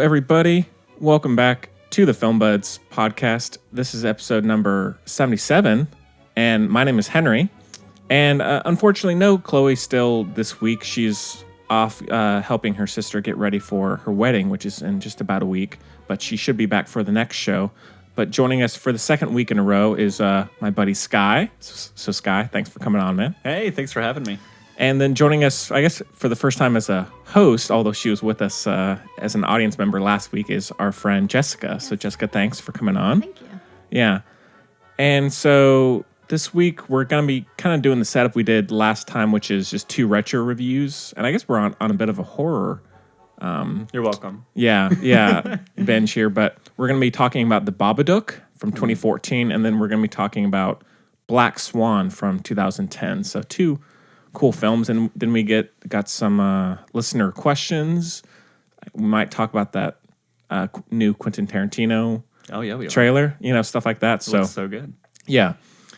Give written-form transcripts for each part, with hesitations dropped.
everybody. Welcome back to the Film Buds podcast. This is episode number 77, and my name is Henry. And unfortunately, no Chloe still this week. She's off helping her sister get ready for her wedding, which is in just about a week. But she should be back for the next show. But joining us for the second week in a row is my buddy Sky. So Sky, thanks for coming on, man. Hey, thanks for having me. And then joining us, I guess, for the first time as a host, although she was with us as an audience member last week, is our friend Jessica. Yes. So Jessica, thanks for coming on. Thank you. Yeah. And so this week, we're going to be kind of doing the setup we did last time, which is just 2 retro reviews. And I guess we're on a bit of a horror. You're welcome. Yeah, bench here. But we're going to be talking about The Babadook from 2014, and then we're going to be talking about Black Swan from 2010. So 2 cool films, and then we got some listener questions. We might talk about that new Quentin Tarantino trailer, stuff like that. It looks so good. Yeah.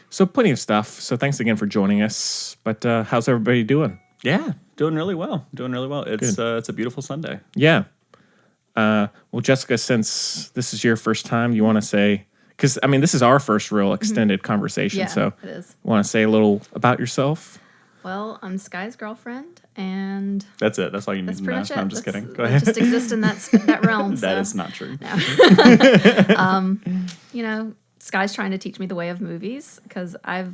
So plenty of stuff. So thanks again for joining us. But how's everybody doing? Yeah, doing really well. It's a beautiful Sunday. Yeah. Well, Jessica, since this is your first time, you want to say, because, I mean, this is our first real extended conversation. Yeah, so it is. Want to say a little about yourself? Well, I'm Sky's girlfriend, and that's it. That's all you need to know. No, I'm just kidding. Go ahead. I just exist in that realm. That is not true. No. Sky's trying to teach me the way of movies because I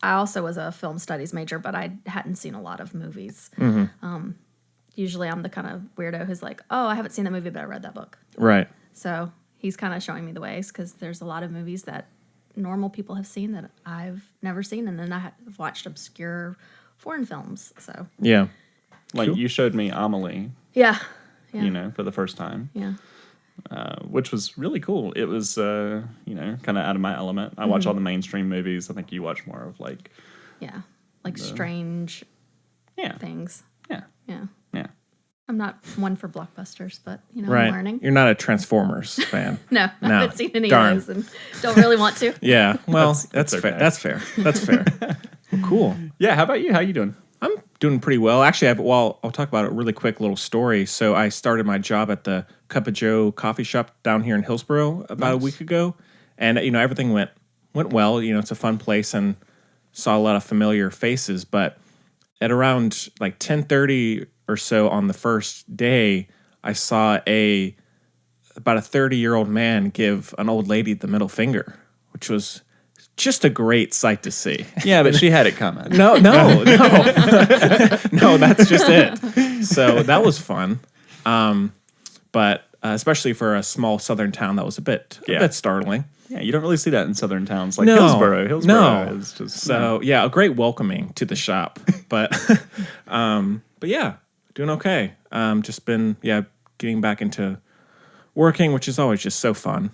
also was a film studies major, but I hadn't seen a lot of movies. Mm-hmm. Usually, I'm the kind of weirdo who's like, "Oh, I haven't seen that movie, but I read that book." Right. So he's kind of showing me the ways because there's a lot of movies that normal people have seen that I've never seen, and then I've watched obscure foreign films. So yeah, like you showed me Amelie. Yeah. For the first time. Yeah. Which was really cool. It was kind of out of my element. I watch all the mainstream movies. I think you watch more of like strange things. Yeah. I'm not one for blockbusters, but right. I'm learning. You're not a Transformers fan. No, I haven't seen any Darn. of those and don't really want to. Yeah, well, that's okay. fair. That's fair. Well, cool. Yeah, how about you? How you doing? I'm doing pretty well. Actually, I'll talk about a really quick little story. So I started my job at the Cup of Joe coffee shop down here in Hillsboro about a week ago. And, everything went well. It's a fun place and saw a lot of familiar faces. But at around like 10:30 or so on the first day, I saw about a 30-year-old man give an old lady the middle finger, which was just a great sight to see. Yeah, but she had it coming. No. No, that's just it. So that was fun. But especially for a small southern town, that was a bit startling. Yeah, you don't really see that in southern towns like Hillsboro. Hillsboro is just... So, a great welcoming to the shop. But yeah, doing okay. Just been, getting back into working, which is always just so fun.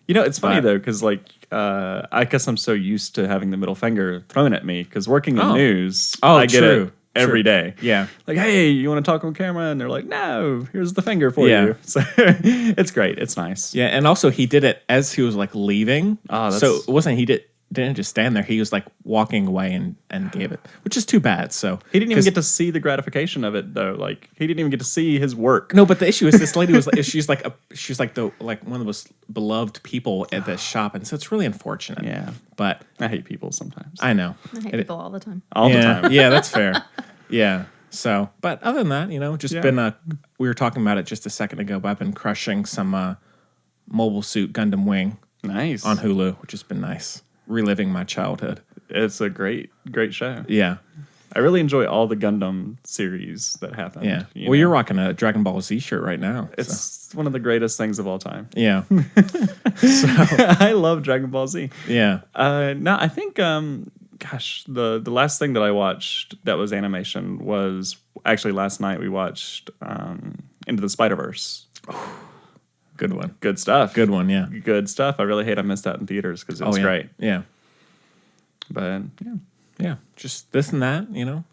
It's funny, though, because, I guess I'm so used to having the middle finger thrown at me, because working in news, I get it every day. Yeah. Like, hey, you want to talk on camera? And they're like, no, here's the finger for you. So it's great. It's nice. Yeah, and also he did it as he was, leaving. Oh, so it wasn't, didn't just stand there. He was walking away and gave it, which is too bad. So he didn't even get to see the gratification of it, though. He didn't even get to see his work. No, but the issue is this lady was she's one of the most beloved people at this shop, and so it's really unfortunate. Yeah, but I hate people sometimes. I know. I hate people all the time. All the time. Yeah, that's fair. Yeah. So, but other than that, been we were talking about it just a second ago, but I've been crushing some Mobile Suit Gundam Wing. Nice. On Hulu, which has been nice. Reliving my childhood. It's a great show. Yeah. I really enjoy all the Gundam series that happened. Yeah. You're rocking a Dragon Ball Z shirt right now. It's one of the greatest things of all time. Yeah. So I love Dragon Ball Z. Yeah. No, I think the last thing that I watched that was animation was actually last night we watched Into the Spider-Verse. Good one. Good stuff. Good one, yeah. Good stuff. I really hate I missed that in theaters because it was great. Yeah. But, yeah. Just this and that,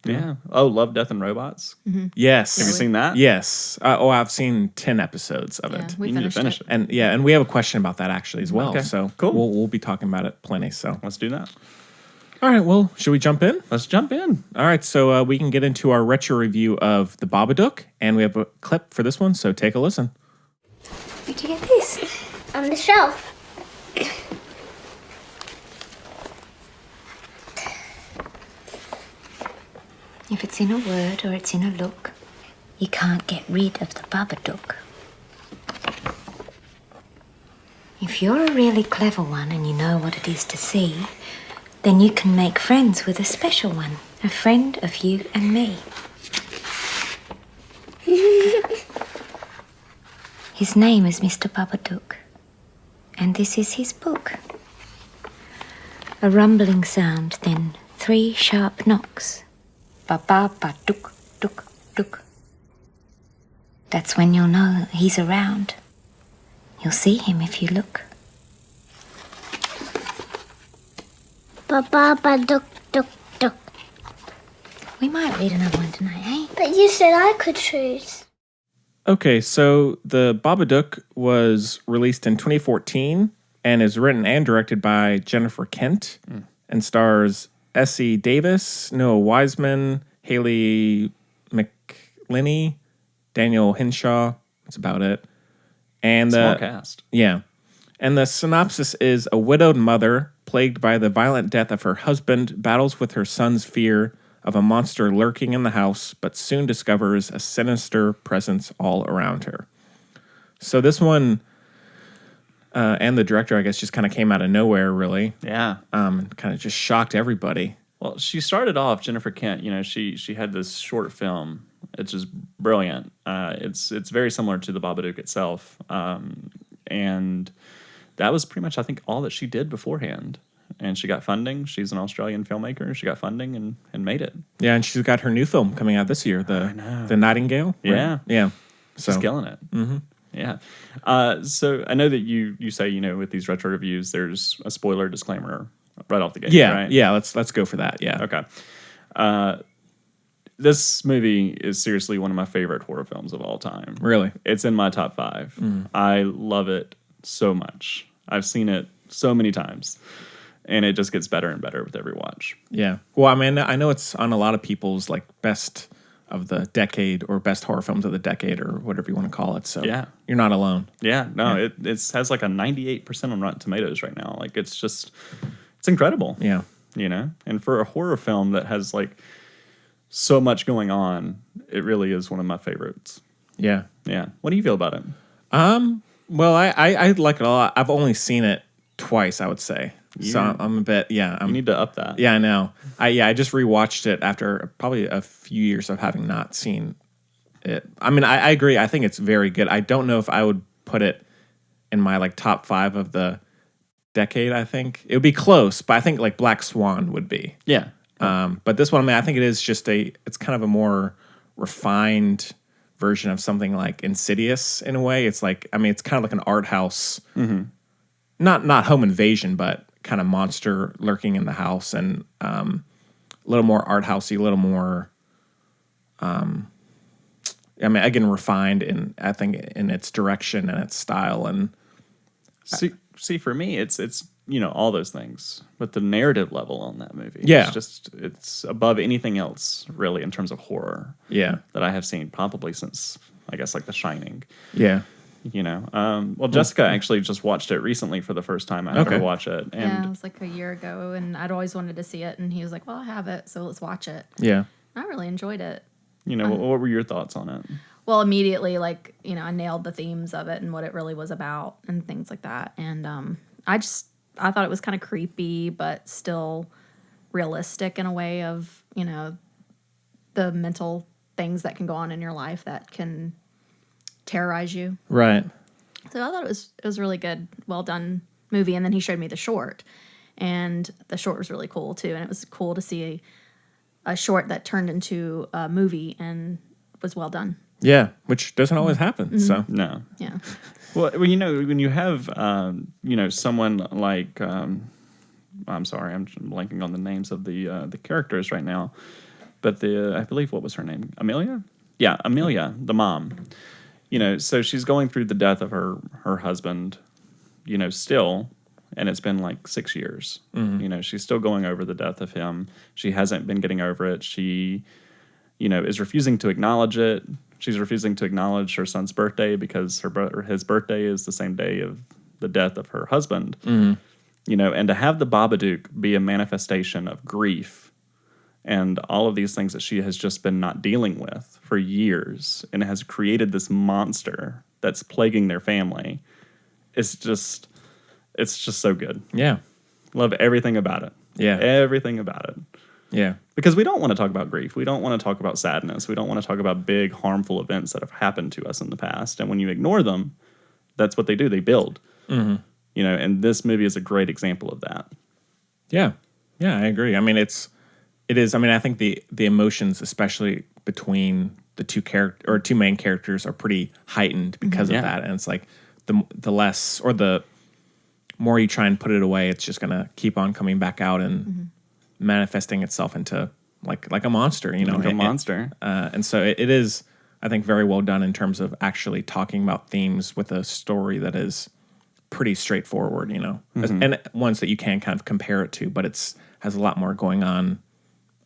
Yeah. Oh, Love, Death, and Robots. Mm-hmm. Yes. Have you seen that? Yes. I've seen 10 episodes of it. We need to finish it. And we have a question about that actually as well. Okay. So cool. We'll be talking about it plenty. So let's do that. All right. Well, should we jump in? Let's jump in. All right. So we can get into our retro review of The Babadook, and we have a clip for this one. So take a listen. Where'd you get this? On the shelf. If it's in a word or it's in a look, you can't get rid of the Babadook. If you're a really clever one and you know what it is to see, then you can make friends with a special one, a friend of you and me. His name is Mr. Babadook, and this is his book. A rumbling sound, then 3 sharp knocks. Ba-ba-ba-dook, dook, dook. That's when you'll know he's around. You'll see him if you look. Babadook, duk, duk. We might read another one tonight, eh? But you said I could choose. Okay, so the Babadook was released in 2014 and is written and directed by Jennifer Kent and stars Essie Davis, Noah Wiseman, Haley McLinney, Daniel Hinshaw. That's about it. And Small cast. Yeah. And the synopsis is a widowed mother plagued by the violent death of her husband battles with her son's fear of a monster lurking in the house, but soon discovers a sinister presence all around her. So this one, and the director, I guess, just kind of came out of nowhere, really. Yeah. Kind of just shocked everybody. Well, she started off, Jennifer Kent, she had this short film. It's just brilliant. It's very similar to the Babadook itself. And that was pretty much, I think, all that she did beforehand. And she got funding. She's an Australian filmmaker. She got funding and made it. Yeah, and she's got her new film coming out this year, the Nightingale. Right? Yeah. Yeah. She's killing it. Mm-hmm. Yeah. So I know that you say, with these retro reviews, there's a spoiler disclaimer right off the gate. Yeah. Right? Yeah. Let's go for that. Yeah. Okay. This movie is seriously one of my favorite horror films of all time. Really? It's in my top 5. I love it so much. I've seen it so many times. And it just gets better and better with every watch. Yeah. Well, I mean, I know it's on a lot of people's best of the decade or best horror films of the decade or whatever you want to call it. So yeah, you're not alone. Yeah. No, it has a 98% on Rotten Tomatoes right now. It's incredible. Yeah. And for a horror film that has so much going on, it really is one of my favorites. Yeah. Yeah. What do you feel about it? Well, I like it a lot. I've only seen it twice, I would say. So I'm a bit, you need to up that. Yeah, I know. I just rewatched it after probably a few years of having not seen it. I mean, I agree. I think it's very good. I don't know if I would put it in my top 5 of the decade. I think it would be close, but I think Black Swan would be. Yeah. But this one, I mean, I think it is just it's kind of a more refined version of something like Insidious in a way. It's it's kind of like an art house, not home invasion, but kind of monster lurking in the house, and a little more art housey, a little more, again, refined in its direction and its style. And see, for me, it's all those things, but the narrative level on that movie, it's above anything else really in terms of horror. Yeah, that I have seen probably since I guess The Shining. Yeah. Well, Jessica actually just watched it recently for the first time. I had her watch it. And it was a year ago, and I'd always wanted to see it, and he was like, well, I have it, so let's watch it. Yeah. I really enjoyed it. What were your thoughts on it? Well, immediately, I nailed the themes of it and what it really was about and things like that. And I thought it was kind of creepy, but still realistic in a way of, the mental things that can go on in your life that can terrorize you. Right. So I thought it was really good, well done movie. And then he showed me the short, and the short was really cool too. And it was cool to see a short that turned into a movie and was well done. Yeah, which doesn't always happen. Mm-hmm. So no. Yeah. Well, when you have someone like I'm sorry, I'm blanking on the names of the characters right now, but I believe, what was her name? Amelia? Yeah, Amelia, the mom. So she's going through the death of her husband, still, and it's been 6 years. Mm-hmm. She's still going over the death of him. She hasn't been getting over it. She, is refusing to acknowledge it. She's refusing to acknowledge her son's birthday because his birthday is the same day of the death of her husband. You know, and to have the Babadook be a manifestation of grief and all of these things that she has just been not dealing with for years and has created this monster that's plaguing their family. It's just so good. Yeah. Love everything about it. Yeah. Everything about it. Yeah. Because we don't want to talk about grief. We don't want to talk about sadness. We don't want to talk about big, harmful events that have happened to us in the past. And when you ignore them, that's what they do. They build. You know, and this movie is a great example of that. Yeah. Yeah, I agree. I mean, it is. I mean, I think the emotions, especially between the two main characters, are pretty heightened because of that. And it's like the less or the more you try and put it away, it's just gonna keep on coming back out and manifesting itself into like a monster. You know, Like a monster. And so it is, I think, very well done in terms of actually talking about themes with a story that is pretty straightforward, you know, and ones that you can kind of compare it to, but has a lot more going on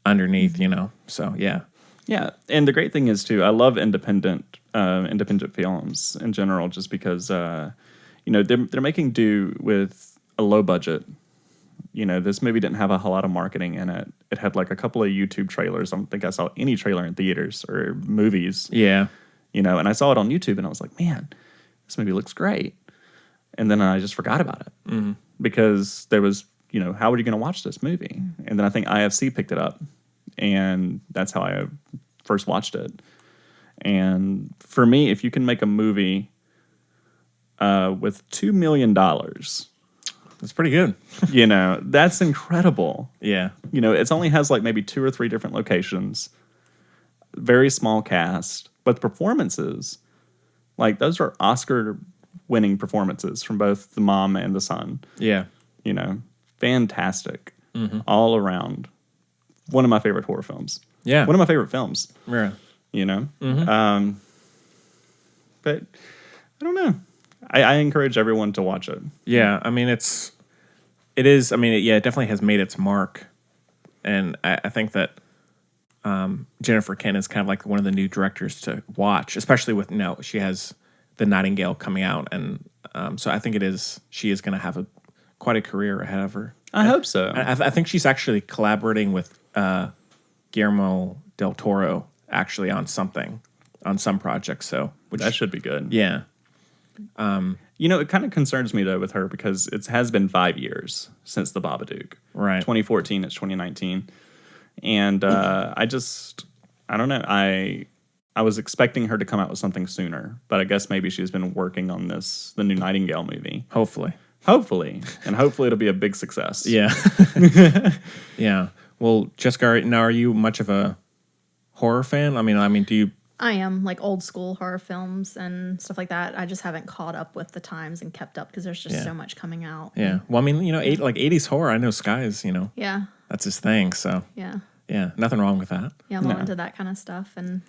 underneath, you know. So yeah, and the great thing is too, I love independent films in general, just because you know they're making do with a low budget. You know, this movie didn't have a whole lot of marketing in it. It had like a couple of YouTube trailers. I don't think I saw any trailer in theaters or movies. Yeah, you know, and I saw it on YouTube, and I was like, man, this movie looks great. And then I just forgot about it because there was, you know, how are you going to watch this movie? And then I think IFC picked it up, and that's how I first watched it. And for me, if you can make a movie with $2 million, that's pretty good. you know, that's incredible. Yeah, You know, it only has like maybe 2 or 3 different locations, very small cast, but the performances, like those are Oscar-winning performances from both the mom and the son. yeah, You know, fantastic all around. One of my favorite horror films. Yeah. One of my favorite films, yeah. you know. But I don't know. I encourage everyone to watch it. Yeah, I mean, it is. I mean, it definitely has made its mark, and I think that Jennifer Kent is kind of like one of the new directors to watch, especially with she has The Nightingale coming out, and so I think she is going to have quite a career ahead of her. I hope so. I think she's actually collaborating with Guillermo del Toro actually on some projects. So That should be good. yeah. You know, it kind of concerns me, though, with her because it has been 5 years since The Babadook. Right. 2014, it's 2019. And I don't know. I was expecting her to come out with something sooner, but I guess maybe she's been working on the new Nightingale movie. Hopefully. And hopefully it'll be a big success. Yeah. Yeah. Well, Jessica, now are you much of a horror fan? I mean, do you? I am, like old school horror films and stuff like that. I just haven't caught up with the times and kept up because there's just so much coming out. Yeah. Well, I mean, 80s horror. I know Sky's, Yeah. that's his thing. So yeah, nothing wrong with that. Yeah, I'm all into that kind of stuff, and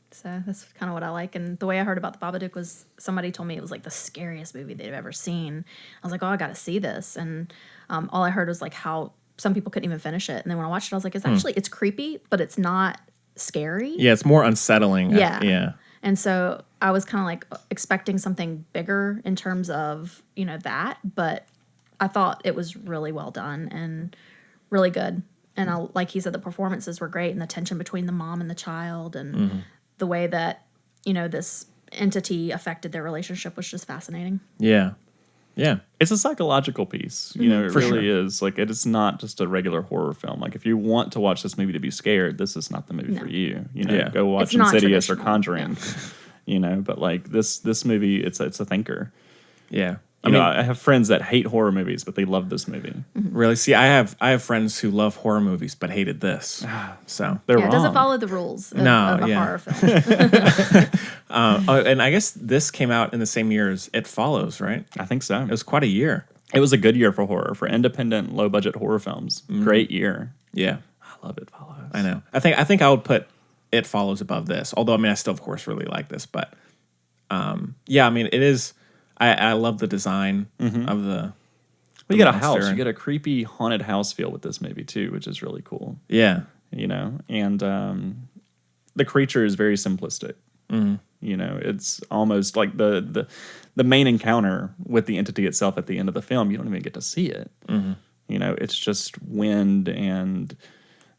so that's kind of what I like. And the way I heard about the Babadook was somebody told me it was like the scariest movie they've ever seen. I was like, oh, I got to see this. And all I heard was like how some people couldn't even finish it. And then when I watched it, I was like, it's creepy, but it's not scary. Yeah, it's more unsettling. Yeah. Yeah. And so I was kind of like expecting something bigger in terms of, that. But I thought it was really well done and really good. And like he said, the performances were great, and the tension between the mom and the child, and the way that, this entity affected their relationship was just fascinating. Yeah. Yeah. It's a psychological piece. It really is. Like, it is not just a regular horror film. Like, if you want to watch this movie to be scared, this is not the movie for you. Go watch Insidious or Conjuring. But like this movie, it's a thinker. Yeah. I have friends that hate horror movies, but they love this movie. Really? See, I have friends who love horror movies but hated this. So they're wrong. It doesn't follow the rules of a horror film. And I guess this came out in the same year as It Follows, right? I think so. It was quite a year. It was a good year for horror, for independent, low-budget horror films. Great year. Yeah. I love It Follows. I know. I think I would put It Follows above this. Although, I still, of course, really like this. But, it is... I love the design of the... Well, you get a house. You get a creepy haunted house feel with this movie, too, which is really cool. Yeah. And the creature is very simplistic. You know, it's almost like the main encounter with the entity itself at the end of the film. You don't even get to see it. You know, it's just wind and,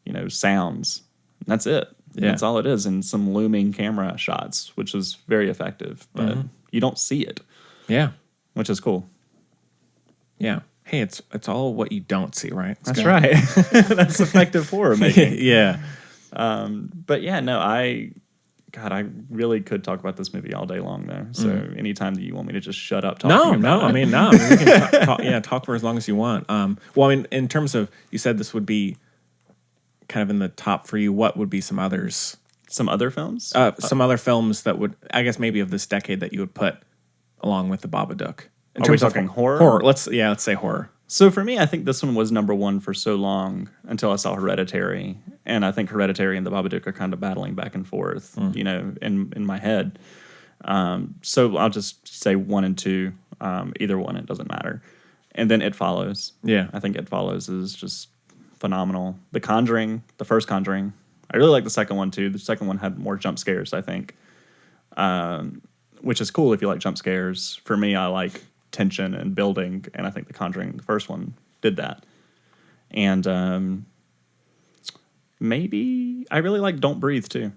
you know, sounds. That's it. Yeah. That's all it is. And some looming camera shots, which is very effective. But you don't see it. Yeah. Which is cool. Yeah. Hey, it's all what you don't see, right? That's right. That's effective horror making. Yeah. But yeah, no, I really could talk about this movie all day long, though. So anytime that you want me to just shut up talking about it. I mean, we can talk for as long as you want. Well, I mean, in terms of, you said this would be kind of in the top for you. What would be some others? Some other films? Some other films that would, I guess, maybe of this decade that you would put along with the Babadook. Are we talking horror? Horror. Let's say horror. So for me, I think this one was number one for so long until I saw Hereditary. And I think Hereditary and the Babadook are kind of battling back and forth, you know, in my head. So I'll just say 1 and 2. Either one, it doesn't matter. And then It Follows. Yeah. I think It Follows is just phenomenal. The Conjuring, the first Conjuring. I really like the second one, too. The second one had more jump scares, I think. Which is cool if you like jump scares. For me, I like tension and building, and I think The Conjuring, the first one, did that. And maybe I really like Don't Breathe too.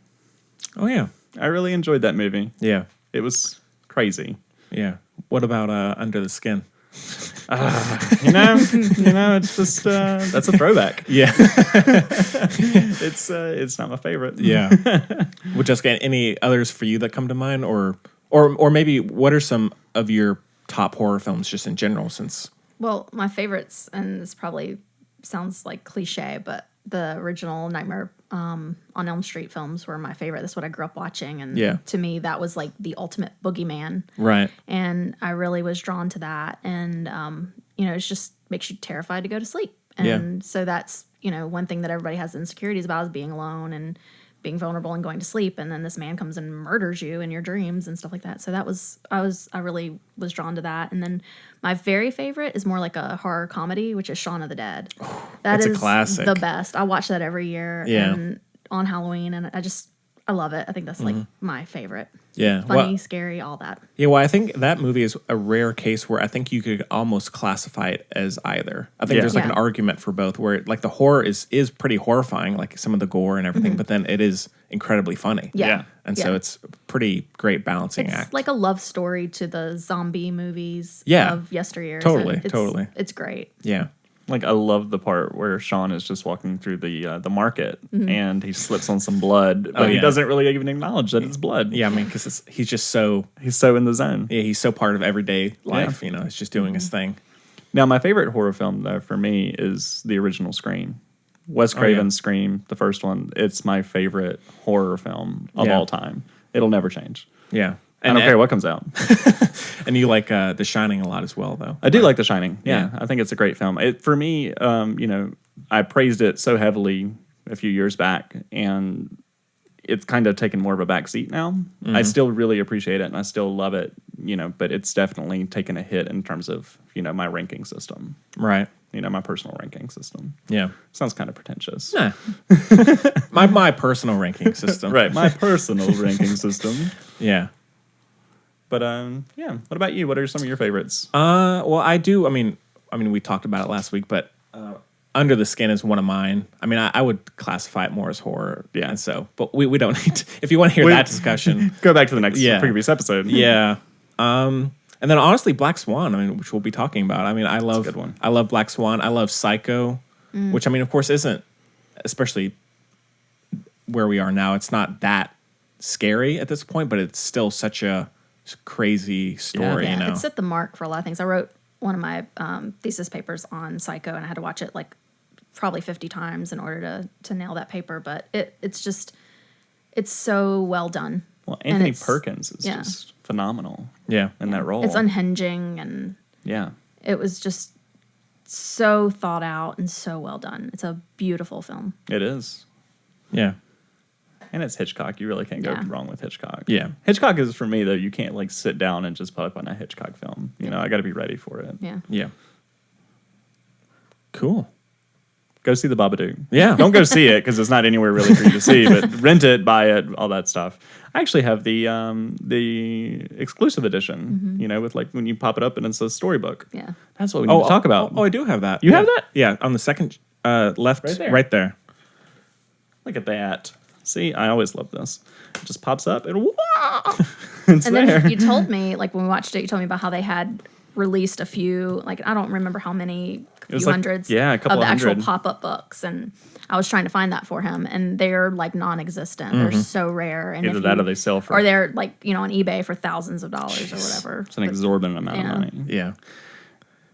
Oh yeah, I really enjoyed that movie. yeah, It was crazy. yeah. What about Under the Skin? You know, it's just that's a throwback. Yeah, It's not my favorite. yeah. Would Jessica, any others for you that come to mind, or maybe what are some of your top horror films just in general? Since Well, my favorites, and this probably sounds like cliche, but the original Nightmare on Elm Street films were my favorite. That's what I grew up watching, and to me, that was like the ultimate boogeyman. right, And I really was drawn to that, and you know, it just makes you terrified to go to sleep. And so that's, you know, one thing that everybody has insecurities about is being alone and being vulnerable and going to sleep, and then this man comes and murders you in your dreams and stuff like that. So that was I really was drawn to that. And then my very favorite is more like a horror comedy, which is Shaun of the Dead. That is a classic. the best. I watch that every year and on Halloween, and I love it. I think that's like my favorite. yeah. Funny, scary, all that. Yeah, well, I think that movie is a rare case where I think you could almost classify it as either. I think there's like an argument for both, where like the horror is pretty horrifying, like some of the gore and everything, but then it is incredibly funny. Yeah. And so it's a pretty great balancing It's act. like a love story to the zombie movies of yesteryear. Totally, So totally. It's great. Yeah. Like, I love the part where Sean is just walking through the market and he slips on some blood, but he doesn't really even acknowledge that it's blood. Yeah, I mean, because he's just so... He's so in the zone. Yeah, he's so part of everyday life, you know, he's just doing his thing. Now, my favorite horror film, though, for me is the original Scream. Wes Craven's Scream, the first one. It's my favorite horror film of all time. It'll never change. Yeah. I don't care what comes out. And you like The Shining a lot as well, though. I do like The Shining. Yeah. I think it's a great film. For me, you know, I praised it so heavily a few years back, and it's kind of taken more of a back seat now. I still really appreciate it, and I still love it, you know, but it's definitely taken a hit in terms of, you know, my ranking system. Right. You know, my personal ranking system. Yeah. Sounds kind of pretentious. Nah. my personal ranking system. Right, my personal ranking system. Yeah. But yeah, what about you? What are some of your favorites? Well, I do. I mean, we talked about it last week, but Under the Skin is one of mine. I mean, I would classify it more as horror. Yeah. And so, but we don't need to, if you want to hear that discussion. Go back to the next previous episode. Yeah. And then honestly, Black Swan, I mean, which we'll be talking about. I mean, I love a good one. I love Black Swan. I love Psycho, which I mean, of course, isn't, especially where we are now, it's not that scary at this point, but it's still such a crazy story, you know. It set the mark for a lot of things. I wrote one of my thesis papers on Psycho, and I had to watch it like probably 50 times in order to nail that paper. But it's so well done. Well, Anthony Perkins is just phenomenal. Yeah. In that role. It's unhinging, and it was just so thought out and so well done. It's a beautiful film. It is. Yeah. And it's Hitchcock. You really can't go wrong with Hitchcock. Yeah. Hitchcock is, for me, though, you can't like sit down and just put up on a Hitchcock film. You know, I got to be ready for it. Yeah. Yeah. Cool. Go see The Babadook. Yeah. Don't go see it because it's not anywhere really for you to see, but rent it, buy it, all that stuff. I actually have the exclusive edition. You know, with like when you pop it up and it's a storybook. Yeah. That's what we need to talk about. Oh, I do have that. You have that? Yeah, on the second left, right there. Look at that. See, I always love this. It just pops up and it's And there. then you told me, like when we watched it, you told me about how they had released a few, like I don't remember how many, was few like- hundreds yeah, a couple of the actual hundred. pop-up books. And I was trying to find that for him, and they're like non-existent. They're so rare. And Either if that you- or they sell for... or they're like, you know, on eBay for thousands of dollars or whatever. It's an exorbitant amount yeah. of money. Yeah.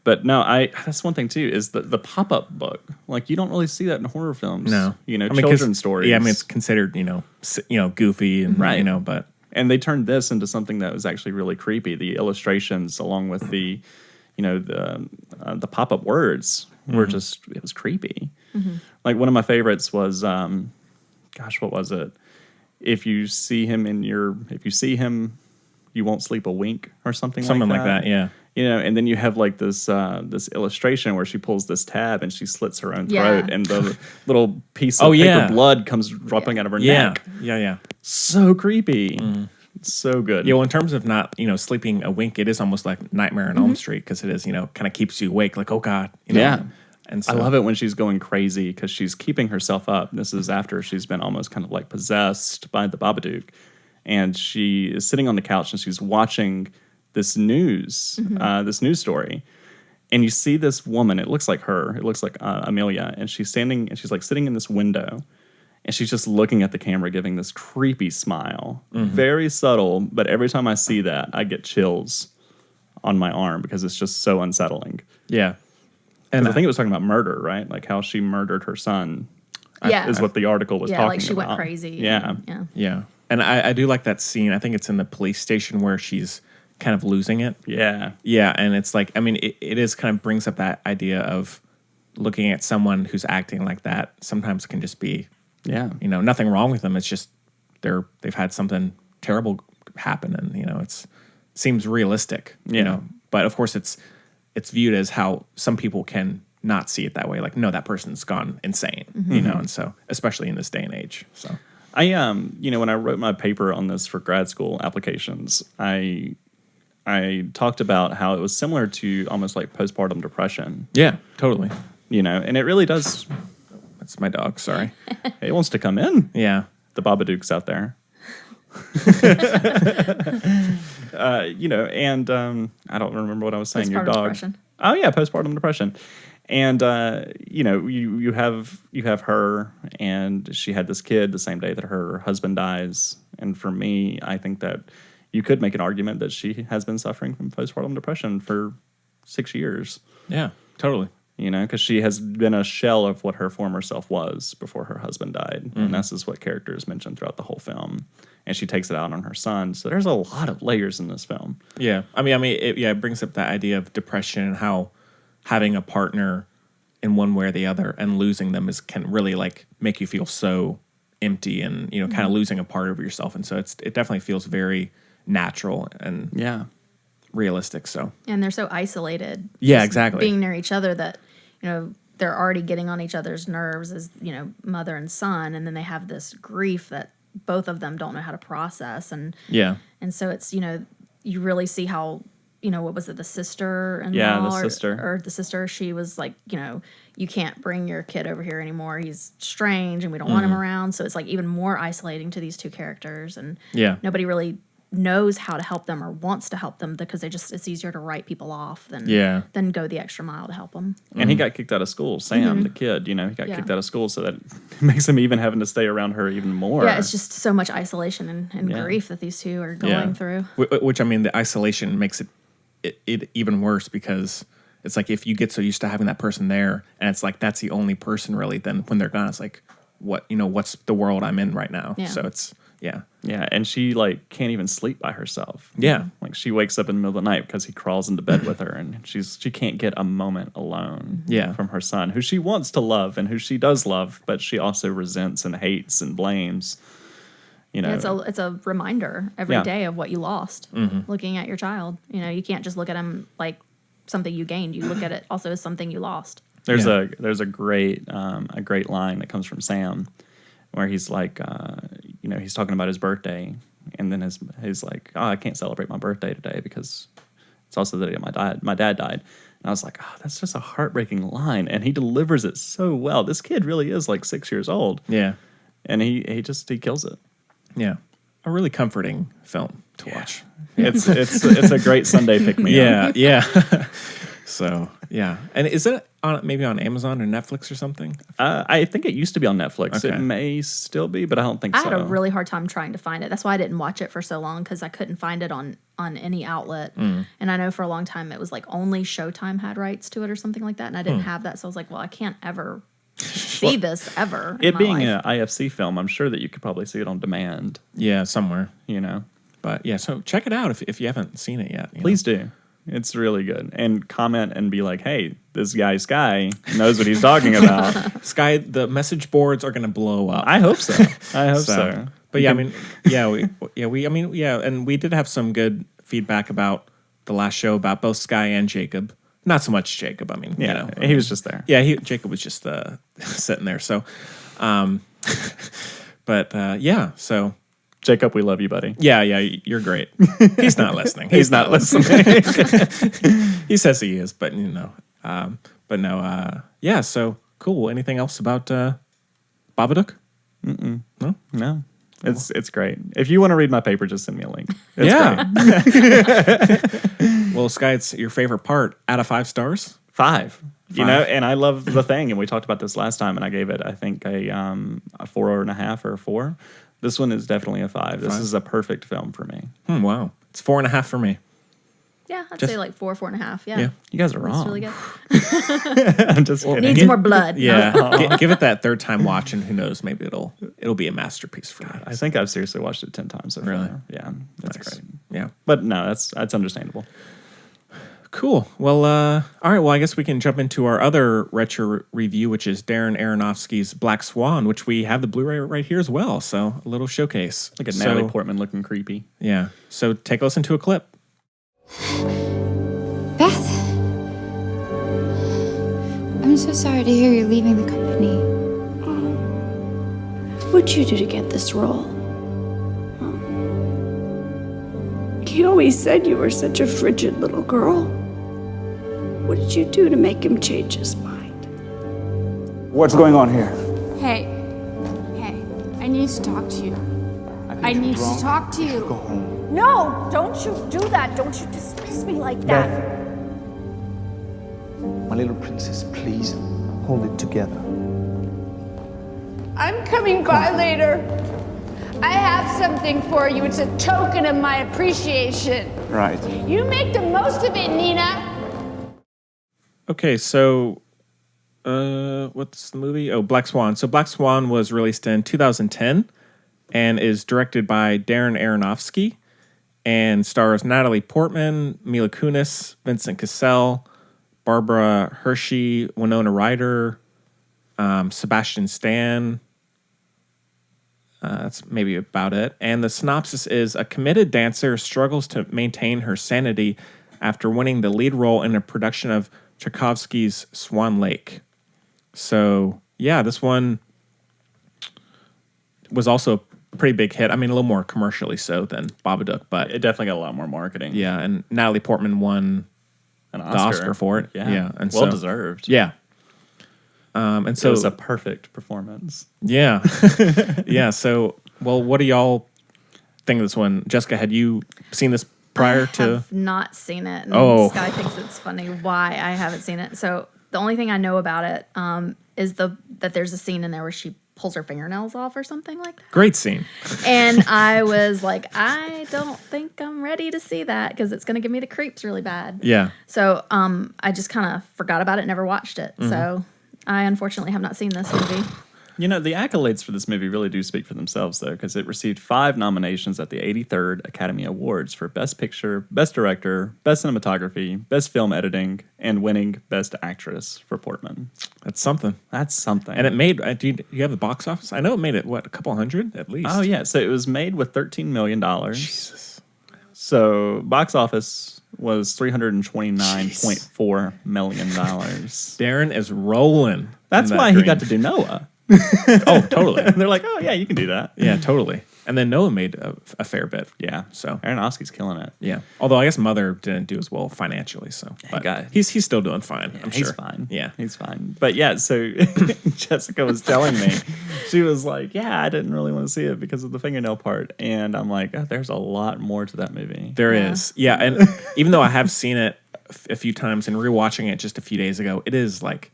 But no, that's one thing too, is the pop-up book. Like you don't really see that in horror films. No. You know, I mean, 'cause- children's stories. Yeah, I mean, it's considered, goofy and, Right. but... And they turned this into something that was actually really creepy. The illustrations, along with the, the pop-up words, were just, it was creepy. Like one of my favorites was, what was it? If you see him, you won't sleep a wink, or something like that. Yeah. You know, and then you have like this illustration where she pulls this tab and she slits her own Yeah. throat, and the little piece of paper blood comes dropping out of her neck. Yeah. So creepy. So good. Yeah, well, in terms of not, sleeping a wink, it is almost like Nightmare on Elm Street, because it is, kind of keeps you awake, like, oh God. Yeah. And so, I love it when she's going crazy because she's keeping herself up. This is after she's been almost kind of like possessed by the Babadook. And she is sitting on the couch and she's watching this news story. And you see this woman, it looks like her, it looks like Amelia, and she's like sitting in this window. And she's just looking at the camera, giving this creepy smile. Very subtle, but every time I see that, I get chills on my arm because it's just so unsettling. Yeah. And I think it was talking about murder, right? Like how she murdered her son. Yeah. Is what the article was talking about. Yeah, like she went crazy. Yeah. Yeah. And I do like that scene. I think it's in the police station where she's kind of losing it. Yeah. Yeah. And it's like, I mean, it is kind of brings up that idea of looking at someone who's acting like that. Sometimes it can just be, nothing wrong with them. It's just they've had something terrible happen, and it seems realistic. But of course it's viewed as how some people can not see it that way. Like, no, that person's gone insane. And so especially in this day and age. So I when I wrote my paper on this for grad school applications, I talked about how it was similar to almost like postpartum depression. yeah, totally. And it really does. That's my dog. Sorry. It wants to come in. Yeah. The Babadook's out there. And I don't remember what I was saying. Your Postpartum dog. depression. Oh yeah, postpartum depression. And you have her, and she had this kid the same day that her husband dies. And for me, I think that you could make an argument that she has been suffering from postpartum depression for 6 years. Yeah, totally. Because she has been a shell of what her former self was before her husband died. And this is what characters mentioned throughout the whole film. And she takes it out on her son. So there's a lot of layers in this film. Yeah. It brings up that idea of depression and how having a partner in one way or the other and losing them can really like make you feel so empty and, kind of losing a part of yourself. And so it definitely feels very natural and realistic. So And they're so isolated. Yeah, just exactly. Being near each other that, they're already getting on each other's nerves as, mother and son. And then they have this grief that both of them don't know how to process. And so it's, you really see how, what was it, the sister-in-law? Yeah, the sister. Or the sister, she was like, you can't bring your kid over here anymore. He's strange and we don't want him around. So it's like even more isolating to these two characters. And nobody really knows how to help them or wants to help them because it's easier to write people off than go the extra mile to help them. And he got kicked out of school. Sam, the kid, he got kicked out of school, so that makes him even having to stay around her even more. Yeah, it's just so much isolation and grief that these two are going through. Which, the isolation makes it even worse because it's like if you get so used to having that person there and it's like that's the only person really, then when they're gone, it's like, what's the world I'm in right now? Yeah. So it's, Yeah, and she like can't even sleep by herself. Yeah. Like she wakes up in the middle of the night because he crawls into bed with her, and she can't get a moment alone. From her son, who she wants to love and who she does love, but she also resents and hates and blames. It's a reminder every day of what you lost. Looking at your child, you can't just look at him like something you gained. You look at it also as something you lost. There's a great line that comes from Sam, where he's like, he's talking about his birthday, and then he's like, oh, I can't celebrate my birthday today because it's also the day my dad died. And I was like, oh, that's just a heartbreaking line, and he delivers it so well. This kid really is like 6 years old. Yeah, and he kills it. Yeah, a really comforting film to watch. It's a great Sunday pick me up. Yeah. So yeah, and is it maybe on Amazon or Netflix or something? I think it used to be on Netflix. Okay. It may still be, but I don't think I so. had a really hard time trying to find it. That's why I didn't watch it for so long, because I couldn't find it on any outlet. And I know for a long time it was like only Showtime had rights to it or something like that, and I didn't have that. So I was like, well, I can't ever see this ever. It being an IFC film, I'm sure that you could probably see it on demand. Yeah, somewhere. But yeah, so check it out if you haven't seen it yet. Please do. It's really good. And comment and be like, hey, this guy Sky knows what he's talking about. Sky, the message boards are going to blow up. I hope so. I hope so. But yeah, and we did have some good feedback about the last show about both Sky and Jacob. Not so much Jacob. I mean, he was just there. Yeah, Jacob was just sitting there. So, so. Jacob, we love you, buddy. Yeah, you're great. He's not listening. He's not listening. He says he is, but yeah. So cool. Anything else about Babadook? No. It's great. If you want to read my paper, just send me a link. It's great. Well, Sky, it's your favorite part out of 5 stars? 5. And I love The Thing, and we talked about this last time, and I gave it, I think, a 4.5 or a 4. This one is definitely a 5. This is a perfect film for me. Wow. It's 4.5 for me. Yeah, I'd say like 4.5. Yeah. You guys are wrong. It's really good. I'm just kidding. Needs more blood. Yeah. Give it that third time watch, and who knows, maybe it'll be a masterpiece for me. I think I've seriously watched it 10 times so far. Really? Yeah. That's great. Yeah. But no, that's understandable. Cool. Well, all right. Well, I guess we can jump into our other retro review, which is Darren Aronofsky's Black Swan, which we have the Blu-ray right here as well. So a little showcase. Like a Natalie Portman looking creepy. Yeah. So take a listen to a clip. Beth, I'm so sorry to hear you're leaving the company. What'd you do to get this role? He always said you were such a frigid little girl. What did you do to make him change his mind? What's going on here? Hey, I need to talk to you. I need to talk to you. Go home. No, don't you do that. Don't you dismiss me like that. Beth. My little princess, please hold it together. I'm coming by later. I have something for you. It's a token of my appreciation. Right. You make the most of it, Nina. Okay, so what's the movie? Oh, Black Swan. So Black Swan was released in 2010 and is directed by Darren Aronofsky and stars Natalie Portman, Mila Kunis, Vincent Cassell, Barbara Hershey, Winona Ryder, Sebastian Stan. That's maybe about it. And the synopsis is a committed dancer struggles to maintain her sanity after winning the lead role in a production of Tchaikovsky's Swan Lake. So, yeah, this one was also a pretty big hit. I mean, a little more commercially so than Babadook, but it definitely got a lot more marketing. Yeah, and Natalie Portman won the Oscar for it. Yeah, and well deserved. Yeah. And so it was a perfect performance. Yeah. Yeah. So, well, what do y'all think of this one? Jessica, had you seen this prior to? I have not seen it. And Oh. Sky thinks it's funny why I haven't seen it. So the only thing I know about it is that there's a scene in there where she pulls her fingernails off or something like that. Great scene. And I was like, I don't think I'm ready to see that because it's going to give me the creeps really bad. Yeah. So I just kind of forgot about it, never watched it. Mm-hmm. So I unfortunately have not seen this movie. You know, the accolades for this movie really do speak for themselves, though, because it received 5 nominations at the 83rd Academy Awards for Best Picture, Best Director, Best Cinematography, Best Film Editing, and winning Best Actress for Portman. That's something. That's something. And it made, do you have the box office? I know it made it, what, a couple hundred at least? Oh, yeah. So it was made with $13 million. Jesus. So box office was $329.4 million. Darren is rolling. That's why he got to do Noah. Oh, totally. And they're like, oh, yeah, you can do that. Yeah, totally. And then Noah made a fair bit. Yeah. So Aronofsky's killing it. yeah. Although I guess Mother didn't do as well financially. So but he's still doing fine. I'm sure. He's fine. Yeah. He's fine. But yeah, so Jessica was telling me, she was like, yeah, I didn't really want to see it because of the fingernail part. And I'm like, oh, there's a lot more to that movie. There is. Yeah. And even though I have seen it a few times and rewatching it just a few days ago, it is like,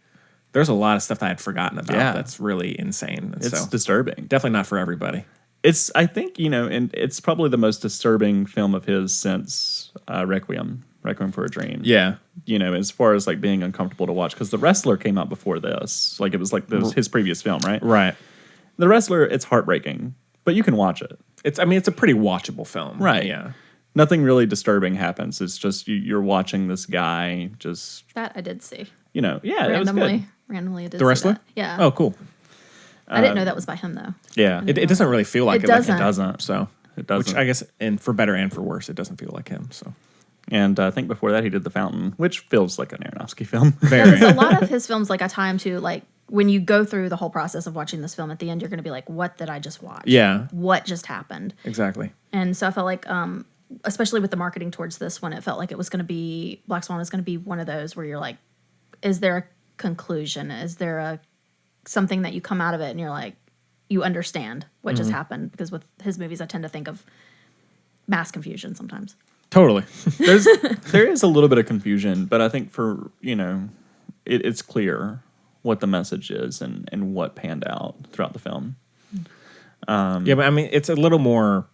there's a lot of stuff that I had forgotten about. Yeah. That's really insane. And It's disturbing. Definitely not for everybody. I think, and it's probably the most disturbing film of his since Requiem for a Dream. Yeah. As far as like being uncomfortable to watch, because The Wrestler came out before this. Like it was like his previous film, right? Right. The Wrestler, it's heartbreaking, but you can watch it. It's a pretty watchable film. Right. Yeah. Nothing really disturbing happens. It's just you're watching this guy just. That I did see. Yeah, it was good. Randomly, I did The Wrestler? see that. Yeah. Oh, cool. I didn't know that was by him though. Yeah. It doesn't really feel like It it. Like doesn't. It doesn't. So It doesn't. Which I guess, and for better and for worse, it doesn't feel like him. So And I think before that he did The Fountain, which feels like an Aronofsky film. very. Because a lot of his films, like I tie him to like when you go through the whole process of watching this film, at the end you're going to be like, "What did I just watch? Yeah. What just happened?" Exactly. And so I felt like, especially with the marketing towards this one, it felt like it was going to be Black Swan was going to be one of those where you're like, "Is there a conclusion? Is there something that you come out of it and you're like, you understand what just happened?" Because with his movies, I tend to think of mass confusion sometimes. Totally. There is a little bit of confusion, but I think for, it's clear what the message is and what panned out throughout the film. Yeah, but I mean, it's a little more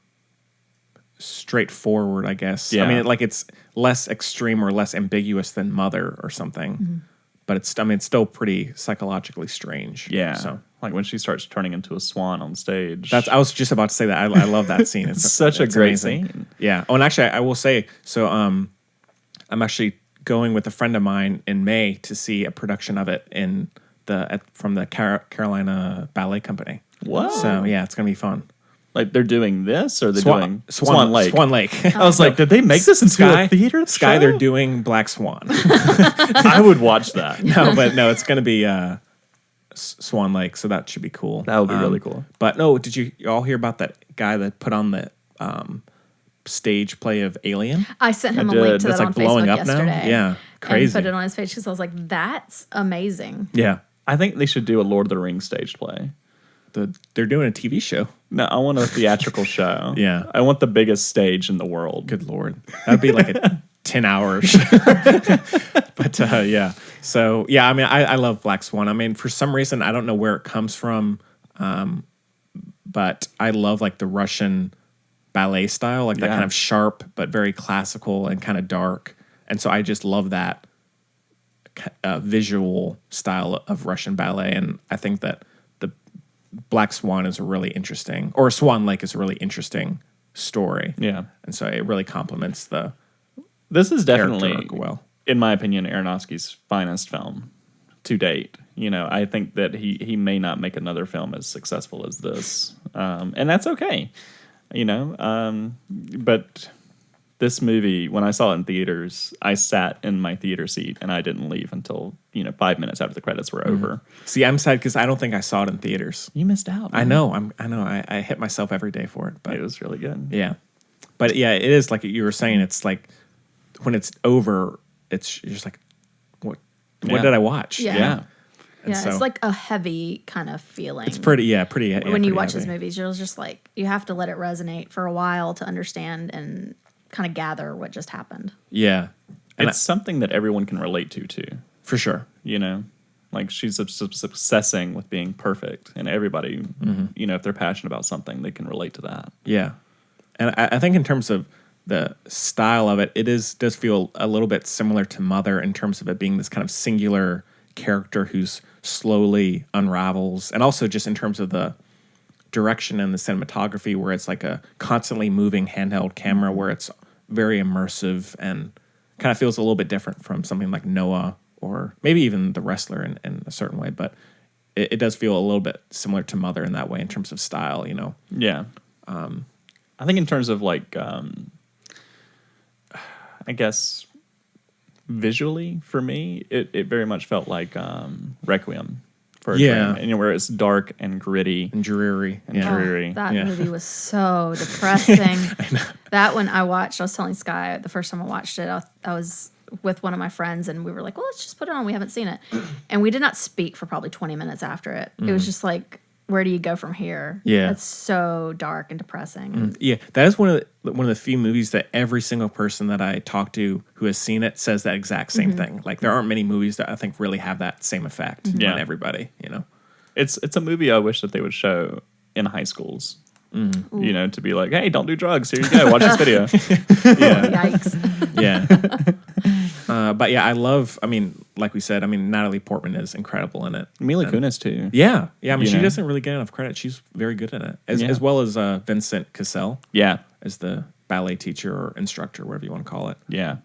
straightforward, I guess. Yeah. I mean, like it's less extreme or less ambiguous than Mother or something. But it's still pretty psychologically strange. Yeah. So Like when she starts turning into a swan on stage. I was just about to say that. I love that scene. It's such a great amazing. scene. Yeah. Oh, and actually, I will say, so I'm actually going with a friend of mine in May to see a production of it from the Carolina Ballet Company. What? So yeah, it's gonna be fun. Like they're doing this, or they're doing Swan Lake. Swan Lake. I was like, did they make this into a theater Sky, show? they're doing Black Swan. I would watch that. No, it's going to be Swan Lake, so that should be cool. That would be really cool. But no, did you all hear about that guy that put on the stage play of Alien? I sent him a did. link to That's that like on blowing Facebook up now? yesterday. Yeah, crazy. And put it on his page because I was like, that's amazing. Yeah, I think they should do a Lord of the Rings stage play. they're doing a TV show. No, I want a theatrical show. Yeah. I want the biggest stage in the world. Good Lord, that'd be like a 10-hour show. But yeah, so yeah, I mean, I love Black Swan. I mean, for some reason, I don't know where it comes from, but I love like the Russian ballet style, like that kind of sharp but very classical and kind of dark. And so I just love that visual style of Russian ballet. And I think that the Black Swan is a really interesting, or Swan Lake is a really interesting story. Yeah. And so it really complements the This is character definitely, arc well. in my opinion, Aronofsky's finest film to date. I think that he may not make another film as successful as this. And that's okay. But this movie, when I saw it in theaters, I sat in my theater seat and I didn't leave until 5 minutes after the credits were over. See, I'm sad because I don't think I saw it in theaters. You missed out. I man. know. I know. I hit myself every day for it, but It was really good. yeah. But yeah, it is like you were saying. It's like when it's over, you're just like, what Yeah. did I watch? Yeah. Yeah. And Yeah, so it's like a heavy kind of feeling. it's pretty. Yeah, pretty. Yeah, when you pretty watch his heavy. movies, you're just like, you have to let it resonate for a while to understand and kind of gather what just happened. Yeah, and It's something that everyone can relate to, too. for sure. Like she's obsessing with being perfect, and everybody, if they're passionate about something, they can relate to that. Yeah, and I think in terms of the style of it, does feel a little bit similar to Mother in terms of it being this kind of singular character who's slowly unravels, and also just in terms of the direction and the cinematography, where it's like a constantly moving handheld camera, where it's very immersive and kind of feels a little bit different from something like Noah or maybe even The Wrestler in a certain way, but it does feel a little bit similar to Mother in that way in terms of style, Yeah. I think in terms of like, I guess visually for me, it very much felt like Requiem for a Yeah. dream, and where it's dark and gritty and dreary. and dreary. That Yeah. movie was so depressing. That one I watched, I was telling Sky the first time I watched it, I was with one of my friends and we were like, well, let's just put it on. We haven't seen it. And we did not speak for probably 20 minutes after it. It was just like, where do you go from here? Yeah. It's so dark and depressing. Yeah, that is one of the few movies that every single person that I talk to who has seen it says that exact same thing. Like there aren't many movies that I think really have that same effect on everybody. You know, It's a movie I wish that they would show in high schools. You know, to be like, hey, don't do drugs. Here you go. Watch this video. Yikes. Yeah. But yeah, I mean, like we said, I mean, Natalie Portman is incredible in it. Mila Kunis too. Yeah. Yeah. I mean, You she know? doesn't really get enough credit. She's very good in it, Yeah. as well as Vincent Cassell Yeah. as the ballet teacher or instructor, whatever you want to call it. Yeah.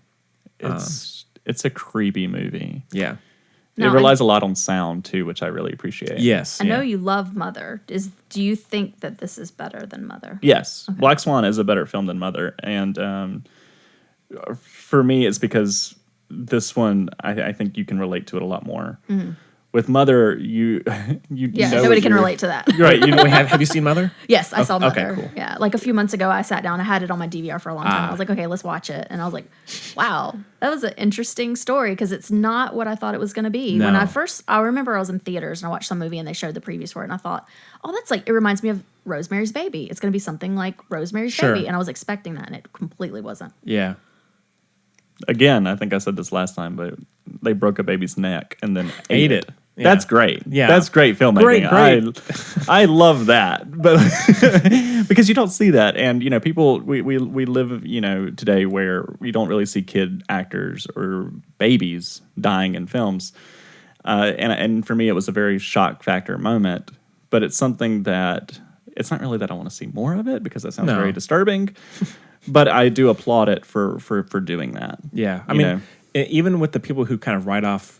It's a creepy movie. Yeah. It relies a lot on sound too, which I really appreciate. Yes. I know you love Mother. Do you think that this is better than Mother? Yes. Black Swan is a better film than Mother. And for me, it's because this one, I think you can relate to it a lot more. With Mother, you Yeah, know nobody can you're- relate to that. Right. You know, have you seen Mother? Yes, I saw okay, Mother. cool. Yeah, like a few months ago, I sat down. I had it on my DVR for a long time. I was like, okay, let's watch it. And I was like, wow, that was an interesting story because it's not what I thought it was going to be. No. When I remember I was in theaters and I watched some movie and they showed the previews for it. And I thought, oh, that's like, it reminds me of Rosemary's Baby. It's going to be something like Rosemary's Sure. Baby. And I was expecting that and it completely wasn't. Yeah. Again, I think I said this last time, but they broke a baby's neck and then Ate it. Yeah. That's great. Yeah. That's great filmmaking. Great. I love that, but because you don't see that, and you know, people we live today where we don't really see kid actors or babies dying in films, and for me it was a very shock factor moment. But it's something that it's not really that I want to see more of it because that sounds very disturbing. But I do applaud it for doing that. Yeah. I You mean, know? even with the people who kind of write off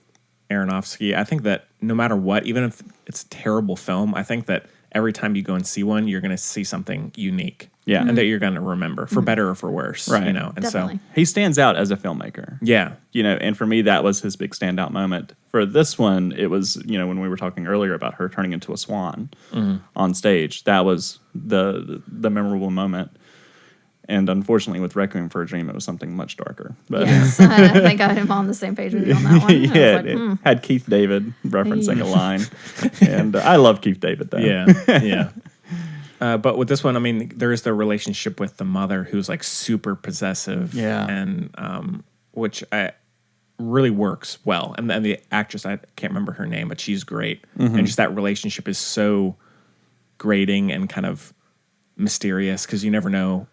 Aronofsky, I think that no matter what, even if it's a terrible film, I think that every time you go and see one, you're going to see something unique. Yeah. And that you're going to remember, for better or for worse. Right. You know, and Definitely. so, He stands out as a filmmaker. yeah. You know, and for me, that was his big standout moment. For this one, it was, when we were talking earlier about her turning into a swan on stage, that was the memorable moment. And unfortunately, with Requiem for a Dream, it was something much darker. But Yes, I think I'm on the same page with you on that one. yeah, I was it like, had Keith David referencing a line. And I love Keith David, though. Yeah. Yeah. But with this one, I mean, there is the relationship with the mother who's like super possessive. Yeah. And which really works well. And then the actress, I can't remember her name, but she's great. And just that relationship is so grating and kind of mysterious because you never know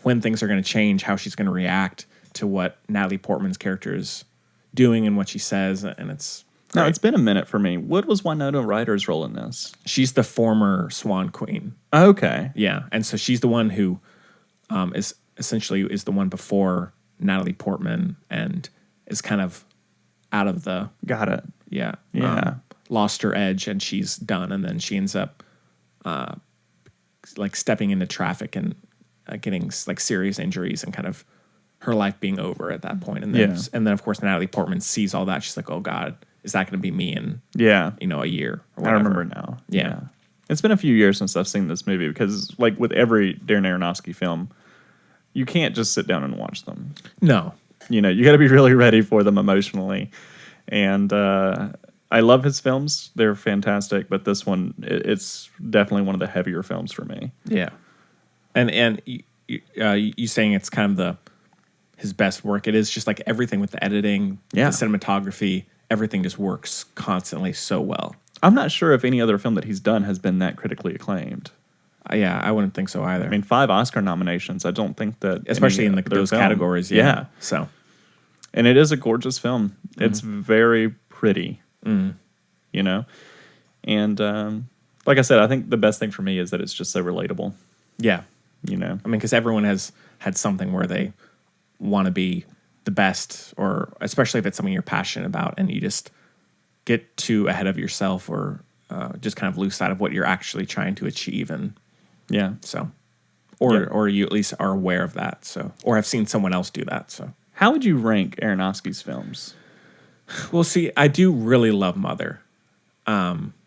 when things are going to change, how she's going to react to what Natalie Portman's character is doing and what she says. And it's Now, it's been a minute for me. What was Winona Ryder's role in this? she's the former Swan Queen. Okay. Yeah, and so she's the one who is essentially the one before Natalie Portman and is kind of out of the Got it. yeah lost her edge and she's done, and then she ends up like stepping into traffic and getting like serious injuries and kind of her life being over at that point. And then of course Natalie Portman sees all that. She's like, oh God, is that going to be me in a year or whatever? I remember now. Yeah. It's been a few years since I've seen this movie because, like with every Darren Aronofsky film, you can't just sit down and watch them. No. You got to be really ready for them emotionally. And I love his films. They're fantastic. But this one, it's definitely one of the heavier films for me. Yeah. And you saying it's kind of his best work. It is just like everything with the editing, the cinematography, everything just works constantly so well. I'm not sure if any other film that he's done has been that critically acclaimed. Yeah, I wouldn't think so either. I mean, 5 Oscar nominations. I don't think that... Especially in any other those film. categories, yeah. So, and it is a gorgeous film. It's very pretty, And like I said, I think the best thing for me is that it's just so relatable. yeah. I mean, because everyone has had something where they want to be the best, or especially if it's something you're passionate about and you just get too ahead of yourself or just kind of lose sight of what you're actually trying to achieve. And so, or you at least are aware of that. So, or have seen someone else do that. So, how would you rank Aronofsky's films? Well, see, I do really love Mother.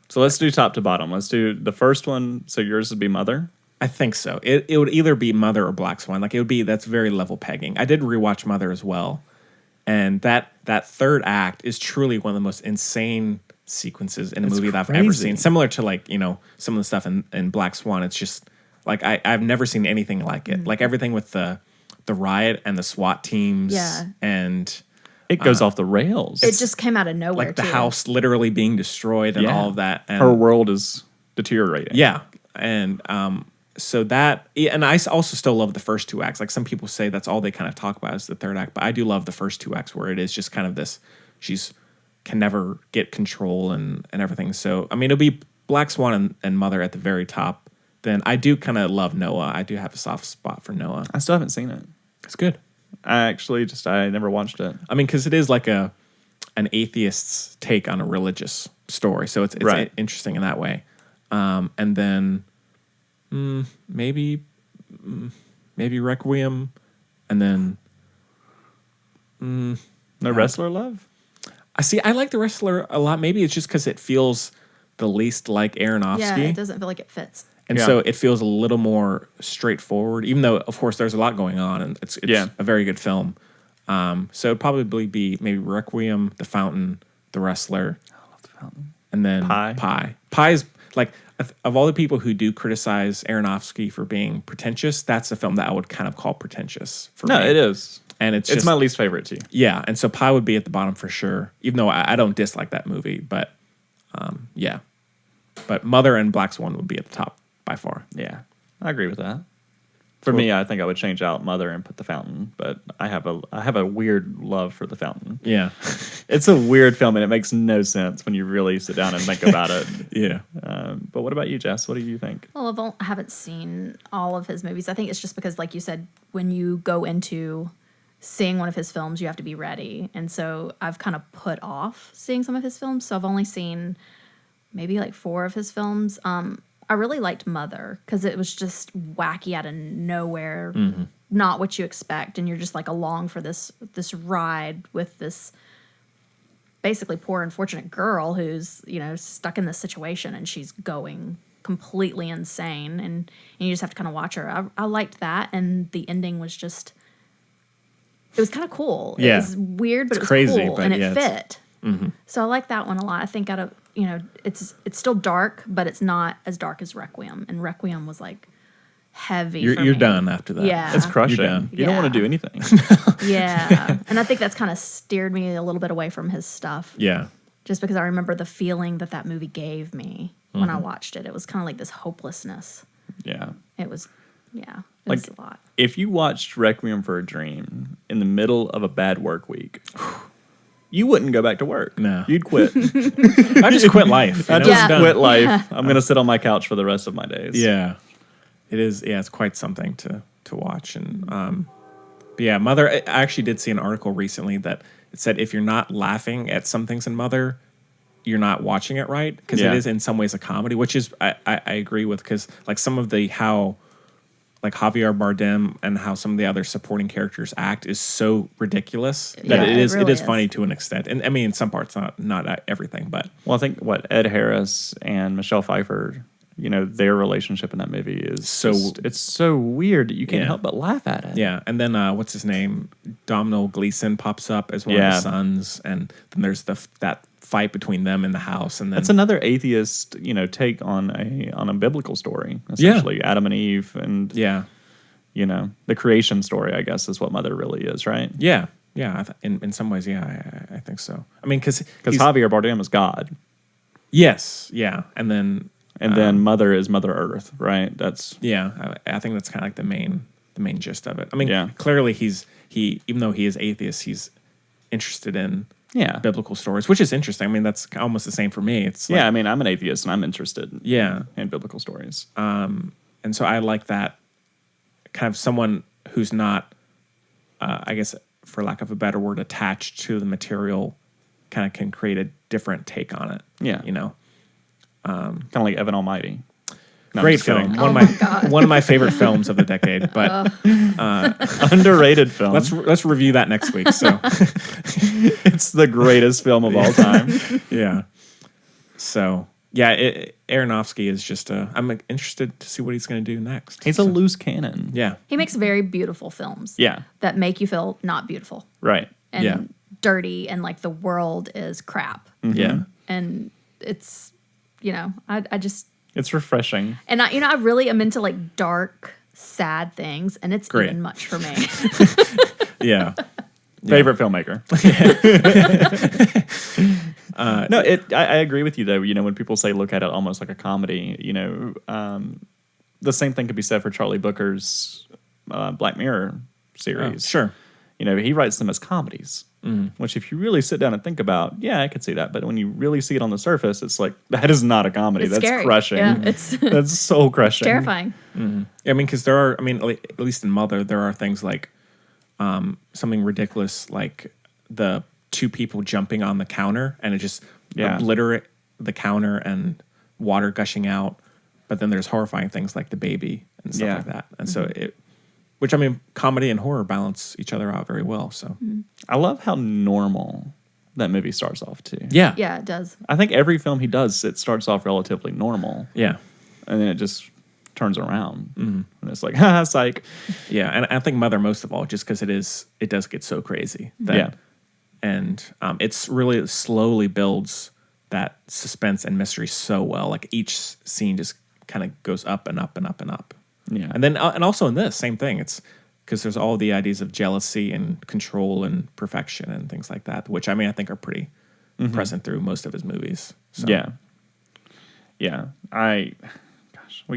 So let's do top to bottom. Let's do the first one. So yours would be Mother. I think so. It would either be Mother or Black Swan. Like it would be, that's very level pegging. I did rewatch Mother as well. And that third act is truly one of the most insane sequences in a movie that I've ever seen. Similar to like, you know, some of the stuff in Black Swan. It's just like, I've never seen anything like it. Like everything with the riot and the SWAT teams. Yeah. And it goes off the rails. It just came out of nowhere. Like the house literally being destroyed and all of that. And her world is deteriorating. Yeah. And so that, and I also still love the first two acts. Like some people say that's all they kind of talk about is the third act, but I do love the first two acts where it is just kind of this, she's can never get control and everything. So, I mean, it'll be Black Swan and Mother at the very top. Then I do kind of love Noah. I do have a soft spot for Noah. I still haven't seen it. It's good. I never watched it. I mean, because it is like an atheist's take on a religious story. So it's right. Interesting in that way. And then maybe Requiem, and then No Wrestler Love? I like The Wrestler a lot. Maybe it's just because it feels the least like Aronofsky. Yeah, it doesn't feel like it fits. And so it feels a little more straightforward, even though, of course, there's a lot going on, and it's a very good film. So it'd probably be maybe Requiem, The Fountain, The Wrestler. I love The Fountain. And then Pi. Pi is, like, of all the people who do criticize Aronofsky for being pretentious, that's a film that I would kind of call pretentious for me. No, it is. And it's my least favorite, too. Yeah, and so Pi would be at the bottom for sure, even though I don't dislike that movie. But, yeah. But Mother and Black Swan would be at the top by far. Yeah, I agree with that. For me, I think I would change out Mother and put The Fountain, but I have a weird love for The Fountain. Yeah. It's a weird film, and it makes no sense when you really sit down and think about it. Yeah. But what about you, Jess? What do you think? Well, I haven't seen all of his movies. I think it's just because, like you said, when you go into seeing one of his films, you have to be ready. And so I've kind of put off seeing some of his films. So I've only seen maybe like 4 of his films. I really liked Mother because it was just wacky out of nowhere, not what you expect, and you're just like along for this ride with this basically poor unfortunate girl who's, you know, stuck in this situation and she's going completely insane, and you just have to kind of watch her. I liked that, and the ending was just, it was kind of cool. Yeah. It was weird, but it was crazy, cool, but and it yeah, fit. So I like that one a lot. I think out of, you know, it's still dark, but it's not as dark as Requiem. And Requiem was like heavy. You're done after that. Yeah. It's crushing. You're done. You don't want to do anything. Yeah. And I think that's kind of steered me a little bit away from his stuff. Yeah. Just because I remember the feeling that movie gave me when I watched it. It was kind of like this hopelessness. Yeah. It was, it Like, was a lot. if you watched Requiem for a Dream in the middle of a bad work week, you wouldn't go back to work. No. You'd quit. I just quit life. I just quit life. I'm going to sit on my couch for the rest of my days. Yeah. It is. Yeah, it's quite something to watch. And but yeah, Mother, I actually did see an article recently that it said if you're not laughing at some things in Mother, you're not watching it right, because it is in some ways a comedy, which is I agree with, because like some of the how like Javier Bardem and how some of the other supporting characters act is so ridiculous that it is funny to an extent. And I mean, in some parts, not everything, but well, I think Ed Harris and Michelle Pfeiffer, you know, their relationship in that movie is it's so weird that you can't help but laugh at it. Yeah, and then what's his name? Domhnall Gleeson pops up as one of the sons, and then there's that fight between them in the house, and then that's another atheist, you know, take on a biblical story, essentially Adam and Eve, and you know, the creation story, I guess, is what Mother really is, right? Yeah. In some ways, I think so. I mean, because Javier Bardem is God. Yes. Yeah, and then Mother is Mother Earth, right? That's I think that's kind of like the main gist of it. I mean, clearly he even though he is atheist, he's interested in biblical stories, which is interesting. I mean, that's almost the same for me. It's like, I mean, I'm an atheist and I'm interested in biblical stories. And so I like that kind of someone who's not, I guess, for lack of a better word, attached to the material, kind of can create a different take on it. Yeah. You know? Kind of like Evan Almighty. No, great film. One of my favorite films of the decade, but underrated film. Let's review that next week. So it's the greatest film of all time. Yeah. So Aronofsky is just. I'm interested to see what he's going to do next. He's a loose cannon. Yeah. He makes very beautiful films. Yeah. That make you feel not beautiful. Right. And dirty and like the world is crap. Mm-hmm. Yeah. And it's, I just. It's refreshing. And I really am into like dark, sad things, and it's Great. even much for me. Yeah. Favorite filmmaker. No, I agree with you though. When people say look at it almost like a comedy, the same thing could be said for Charlie Booker's Black Mirror series. Sure. He writes them as comedies, which if you really sit down and think about, I could see that. But when you really see it on the surface, it's like, that is not a comedy. It's That's scary. crushing. Yeah, that's so crushing. terrifying. Mm-hmm. I mean, because there are, at least in Mother, there are things like something ridiculous like the two people jumping on the counter and it just obliterate the counter and water gushing out. But then there's horrifying things like the baby and stuff like that. And so which comedy and horror balance each other out very well. So I love how normal that movie starts off too. Yeah. Yeah, it does. I think every film he does, it starts off relatively normal. Yeah. And then it just turns around. And it's like, ha, psych. Yeah. And I think Mother most of all, just because it does get so crazy. And it's really slowly builds that suspense and mystery so well. Like each scene just kind of goes up and up and up and up. Yeah. And then, and also in this, same thing. It's because there's all the ideas of jealousy and control and perfection and things like that, which I think are pretty present through most of his movies. So. Yeah. Yeah. I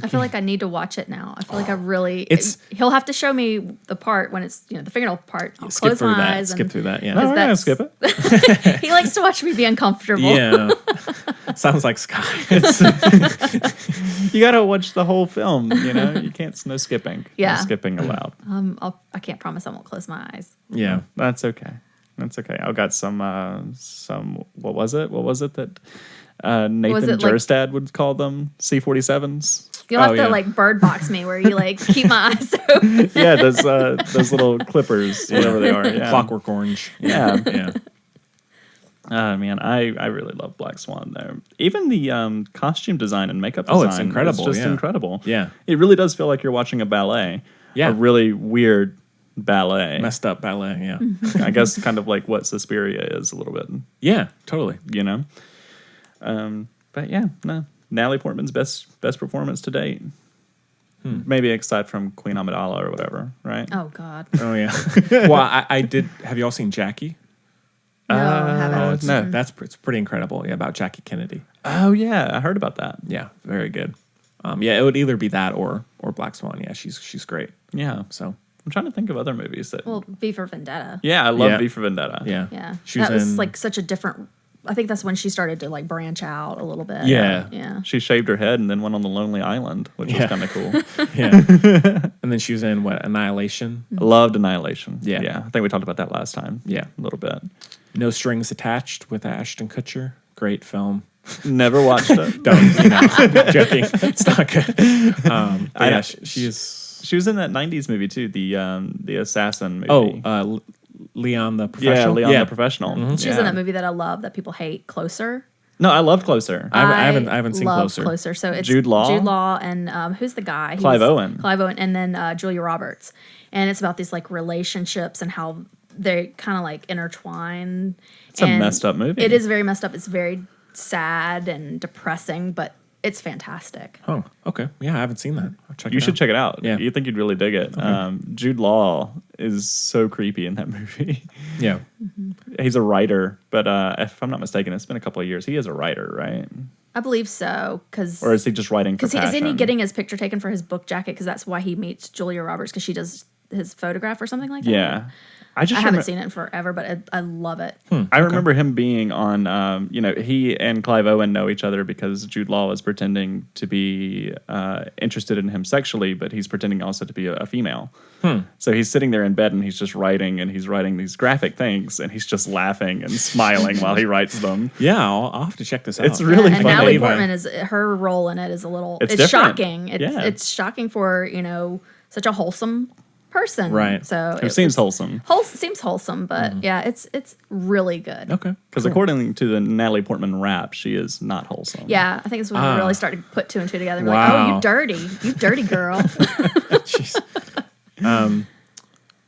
feel like I need to watch it now. I feel like I really. It's he'll have to show me the part when it's the fingernail part. I'll skip close through my that. eyes. Skip through that. Yeah. No, we're gonna skip it. He likes to watch me be uncomfortable. Yeah. Sounds like Sky. You gotta watch the whole film. You can't. No skipping. Yeah. No skipping allowed. I can't promise I won't close my eyes. Yeah. That's okay. That's okay. I've got some. What was it? What was it that Nathan Jerstad would call them? C-47s. You'll have to bird box me where you keep my eyes open. Yeah, those little clippers, whatever they are. Yeah. Clockwork Orange. Yeah. Yeah. Man, I really love Black Swan though. Even the costume design and makeup design. Oh, it's incredible. It's just incredible. Yeah. It really does feel like you're watching a ballet. Yeah. A really weird ballet. Messed up ballet, yeah. I guess kind of like what Suspiria is a little bit. Yeah, totally. But yeah, no. Natalie Portman's best performance to date. Maybe aside from Queen Amidala or whatever, right? Oh God. Oh yeah. Well, I did. Have you all seen Jackie? No, I haven't. No, it's pretty incredible. Yeah, about Jackie Kennedy. Oh yeah, I heard about that. Yeah, very good. It would either be that or Black Swan. Yeah, she's great. Yeah. So I'm trying to think of other movies that. Well, V for Vendetta. Yeah, I love V for Vendetta. Yeah. Yeah. She that was such a different. I think that's when she started to branch out a little bit. Yeah. Yeah. She shaved her head and then went on the Lonely Island, which was kind of cool. Yeah. And then she was in Annihilation. I loved Annihilation. Yeah. Yeah. I think we talked about that last time. Yeah. A little bit. No Strings Attached with Ashton Kutcher. Great film. Never watched it. I'm joking. It's not good. She was in that 90s movie too, the assassin movie. Oh, Leon the Professional. Yeah, Leon the Professional. Mm-hmm. She was in that movie that I love that people hate, Closer. No, I loved Closer. I haven't seen love Closer. So it's Jude Law and who's the guy? Clive Owen. And then Julia Roberts. And it's about these relationships and how they kind of intertwine. It's a messed up movie. It is very messed up. It's very sad and depressing, but it's fantastic. Oh, okay. Yeah, I haven't seen that. I'll check it out. You should check it out. Yeah. You think you'd really dig it. Okay. Jude Law is so creepy in that movie. Yeah. Mm-hmm. He's a writer, but if I'm not mistaken, it's been a couple of years. He is a writer, right? I believe so. Or is he just writing for passion? Isn't he getting his picture taken for his book jacket? Because that's why he meets Julia Roberts, because she does his photograph or something like that. Yeah. I haven't seen it in forever, but I love it. I remember him being on, he and Clive Owen know each other because Jude Law was pretending to be interested in him sexually, but he's pretending also to be a female. So he's sitting there in bed and he's just writing, and he's writing these graphic things, and he's just laughing and smiling while he writes them. Yeah, I'll have to check this out. It's really and funny. Natalie Portman her role in it is a little. It's different. shocking. It's shocking for such a wholesome person. Right. So It seems wholesome. Seems wholesome, but yeah, it's really good. Okay. Because according to the Natalie Portman rap, she is not wholesome. Yeah, I think it's when we really started to put two and two together. We're Wow. like, oh, you dirty girl.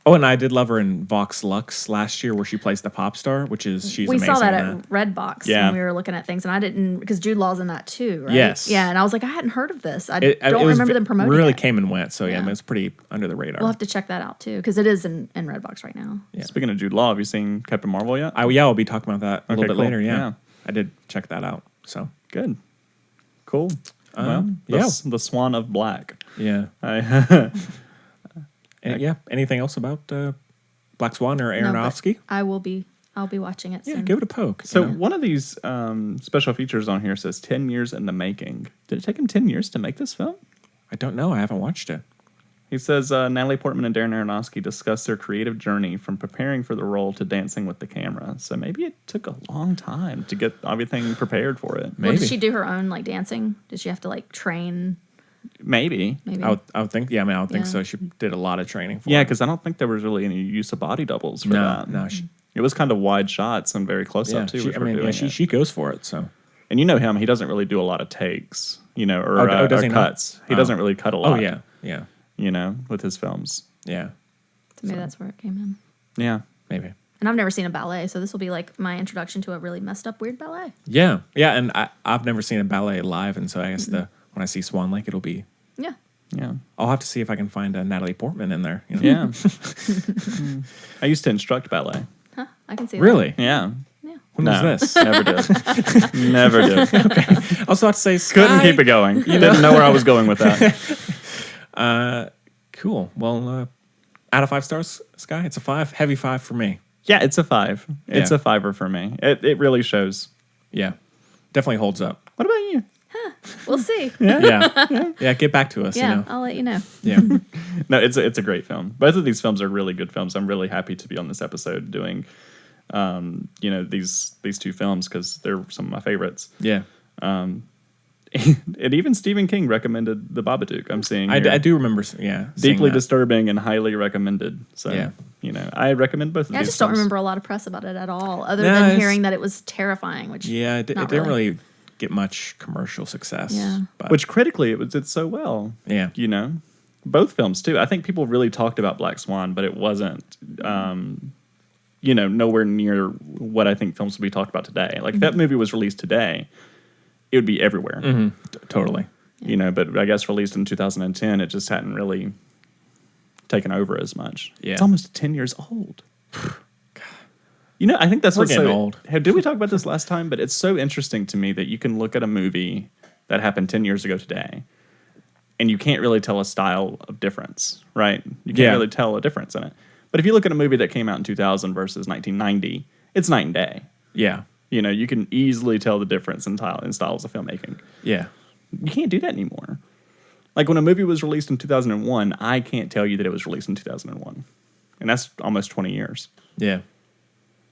Oh, and I did love her in Vox Lux last year, where she plays the pop star, she's we amazing. saw that in at Redbox Yeah. when we were looking at things, and I didn't, because Jude Law's in that too, right? Yes. Yeah, and I was like, I hadn't heard of this. I It don't was remember them promoting really it. came and went, so yeah, I mean, it's pretty under the radar. We'll have to check that out too, because it is in Redbox right now. Yeah. Speaking of Jude Law, have you seen Captain Marvel yet? I'll be talking about that a little bit cool. later. Yeah. Yeah. I did check that out. So Good. Cool. yeah. The Swan of Black. yeah, I, and, yeah. Anything else about Black Swan or No, but Aronofsky? I'll be watching it Yeah, soon. give it a poke. so one of these special features on here says 10 years in the making. Did it take him 10 years to make this film? I don't know. I haven't watched it. He says Natalie Portman and Darren Aronofsky discussed their creative journey from preparing for the role to dancing with the camera. So maybe it took a long time to get everything prepared for it. Well, Maybe. did she do her own like dancing? Did she have to like train? Maybe. Maybe. I would think. Yeah, I mean, I would think Yeah. so. She did a lot of training for Yeah, it. because I don't think there was really any use of body doubles for No, that. no. It was kind of wide shots and very close Yeah, up too. she, which I were mean, doing yeah, it. she goes for it. So And you know him; he doesn't really do a lot of takes, or, Oh, does or he not? cuts. He doesn't really cut a lot. Oh yeah, yeah, With his films. yeah. So maybe that's where it came in. Yeah, Maybe. And I've never seen a ballet, so this will be like my introduction to a really messed up weird ballet. Yeah, yeah. And I've never seen a ballet live, and so I guess when I see Swan Lake, it'll be. Yeah. yeah, I'll have to see if I can find a Natalie Portman in there. yeah. I used to instruct ballet. Huh? I can see Really? Yeah, that. When no, was this? Never did. Never did. I was about to say Couldn't Sky. keep it going. Didn't know where I was going with that. Cool. Well, out of 5 stars, Sky, it's a 5. Heavy 5 for me. Yeah, it's a 5. It's Yeah. a 5er for me. It really shows. Yeah, definitely holds up. What about you? We'll see. Yeah. Get back to us. Yeah, You know. I'll let you know. Yeah. No, it's a great film. Both of these films are really good films. I'm really happy to be on this episode doing, these two films because they're some of my favorites. Yeah. And even Stephen King recommended The Babadook. I'm seeing I here. do remember. Yeah. seeing Deeply that. disturbing and highly recommended. So, Yeah. I recommend both of Yeah, I these just don't films. remember a lot of press about it at all, other No, than it's- hearing that it was terrifying. Which Yeah, it not didn't really get much commercial success. Yeah. But, Which critically it did so well. Yeah. Both films too. I think people really talked about Black Swan, but it wasn't, nowhere near what I think films would be talked about today. Like if that movie was released today, it would be everywhere. totally. But I guess released in 2010, it just hadn't really taken over as much. Yeah. It's almost 10 years old. I think that's We're what's getting so old. Did we talk about this last time? But it's so interesting to me that you can look at a movie that happened 10 years ago today, and you can't really tell a style of difference, right? You can't Yeah. really tell a difference in it. But if you look at a movie that came out in 2000 versus 1990, it's night and day. Yeah. You can easily tell the difference in styles of filmmaking. Yeah. You can't do that anymore. Like when a movie was released in 2001, I can't tell you that it was released in 2001. And that's almost 20 years. Yeah.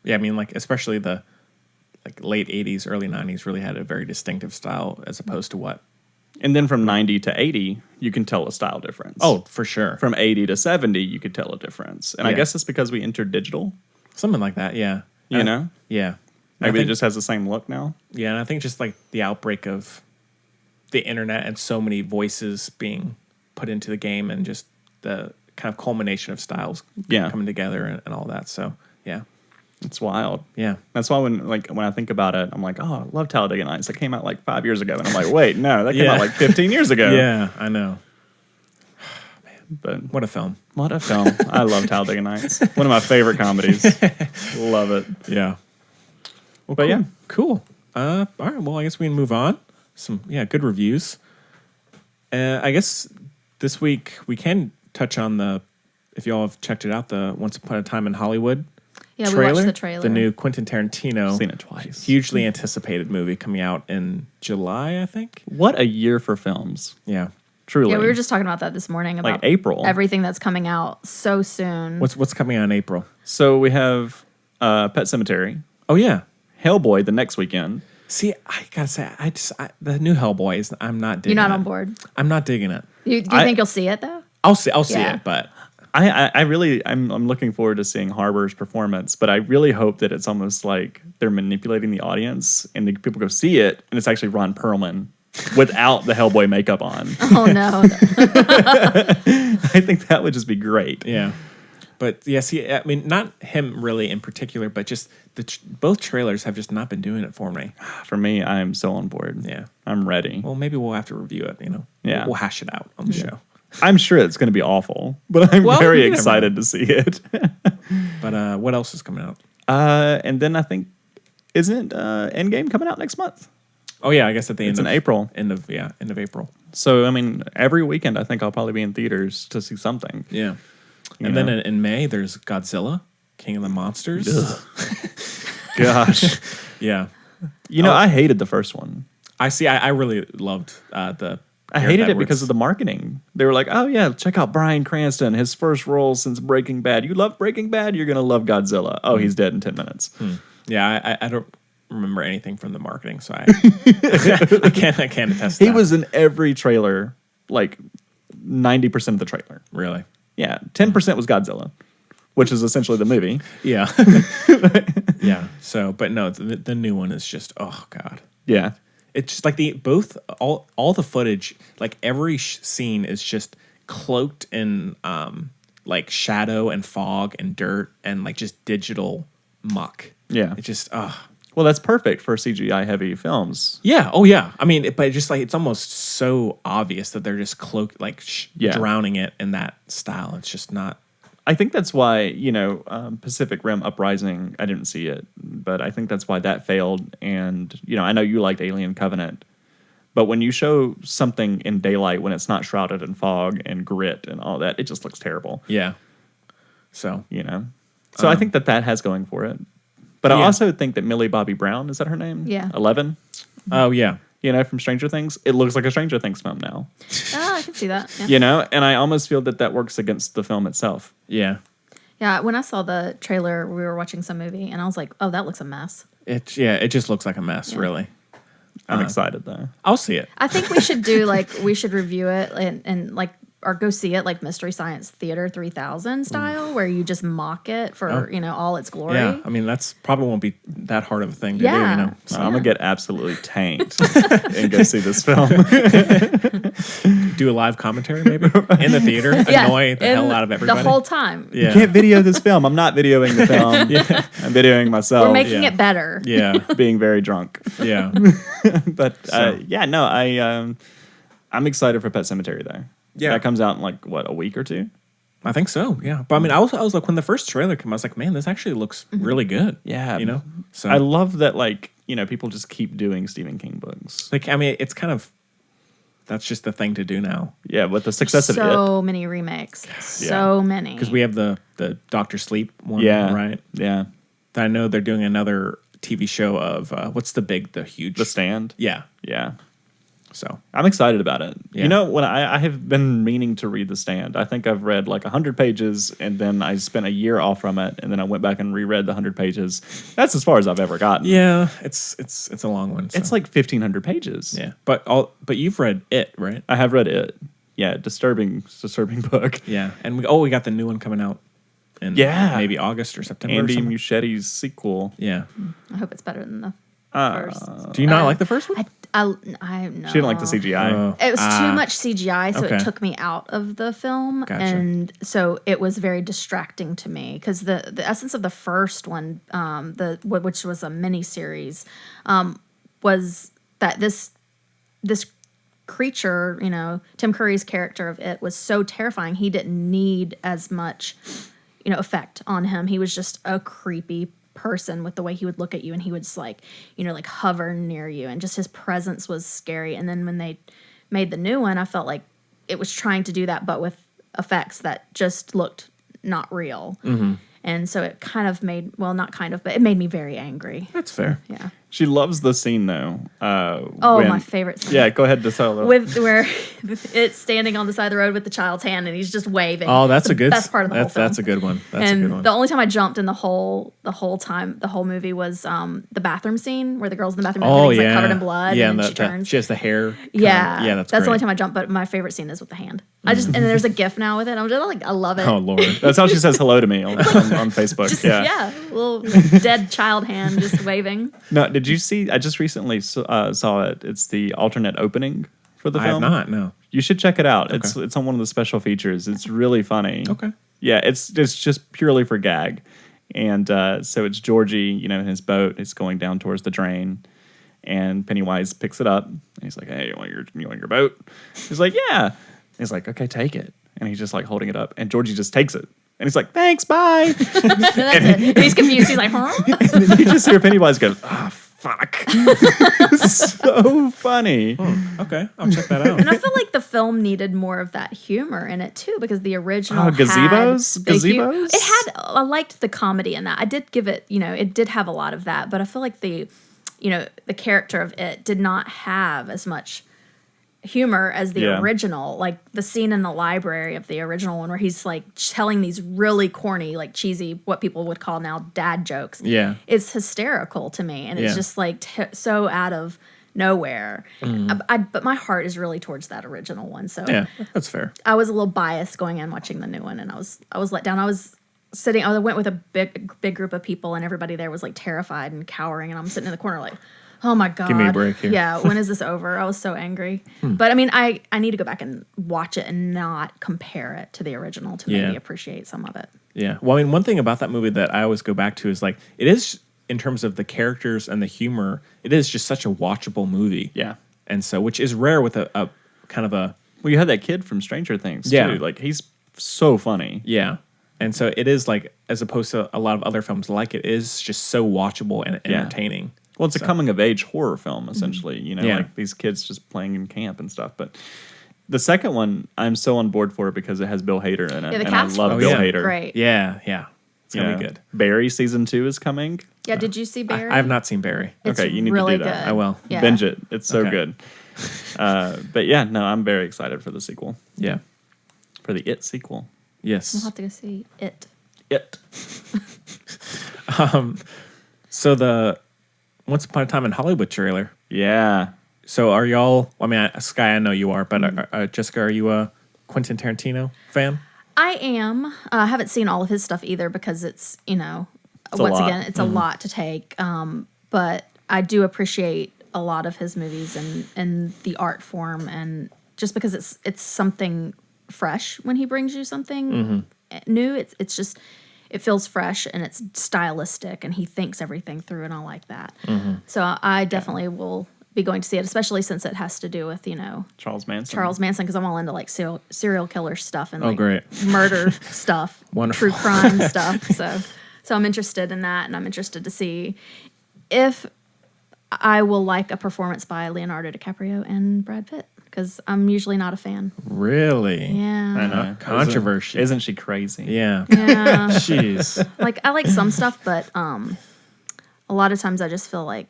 Yeah. I mean, especially the late 80s, early 90s really had a very distinctive style as opposed to what. And then from 90 to 80, you can tell a style difference. Oh, for sure. From 80 to 70, you could tell a difference. And I Yeah. guess it's because we entered digital. Something like that. Yeah. Yeah. I Maybe think- it just has the same look now. Yeah. And I think just the outbreak of the internet and so many voices being put into the game and just the kind of culmination of styles coming together and all that. So, yeah. It's wild. Yeah. That's why when I think about it, I'm like, oh, I love Talladega Nights. It came out 5 years ago. And I'm like, wait, no, that came out 15 years ago. Yeah, I know. But What a film. what a film. I love Talladega Nights. One of my favorite comedies. Love it. Yeah. Well, But yeah. Cool. All right. Well, I guess we can move on. Some good reviews. I guess this week we can touch on if y'all have checked it out, the Once Upon a Time in Hollywood Yeah, trailer. we watched the trailer. The new Quentin Tarantino. Seen it twice. Hugely anticipated movie coming out in July, I think. What a year for films. Yeah. Truly. Yeah, we were just talking about that this morning about April. everything that's coming out so soon. What's coming out in April? So we have Pet Sematary, Oh yeah. Hellboy the next weekend. See, I gotta say, the new Hellboy I'm not digging. You're not it. on board. I'm not digging it. Do you think you'll see it though? I'll see Yeah. it, but I'm looking forward to seeing Harbor's performance, but I really hope that it's almost like they're manipulating the audience and the people go see it, and it's actually Ron Perlman without the Hellboy makeup on. Oh no! I think that would just be great. Yeah. But yeah, see, I mean, not him really in particular, but just both trailers have just not been doing it for me. For me, I'm so on board. Yeah. I'm ready. Well, maybe we'll have to review it, Yeah. We'll hash it out on the show. I'm sure it's going to be awful, but I'm very excited to see it. But what else is coming out? And then I think, isn't Endgame coming out next month? Oh yeah, I guess at the end of April. End of April. So, I mean, every weekend I think I'll probably be in theaters to see something. Yeah. And then in May, there's Godzilla, King of the Monsters. Gosh. Yeah. I hated the first one. I really loved the... I hated it because of the marketing. They were like, oh, yeah, check out Bryan Cranston, his first role since Breaking Bad. You love Breaking Bad? You're going to love Godzilla. Oh, he's dead in 10 minutes. Yeah, I don't remember anything from the marketing, so I can't attest to that. He was in every trailer, like 90% of the trailer. Really? Yeah, 10% was Godzilla, which is essentially the movie. Yeah. Yeah. So, but no, the new one is just, oh God. Yeah. It's just like all the footage, like every scene is just cloaked in like shadow and fog and dirt and like just digital muck. Yeah. It just, Well, that's perfect for CGI heavy films. Yeah. Oh, yeah. I mean, but just like it's almost so obvious that they're just drowning it in that style. It's just not. I think that's why Pacific Rim Uprising. I didn't see it, but I think that's why that failed. And I know you liked Alien Covenant, but when you show something in daylight when it's not shrouded in fog and grit and all that, it just looks terrible. Yeah. So So I think that has going for it. But I also think that Millie Bobby Brown, is that her name? Yeah. 11? Oh, yeah. From Stranger Things. It looks like a Stranger Things film now. Oh, I can see that. Yeah. And I almost feel that works against the film itself. Yeah. Yeah, when I saw the trailer, we were watching some movie, and I was like, oh, that looks a mess. It just looks like a mess, really. I'm excited, though. I'll see it. I think we should we should review it and or go see it like Mystery Science Theater 3000 style, where you just mock it for all its glory. Yeah, I mean that's probably won't be that hard of a thing to do. So I'm gonna get absolutely tanked and go see this film. Do a live commentary maybe in the theater, annoy the hell out of everybody the whole time. Yeah. You can't video this film. I'm not videoing the film. I'm videoing myself. We're making it better. Yeah, being very drunk. Yeah, but I'm excited for Pet Sematary though. Yeah, that comes out in a week or two. I think so. Yeah, but I mean, I was like, when the first trailer came, I was like, man, this actually looks really good. Yeah, So I love that. People just keep doing Stephen King books. Like, I mean, it's kind of that's just the thing to do now. Yeah, with the success of it. So many remakes. So many. Because we have the Dr. Sleep one, right? Yeah. I know they're doing another TV show of what's the huge The Stand. Yeah. Yeah. So I'm excited about it. Yeah. When I have been meaning to read The Stand. I think I've read 100 pages, and then I spent a year off from it, and then I went back and reread the 100 pages. That's as far as I've ever gotten. Yeah, it's a long one. So. It's 1,500 pages. Yeah, but you've read it, right? I have read it. Yeah, disturbing book. Yeah, and we got the new one coming out in maybe August or September. Andy Muschietti's sequel. Yeah, I hope it's better than the first. Do you not like the first one? I no. She didn't like the CGI. It was too much CGI, so it took me out of the film, and so it was very distracting to me because the essence of the first one, which was a mini series, was that this creature, Tim Curry's character of it was so terrifying. He didn't need as much, effect on him. He was just a creepy person with the way he would look at you, and he would just hover near you, and just his presence was scary. And then when they made the new one, I felt like it was trying to do that, but with effects that just looked not real. Mm-hmm. And so it kind of made, well, not kind of, but it made me very angry. That's fair. Yeah. She loves the scene though. My favorite scene. Yeah, go ahead to tell her. With where it's standing on the side of the road with the child's hand and he's just waving. Oh, that's the best part of the whole film. That's a good one. That's and a good one. The only time I jumped in the whole movie was the bathroom scene where the girl's in the bathroom and everything's like covered in blood and then she turns. She has the hair. Yeah, that's the great. only time I jumped. But my favorite scene is with the hand. And there's a GIF now with it. I'm just like, I love it. Oh Lord, that's how she says hello to me on Facebook. Just, yeah, little dead child hand just waving. No, did you see? I just recently saw it. It's the alternate opening for the film. I have not. No, you should check it out. Okay. It's on one of the special features. It's really funny. Okay. Yeah, it's just purely for gag, and so it's Georgie, in his boat. It's going down towards the drain, and Pennywise picks it up. And he's like, "Hey, you want your boat?" He's like, "Yeah." He's like, "Okay, take it." And he's just like holding it up, and Georgie just takes it. And he's like, "Thanks, bye." That's it. He's confused. He's like, "Huh?" And then you just hear Pennywise go, fuck. It's so funny. Okay, I'll check that out. And I feel like the film needed more of that humor in it too, because the original gazebos. It had. I liked the comedy in that. I did give it. It did have a lot of that, but I feel like the character of it did not have as much humor as the original. Like the scene in the library of the original one where he's like telling these really corny, like cheesy, what people would call now dad jokes. Yeah, it's hysterical to me, and it's just like so out of nowhere. But my heart is really towards that original one. So yeah, that's fair. I was a little biased going in watching the new one, and I was let down. I went with a big group of people, and everybody there was like terrified and cowering, and I'm sitting in the corner like, oh my God. Give me a break here. Yeah, when is this over? I was so angry. But I mean, I need to go back and watch it and not compare it to the original to maybe appreciate some of it. Yeah. Well, I mean, one thing about that movie that I always go back to is like, it is, in terms of the characters and the humor, it is just such a watchable movie. Yeah. And so, which is rare with a kind of a... Well, you had that kid from Stranger Things, too. Like, he's so funny. Yeah. And so it is like, as opposed to a lot of other films like it, is just so watchable and entertaining. Well, it's a coming-of-age horror film, essentially. Like these kids just playing in camp and stuff. But the second one, I'm so on board for it because it has Bill Hader in it. Yeah, the and cast I love Bill Hader. Great. Yeah. It's going to be good. Barry Season 2 is coming. Yeah, did you see Barry? I have not seen Barry. It's okay, you need really to do that. good. I will. Yeah. Binge it. It's so good. But yeah, no, I'm very excited for the sequel. Yeah. For the It sequel. Yes. We'll have to go see it. So the Once Upon a Time in Hollywood trailer. Yeah. So are y'all? I mean, Sky, I know you are, but Jessica, are you a Quentin Tarantino fan? I am. I haven't seen all of his stuff either because it's it's a lot to take. But I do appreciate a lot of his movies and the art form, and just because it's something fresh when he brings you something new. It's just. It feels fresh and it's stylistic, and he thinks everything through, and I like that. So I definitely will be going to see it, especially since it has to do with Charles Manson, because I'm all into like serial killer stuff and like great. murder stuff, Wonderful. true crime stuff. So I'm interested in that, and I'm interested to see if I will like a performance by Leonardo DiCaprio and Brad Pitt, because I'm usually not a fan. Really? Yeah. I know. Controversy. Isn't she crazy? Yeah. Yeah. Jeez. Like, I like some stuff, but a lot of times I just feel like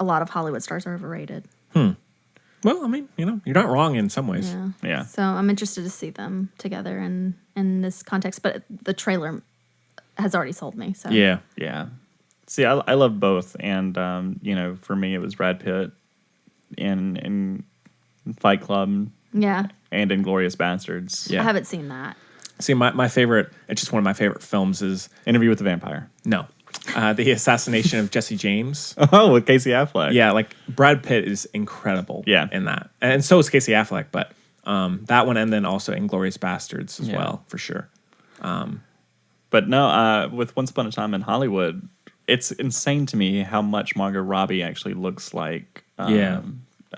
a lot of Hollywood stars are overrated. Well, I mean, you're not wrong in some ways. Yeah. So I'm interested to see them together in this context, but the trailer has already sold me. So Yeah. See, I love both, and for me it was Brad Pitt in Fight Club. Yeah. And Inglourious Bastards. Yeah. I haven't seen that. See, my favorite, it's just one of my favorite films is... Interview with the Vampire. No. The Assassination of Jesse James. Oh, with Casey Affleck. Yeah, like Brad Pitt is incredible in that. And so is Casey Affleck, but that one, and then also Inglourious Bastards as well, for sure. But no, with Once Upon a Time in Hollywood, it's insane to me how much Margot Robbie actually looks like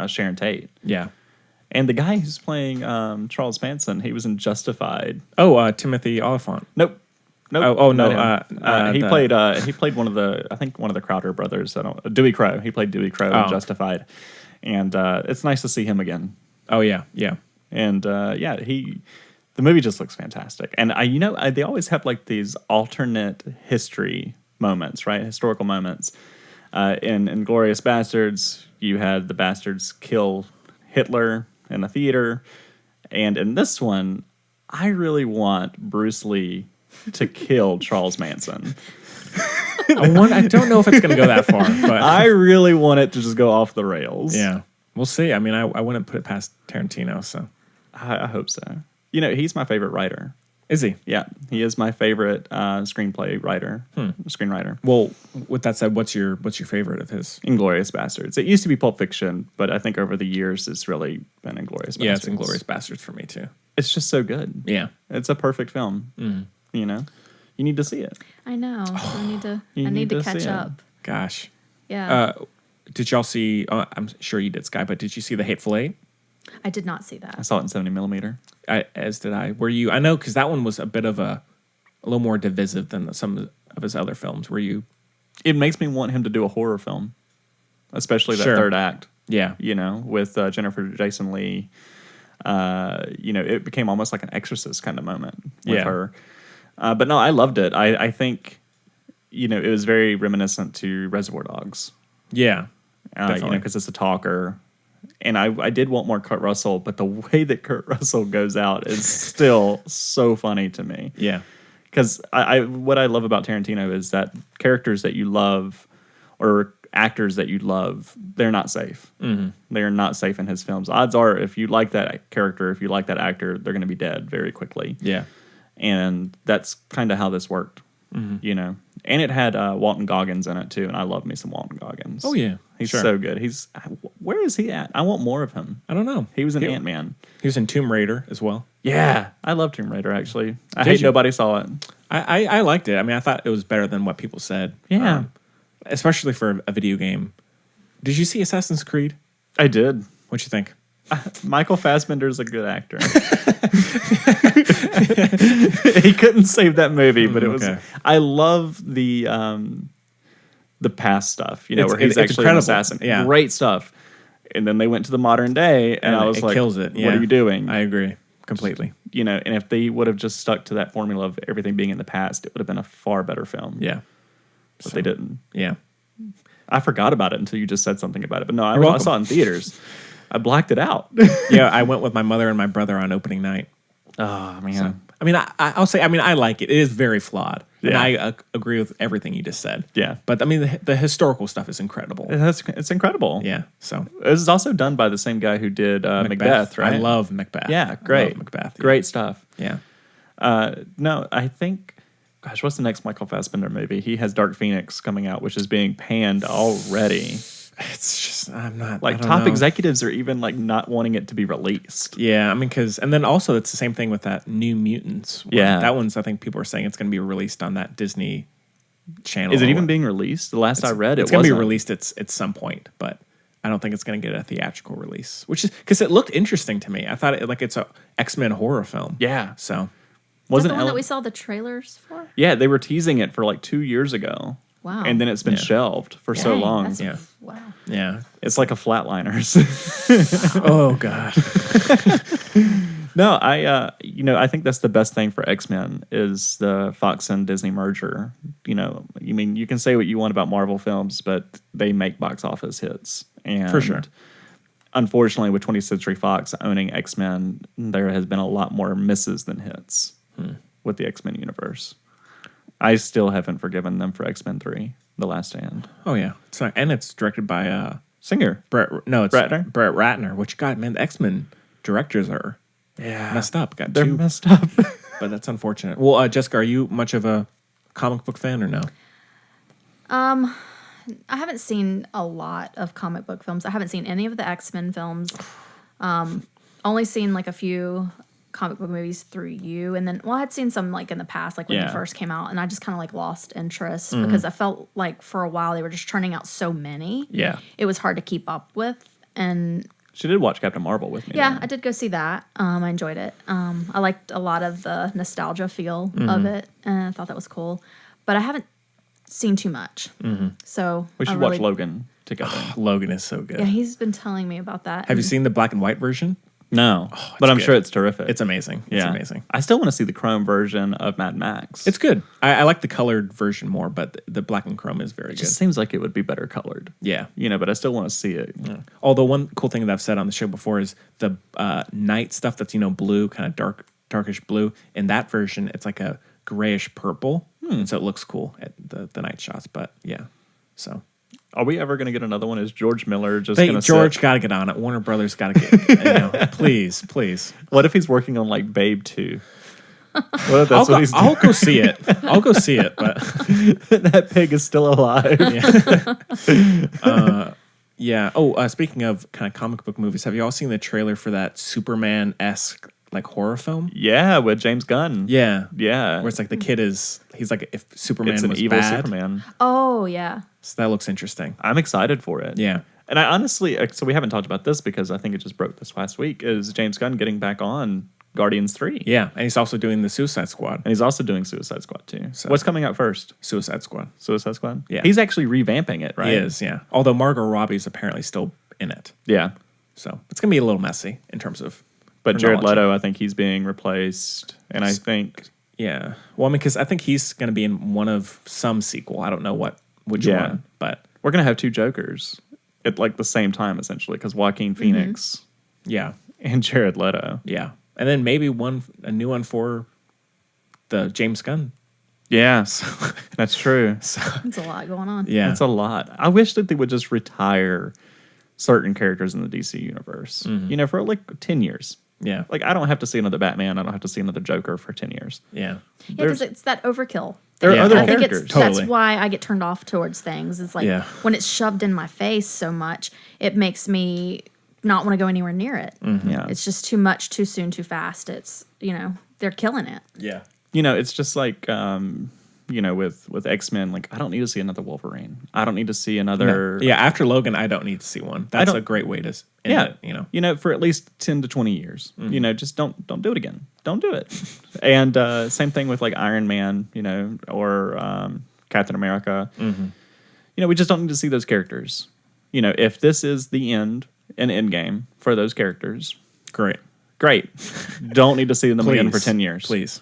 Sharon Tate. Yeah. And the guy who's playing Charles Manson, he was in Justified. Oh, Timothy Oliphant. Nope. Oh no. He played one of the Crowder brothers. Dewey Crow. He played Dewey Crow in Justified, and it's nice to see him again. Oh yeah. And the movie just looks fantastic. And they always have like these alternate history moments, right? Historical moments. In Inglourious Bastards, you had the bastards kill Hitler in a theater. And in this one, I really want Bruce Lee to kill Charles Manson. I don't know if it's going to go that far, but I really want it to just go off the rails. yeah, we'll see. I mean, I wouldn't put it past Tarantino, so I hope so. You know, he's my favorite writer. Is he? Yeah, he is my favorite screenplay writer, screenwriter. Well, with that said, what's your favorite of his? Inglourious Bastards. It used to be Pulp Fiction, but I think over the years it's really been Inglourious Bastards. Yeah, it's Inglourious Bastards for me too. It's just so good. Yeah, it's a perfect film. You know, you need to see it. I know. I need to. You I need to see catch it. up. Gosh. Yeah. Did y'all see? I'm sure you did, Sky. But did you see The Hateful Eight? I did not see that. I saw it in 70mm. As did I. Were you? I know because that one was a bit of a little more divisive than some of his other films. Were you? It makes me want him to do a horror film, especially that Sure. third act. Yeah. You know, with Jennifer Jason Leigh. You know, it became almost like an Exorcist kind of moment with her. But no, I loved it. I think, you know, it was very reminiscent to Reservoir Dogs. Yeah. You know, Definitely. because it's a talker. And I did want more Kurt Russell, but the way that Kurt Russell goes out is still so funny to me. Yeah. Because what I love about Tarantino is that characters that you love or actors that you love, they're not safe. Mm-hmm. They're not safe in his films. Odds are, if you like that character, if you like that actor, they're going to be dead very quickly. Yeah. And that's kind of how this worked, you know. And it had Walton Goggins in it, too, and I love me some Walton Goggins. Oh, yeah. He's Sure. so good. Where is he at? I want more of him. I don't know. He was in Ant-Man. He was in Tomb Raider as well. Yeah. I love Tomb Raider, actually. I Did hate you? nobody saw it. I liked it. I mean, I thought it was better than what people said. Yeah. Especially for a video game. Did you see Assassin's Creed? I did. What'd you think? Michael Fassbender's a good actor. He couldn't save that movie, but it was. Okay. I love the past stuff, you know, where he's it's actually an incredible. assassin. Yeah. Great stuff. And then they went to the modern day, and I was it like, kills it. "What are you doing?" I agree completely. You know, and if they would have just stuck to that formula of everything being in the past, it would have been a far better film. Yeah. But they didn't. Yeah. I forgot about it until you just said something about it. But no, I welcome. saw it in theaters. I blacked it out. Yeah, I went with my mother and my brother on opening night. Oh man. So, I mean, I'll say, I mean, I like it. It is very flawed. And Yeah. I agree with everything you just said. Yeah. But I mean, the historical stuff is incredible. It's incredible. Yeah. So It was also done by the same guy who did Macbeth, right? I love Macbeth. Yeah, great. I love Macbeth. Yeah. Great stuff. Yeah. No, I think, gosh, what's the next Michael Fassbender movie? He has Dark Phoenix coming out, which is being panned already. It's just, I'm not. Like, I don't top know. executives are even, like, not wanting it to be released. Yeah. I mean, and then also it's the same thing with that New Mutants one. Yeah. That one's, I think people are saying it's going to be released on that Disney channel. Is it even being released? The last I read, it's going to be released at some point, but I don't think it's going to get a theatrical release, which is because it looked interesting to me. I thought it's a X-Men horror film. Yeah. So Was that the one that we saw the trailers for? Yeah, they were teasing it for like 2 years ago. Wow. And then it's been shelved for so Dang, long. that's Yeah. Wow. Yeah. It's like a Flatliners. Oh God. No, I think that's the best thing for X-Men is the Fox and Disney merger. You know, I mean, you can say what you want about Marvel films, but they make box office hits. And For sure. Unfortunately, with 20th Century Fox owning X-Men, there has been a lot more misses than hits with the X-Men universe. I still haven't forgiven them for X-Men 3, The Last Stand. Oh yeah. It's not, and it's directed by Singer. Brett Ratner? Brett Ratner, which God, man, the X-Men directors are messed up. They're messed up. But that's unfortunate. Well, Jessica, are you much of a comic book fan or no? I haven't seen a lot of comic book films. I haven't seen any of the X-Men films. Only seen like a few comic book movies through you, and then I had seen some like in the past, like when they first came out, and I just kind of like lost interest because I felt like for a while they were just churning out so many. Yeah. It was hard to keep up with, and She did watch Captain Marvel with me. yeah, though. I did go see that. I enjoyed it. I liked a lot of the nostalgia feel of it, and I thought that was cool. But I haven't seen too much, so We should watch Logan together. Logan is so good. Yeah, he's been telling me about that. Have you seen the black and white version? No, Oh, but I'm good. sure it's terrific. It's amazing. It's amazing. I still want to see the chrome version of Mad Max. It's good. I like the colored version more, but the black and chrome is very It good. just seems like it would be better colored. Yeah. But I still want to see it. Yeah. Although one cool thing that I've said on the show before is the night stuff that's blue, kind of darkish blue. In that version, it's like a grayish purple, so it looks cool at the night shots. But yeah, so. Are we ever going to get another one? Is George Miller just going to George got to get on it. Warner Brothers got to get, please. What if he's working on like Babe 2? What if that's what he's doing? I'll go see it. But that pig is still alive. Yeah. Oh, speaking of kind of comic book movies, have you all seen the trailer for that Superman-esque like horror film? Yeah, with James Gunn. Yeah. Yeah. Where it's like the kid he's like if Superman It's an was evil bad. Superman. Oh, yeah. So that looks interesting. I'm excited for it. Yeah. And I honestly, so we haven't talked about this because I think it just broke this last week, is James Gunn getting back on Guardians 3. Yeah. And he's also doing the Suicide Squad. And he's also doing Suicide Squad too. So- What's coming out first? Suicide Squad. Suicide Squad? Yeah. He's actually revamping it, right? He is, yeah. Although Margot Robbie's apparently still in it. Yeah. So it's going to be a little messy in terms of. But Jared chronology. Leto, I think he's being replaced. And I think. Yeah. Well, I mean, because I think he's going to be in one of some sequel. I don't know which one, but. We're going to have two Jokers at like the same time, essentially, because Joaquin Phoenix Yeah. and Jared Leto. Yeah. And then maybe a new one for the James Gunn. Yeah, that's true. It's a lot going on. Yeah. It's a lot. I wish that they would just retire certain characters in the DC universe, for like 10 years. Yeah. Like, I don't have to see another Batman. I don't have to see another Joker for 10 years. Yeah. Yeah, because it's that overkill. There are Yeah. other I think characters. Totally. that's why I get turned off towards things. It's like Yeah. when it's shoved in my face so much, it makes me not want to go anywhere near it. Yeah. It's just too much, too soon, too fast. It's, they're killing it. Yeah. It's just like, with X-Men, like, I don't need to see another Wolverine. I don't need to see another... Yeah. After Logan, I don't need to see one. That's a great way to end it, for at least 10 to 20 years. Just don't do it again. Don't do it. And same thing with like Iron Man, or Captain America. We just don't need to see those characters. If this is the end, an end game for those characters, Great. Don't need to see them again for Please. 10 years. Please.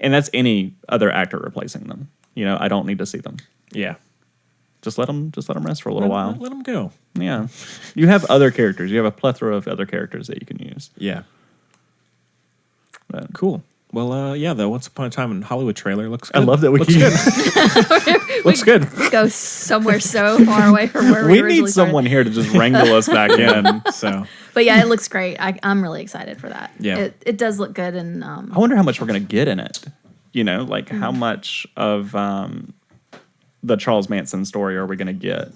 And that's any other actor replacing them. I don't need to see them. Yeah. Just let them rest for a little while. Let them go. Yeah. You have other characters. You have a plethora of other characters that you can use. Yeah. But Cool. Well, the Once Upon a Time in Hollywood trailer looks good. I love that we looks keep... good. Looks good. We go somewhere so far away from where we We originally need someone here to just wrangle us back in. So, But yeah, it looks great. I'm really excited for that. Yeah. It does look good. And I wonder how much we're going to get in it. Like how much of the Charles Manson story are we going to get?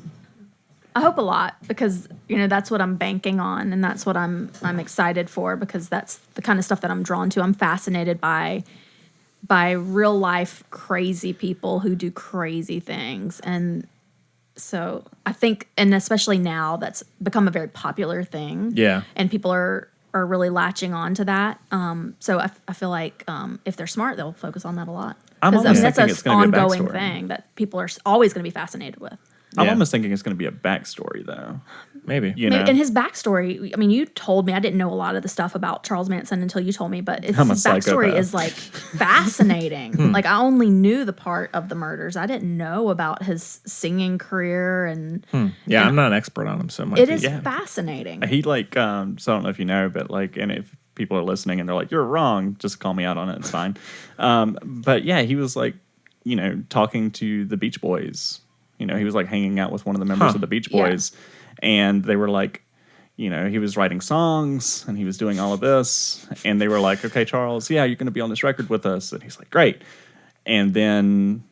I hope a lot because that's what I'm banking on, and that's what I'm excited for because that's the kind of stuff that I'm drawn to. I'm fascinated by real life crazy people who do crazy things, and so I think, and especially now, that's become a very popular thing. Yeah. and people are really latching on to that. So I feel like if they're smart, they'll focus on that a lot. I'm 'Cause, almost that's thinking an it's gonna be a ongoing backstory. thing that people are always going to be fascinated with. I'm Yeah. almost thinking it's going to be a backstory, though. maybe. You know? And his backstory, I mean, you told me, I didn't know a lot of the stuff about Charles Manson until you told me, but his I'm a backstory psychopath. is like fascinating. Like I only knew the part of the murders. I didn't know about his singing career and Yeah, I'm not an expert on him, so it might it be- is Yeah. fascinating. He so I don't know if you know, but like, and if people are listening and they're like, you're wrong, just call me out on it. It's fine. But yeah, he was like, talking to the Beach Boys. He was like hanging out with one of the members of the Beach Yeah. Boys, and they were like, he was writing songs and he was doing all of this, and they were like, okay, Charles, yeah, you're going to be on this record with us, and he's like, great. And then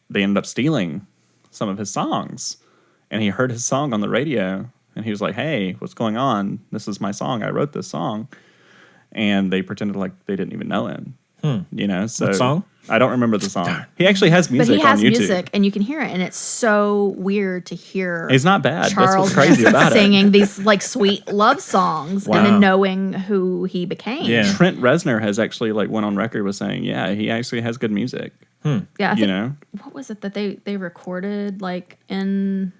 they ended up stealing some of his songs, and he heard his song on the radio, and he was like, hey, what's going on? This is my song. I wrote this song. And they pretended like they didn't even know him. So What song? I don't remember the song. He actually has But music he has on YouTube. music, and you can hear it, and it's so weird to hear. He's not bad. That's Charles what's crazy Manson about it. singing these like sweet love songs, Wow. and then knowing who he became. Yeah. Trent Reznor has actually like went on record with saying, yeah, he actually has good music. Yeah, I think, You know? what was it that they recorded like in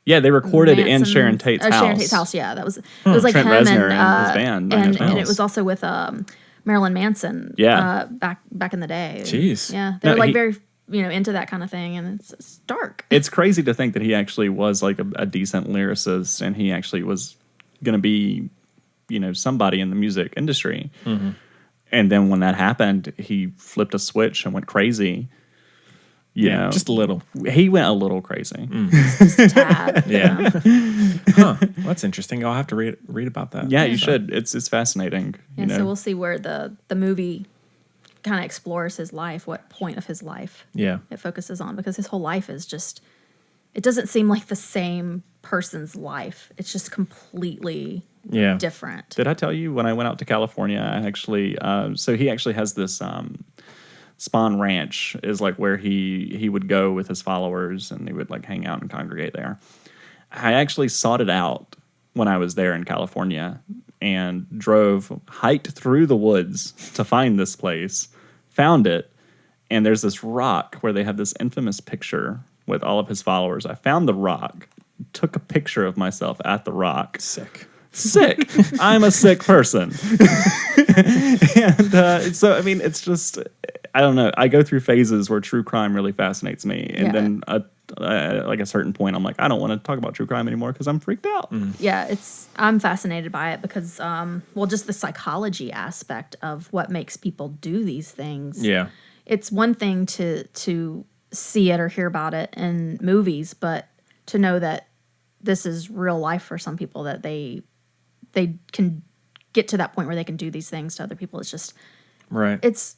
Yeah, they recorded in Manson- Sharon Tate's house. Sharon Tate's house, yeah. That was it was like Trent him Reznor and and his band, Nine Inch and it Nails. was also with Marilyn Manson. Yeah. Back in the day. Jeez. Yeah, they No, were like he- very into that kind of thing, and it's dark. It's crazy to think that he actually was like a decent lyricist, and he actually was going to be, somebody in the music industry. Mm-hmm. And then when that happened, he flipped a switch and went crazy. You know, just a little. He went a little crazy. Just a tad. Yeah. Huh. Well, that's interesting. I'll have to read about that. Yeah, you should. It's fascinating. Yeah, so we'll see where the movie kind of explores his life, what point of his life Yeah. it focuses on, because his whole life is just, it doesn't seem like the same person's life. It's just completely different. Did I tell you when I went out to California, I actually, so he actually has this Swan Ranch is like where he would go with his followers and they would like hang out and congregate there. I actually sought it out when I was there in California and hiked through the woods to find this place, found it, and there's this rock where they have this infamous picture with all of his followers. I found the rock, took a picture of myself at the rock. Sick. I'm a sick person. And so, I mean, it's just, I don't know. I go through phases where true crime really fascinates me. And then like a certain point, I'm like, I don't want to talk about true crime anymore because I'm freaked out. Yeah, I'm fascinated by it because, just the psychology aspect of what makes people do these things. Yeah. It's one thing to see it or hear about it in movies, but to know that this is real life for some people, that they can get to that point where they can do these things to other people. It's just, Right. it's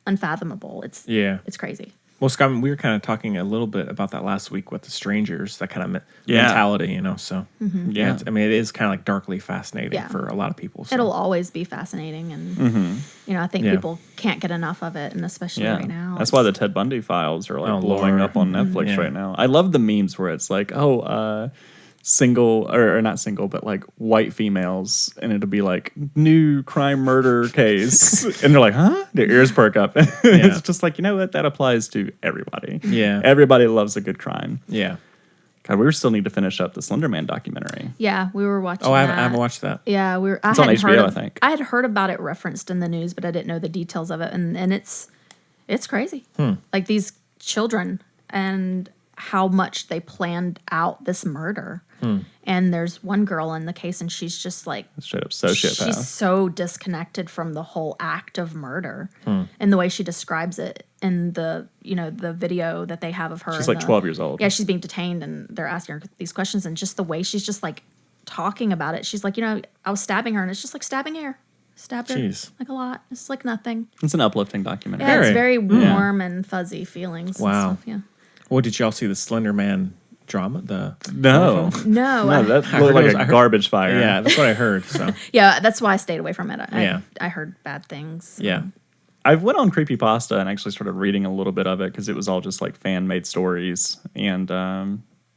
unfathomable. It's crazy. Well, Scott, we were kind of talking a little bit about that last week with the strangers, that kind of mentality, So Yeah. I mean, it is kind of like darkly fascinating Yeah. for a lot of people. So. It'll always be fascinating, and I think Yeah. people can't get enough of it, and especially right now. That's why the Ted Bundy files are like blowing Lord. up on Netflix Yeah. right now. I love the memes where it's like, single or not single, but like white females, and it'll be like new crime murder case, and they're like, huh? Their ears perk up. It's just like, you know what? That applies to everybody. Yeah. Everybody loves a good crime. Yeah. God, we still need to finish up the Slender Man documentary. Yeah, we were watching. Oh, I that. haven't watched that. Yeah, It's on HBO, I think. I had heard about it referenced in the news, but I didn't know the details of it, and it's crazy. Like these children and how much they planned out this murder. And there's one girl in the case, and she's just like Straight up sociopath. She's so disconnected from the whole act of murder, and the way she describes it in the the video that they have of her. She's like 12 years old. Yeah, she's being detained, and they're asking her these questions, and just the way she's just like talking about it. She's like, I was stabbing her, and it's just like stabbing air. Stabbed her Jeez. like a lot. It's like nothing. It's an uplifting documentary. Yeah, it's Very. very warm and fuzzy feelings. Wow. And stuff, yeah. Well, did y'all see the Slender Man drama? No. No. That I looked heard like I a heard- garbage fire. Yeah, that's what I heard. So Yeah, that's why I stayed away from it. Yeah. I heard bad things. yeah. I went on Creepypasta and actually started reading a little bit of it because it was all just like fan-made stories. And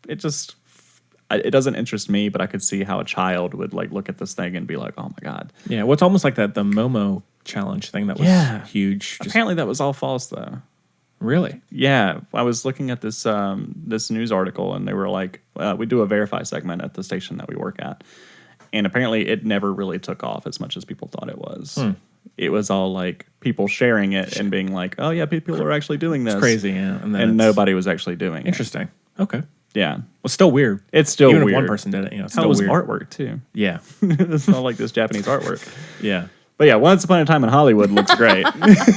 it doesn't interest me, but I could see how a child would like look at this thing and be like, oh my God. Yeah. Well, it's almost like the Momo challenge thing that was huge. Just, Apparently that was all false though. really? Yeah, I was looking at this this news article, and they were like, we do a verify segment at the station that we work at, and apparently it never really took off as much as people thought it was. It was all like people sharing it and being like, oh yeah, people are actually doing this. It's crazy, yeah. And then And it's nobody was actually doing it. interesting. Okay. Yeah. Well, still weird. It's still Even weird. if one person did it, it's How still was weird. artwork too? Yeah. It's not like this Japanese artwork. Yeah. But yeah, Once Upon a Time in Hollywood looks great.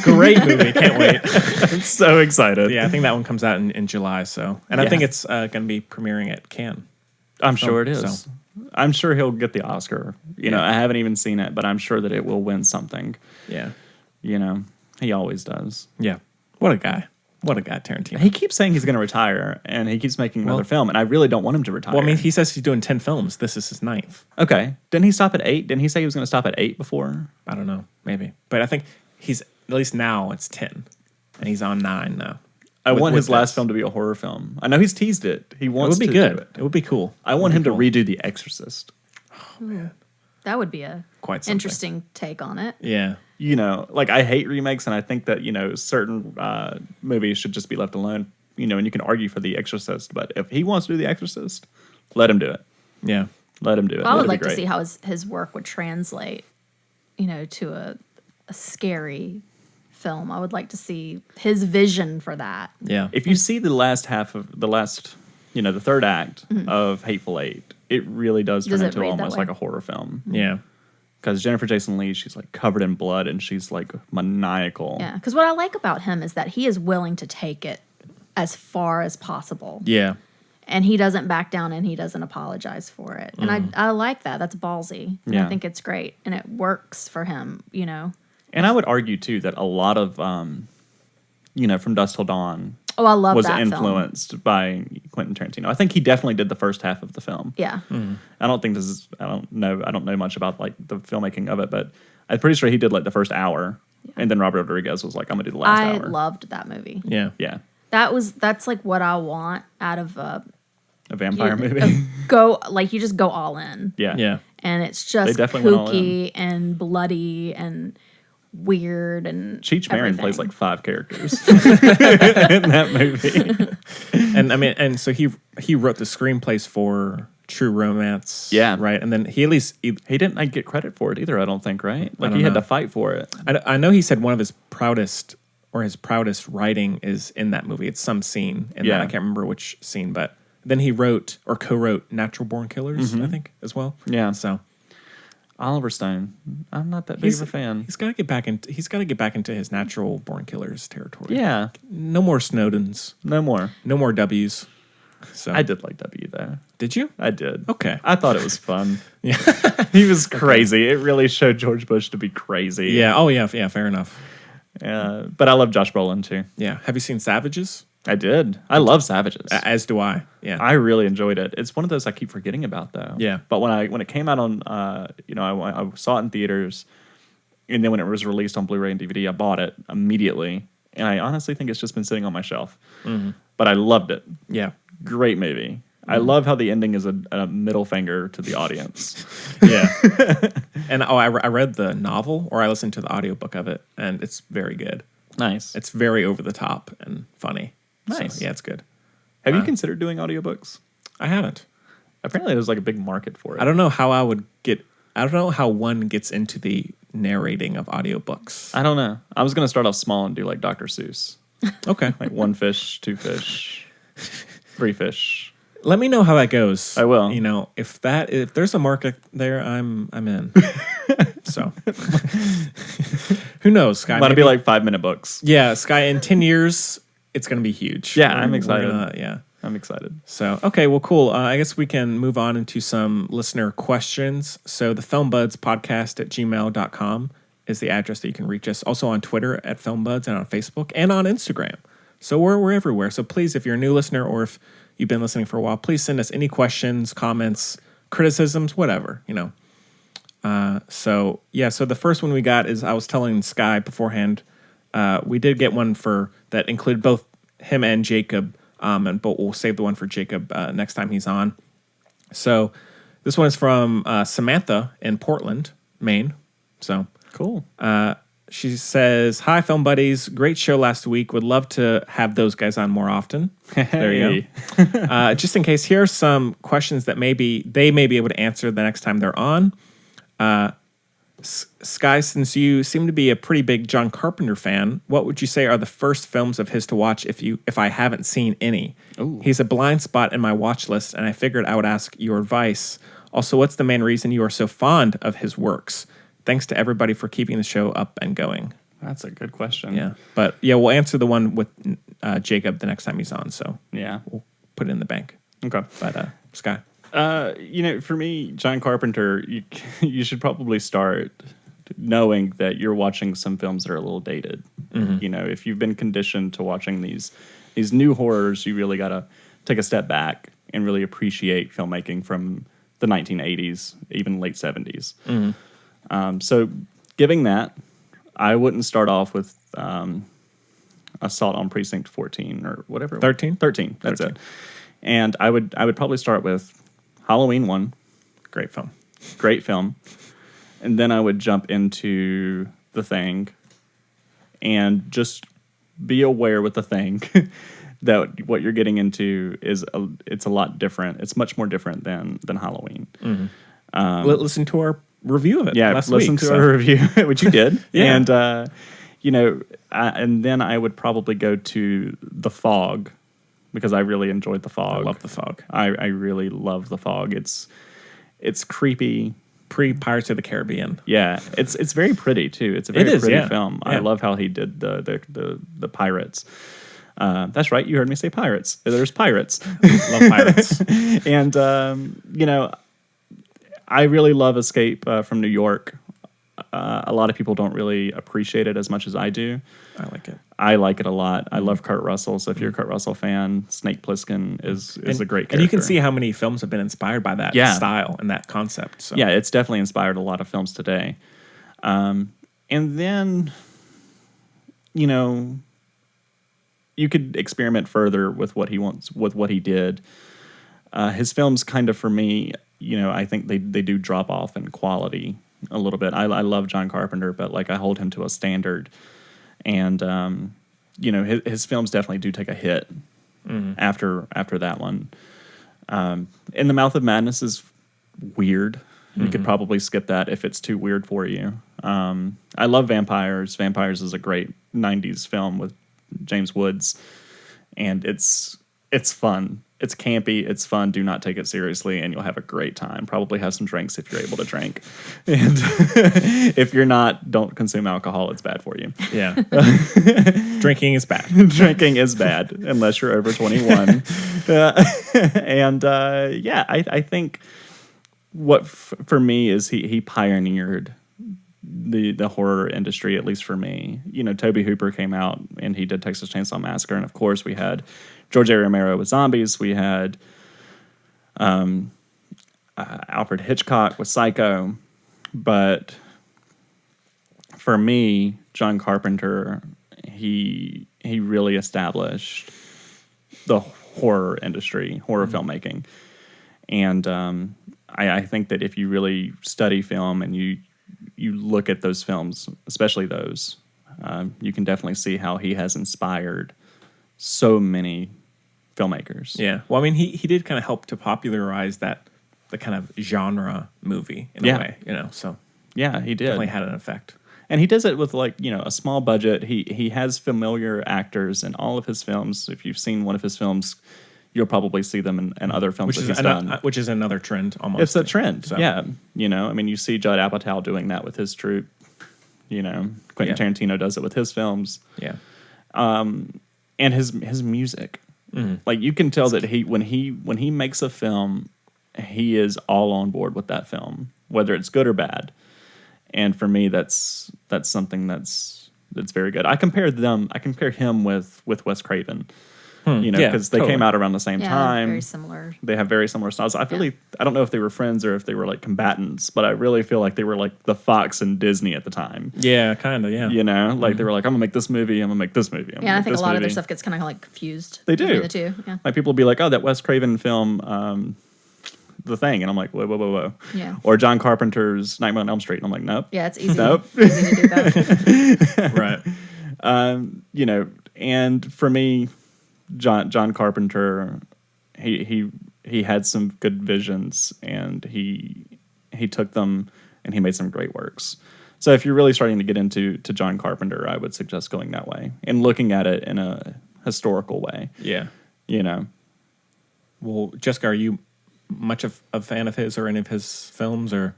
Great movie. Can't wait. I'm so excited. Yeah, I think that one comes out in July. So, and I think Yeah. it's going to be premiering at Cannes. I'm sure it is. So. I'm sure he'll get the Oscar. You know, Yeah. I haven't even seen it, but I'm sure that it will win something. Yeah. You know, he always does. Yeah. What a guy. What a guy, Tarantino. He keeps saying he's going to retire, and he keeps making another film, and I really don't want him to retire. Well, I mean, he says he's doing 10 films. This is his 9th. Okay. Didn't he stop at 8? Didn't he say he was going to stop at 8 before? I don't know. Maybe. But I think he's, at least now, it's 10. And he's on 9 now. I want with his last this. film to be a horror film. I know he's teased it. He It wants would be to good. do it. It would be cool. I want him to redo The Exorcist. That would be a Quite something. interesting take on it. Yeah. You know, like I hate remakes, and I think that, you know, certain movies should just be left alone. You know, and you can argue for The Exorcist, but if he wants to do The Exorcist, let him do it. Yeah. Let him do it. Well, I would It'd be like to great. see how his work would translate, to a scary film. I would like to see his vision for that. Yeah. If you see the last half of the third act of Hateful Eight, it really does turn Does it into read that almost way? like a horror film. Yeah. Because Jennifer Jason Leigh, she's like covered in blood and she's like maniacal. Yeah, because what I like about him is that he is willing to take it as far as possible. Yeah. And he doesn't back down and he doesn't apologize for it. And I like that. That's ballsy. And Yeah. I think it's great. And it works for him, And I would argue too that a lot of From Dusk Till Dawn Oh, I love was that influenced by Quentin Tarantino. I think he definitely did the first half of the film. Yeah. I don't know much about like the filmmaking of it, but I'm pretty sure he did like the first hour, and then Robert Rodriguez was like, "I'm gonna do the last I hour." loved that movie. Yeah. Yeah, That's like what I want out of a vampire movie. You just go all in. Yeah, Yeah. And it's just definitely went all in. kooky and bloody and weird and Cheech Marin everything. plays like 5 characters in that movie. And I mean, and so he wrote the screenplays for True Romance. Yeah. Right. And then he at least He didn't like get credit for it either. I don't think. Right? Like don't he had know. to fight for it. I know he said one of his proudest writing is in that movie. It's some scene in Yeah. that. I can't remember which scene, but then he wrote or co-wrote Natural Born Killers, I think, as well. Yeah. So Oliver Stone. I'm not that big of a fan. he's got to get back into his Natural Born Killers territory. Yeah. No more Snowdens. No more. No more W's. So I did like W though. Did you? I did. Okay. I thought it was fun. Yeah. He was crazy. It really showed George Bush to be crazy. Yeah. Oh yeah. Yeah. Fair enough. But I love Josh Brolin too. Yeah. Have you seen Savages? I did. I love Savages. As do I. Yeah. I really enjoyed it. It's one of those I keep forgetting about though. Yeah. But when it came out on, I saw it in theaters, and then when it was released on Blu-ray and DVD, I bought it immediately, and I honestly think it's just been sitting on my shelf. Mm-hmm. But I loved it. Yeah. Great movie. I love how the ending is a middle finger to the audience. Yeah. And I read the novel, or I listened to the audiobook of it, and it's very good. Nice. It's very over the top and funny. Nice. So, yeah, it's good. Have you considered doing audiobooks? I haven't. Apparently, there's like a big market for it. I don't know how how one gets into the narrating of audiobooks. I don't know. I was going to start off small and do like Dr. Seuss. Okay. Like 1 fish, 2 fish, 3 fish. Let me know how that goes. I will. If there's a market there, I'm in. So who knows, Sky? Want to be like 5-minute books. Yeah, Sky, in 10 years, it's going to be huge. Yeah, I'm excited. Yeah. I'm excited. So, okay, well, cool. I guess we can move on into some listener questions. So the filmbudspodcast@gmail.com is the address that you can reach us. Also on Twitter at filmbuds and on Facebook and on Instagram. So we're everywhere. So please, if you're a new listener or if you've been listening for a while, please send us any questions, comments, criticisms, whatever, So the first one we got is, I was telling Sky beforehand, we did get one that included both him and Jacob, but we'll save the one for Jacob next time he's on. So this one is from Samantha in Portland, Maine. So cool. She says, "Hi, film buddies. Great show last week. Would love to have those guys on more often." There you go. Just in case, here are some questions that they may be able to answer the next time they're on. Sky, since you seem to be a pretty big John Carpenter fan, what would you say are the first films of his to watch if I haven't seen any? Ooh. He's a blind spot in my watch list, and I figured I would ask your advice. Also, what's the main reason you are so fond of his works? Thanks to everybody for keeping the show up and going. That's a good question. Yeah. But yeah, we'll answer the one with Jacob the next time he's on. So yeah, we'll put it in the bank. Okay. But Sky. For me, John Carpenter, you should probably start knowing that you're watching some films that are a little dated. Mm-hmm. If you've been conditioned to watching these new horrors, you really got to take a step back and really appreciate filmmaking from the 1980s, even late 70s. Mm-hmm. So giving that, I wouldn't start off with Assault on Precinct 14 or whatever. 13? 13, that's it. And I would probably start with Halloween 1. Great film. And then I would jump into The Thing and just be aware with The Thing that what you're getting into it's a lot different. It's much more different than Halloween. Listen to our review of it. Yeah, last listen week, to our review, which you did. Yeah. And and then I would probably go to The Fog, because I really enjoyed The Fog. I love The Fog. I really love The Fog. It's creepy. Pre-Pirates of the Caribbean. Yeah, it's very pretty too. It's a very pretty film. Yeah. I love how he did the pirates. That's right. You heard me say pirates. There's pirates. Love pirates. And I really love Escape from New York. A lot of people don't really appreciate it as much as I do. I like it. I like it a lot. I love Kurt Russell. So if you're a Kurt Russell fan, Snake Plissken is a great character. And you can see how many films have been inspired by that style and that concept. So. Yeah, it's definitely inspired a lot of films today. And then, you could experiment further with what he wants, with what he did. His films kind of, for me, I think they do drop off in quality a little bit. I love John Carpenter, but like I hold him to a standard. And, his films definitely do take a hit after that one. In the Mouth of Madness is weird. You could probably skip that if it's too weird for you. I love Vampires. Vampires is a great 90s film with James Woods. And it's fun. It's campy. It's fun. Do not take it seriously, and you'll have a great time. Probably have some drinks if you're able to drink. And if you're not, don't consume alcohol. It's bad for you. Yeah. Drinking is bad. Drinking is bad unless you're over 21. I think what for me is he pioneered the horror industry, at least for me. Tobe Hooper came out and he did Texas Chainsaw Massacre, and of course we had George A. Romero with zombies. We had Alfred Hitchcock with Psycho. But for me, John Carpenter, he really established the horror industry, horror filmmaking. And I think that if you really study film and you look at those films, especially those, you can definitely see how he has inspired so many filmmakers. Yeah. Well, I mean, he did kind of help to popularize the kind of genre movie in a way, so. Yeah, he did. Definitely had an effect. And he does it with a small budget. He has familiar actors in all of his films. If you've seen one of his films, you'll probably see them in other films that he's done. Which is another trend almost. It's a trend, so. yeah. You see Judd Apatow doing that with his troupe. Quentin Tarantino does it with his films. Yeah. And his music. Mm-hmm. Like you can tell that when he makes a film, he is all on board with that film, whether it's good or bad. And for me, that's something that's very good. I compare him with Wes Craven. Because they came out around the same time. Very similar. They have very similar styles. I don't know if they were friends or if they were like combatants, but I really feel like they were like the Fox and Disney at the time. Yeah, kind of, yeah. They were like, I'm going to make this movie, I'm going to make this movie. I think a lot of their stuff gets kind of like confused. They do. Between the two, yeah. Like people will be like, oh, that Wes Craven film, The Thing. And I'm like, whoa. Yeah. Or John Carpenter's Nightmare on Elm Street. And I'm like, nope. Yeah, it's easy. Nope. Easy to do that. Right. And for me, John Carpenter, he had some good visions, and he took them and he made some great works. So if you're really starting to get into John Carpenter, I would suggest going that way and looking at it in a historical way. Yeah. Well, Jessica, are you much of a fan of his or any of his films, or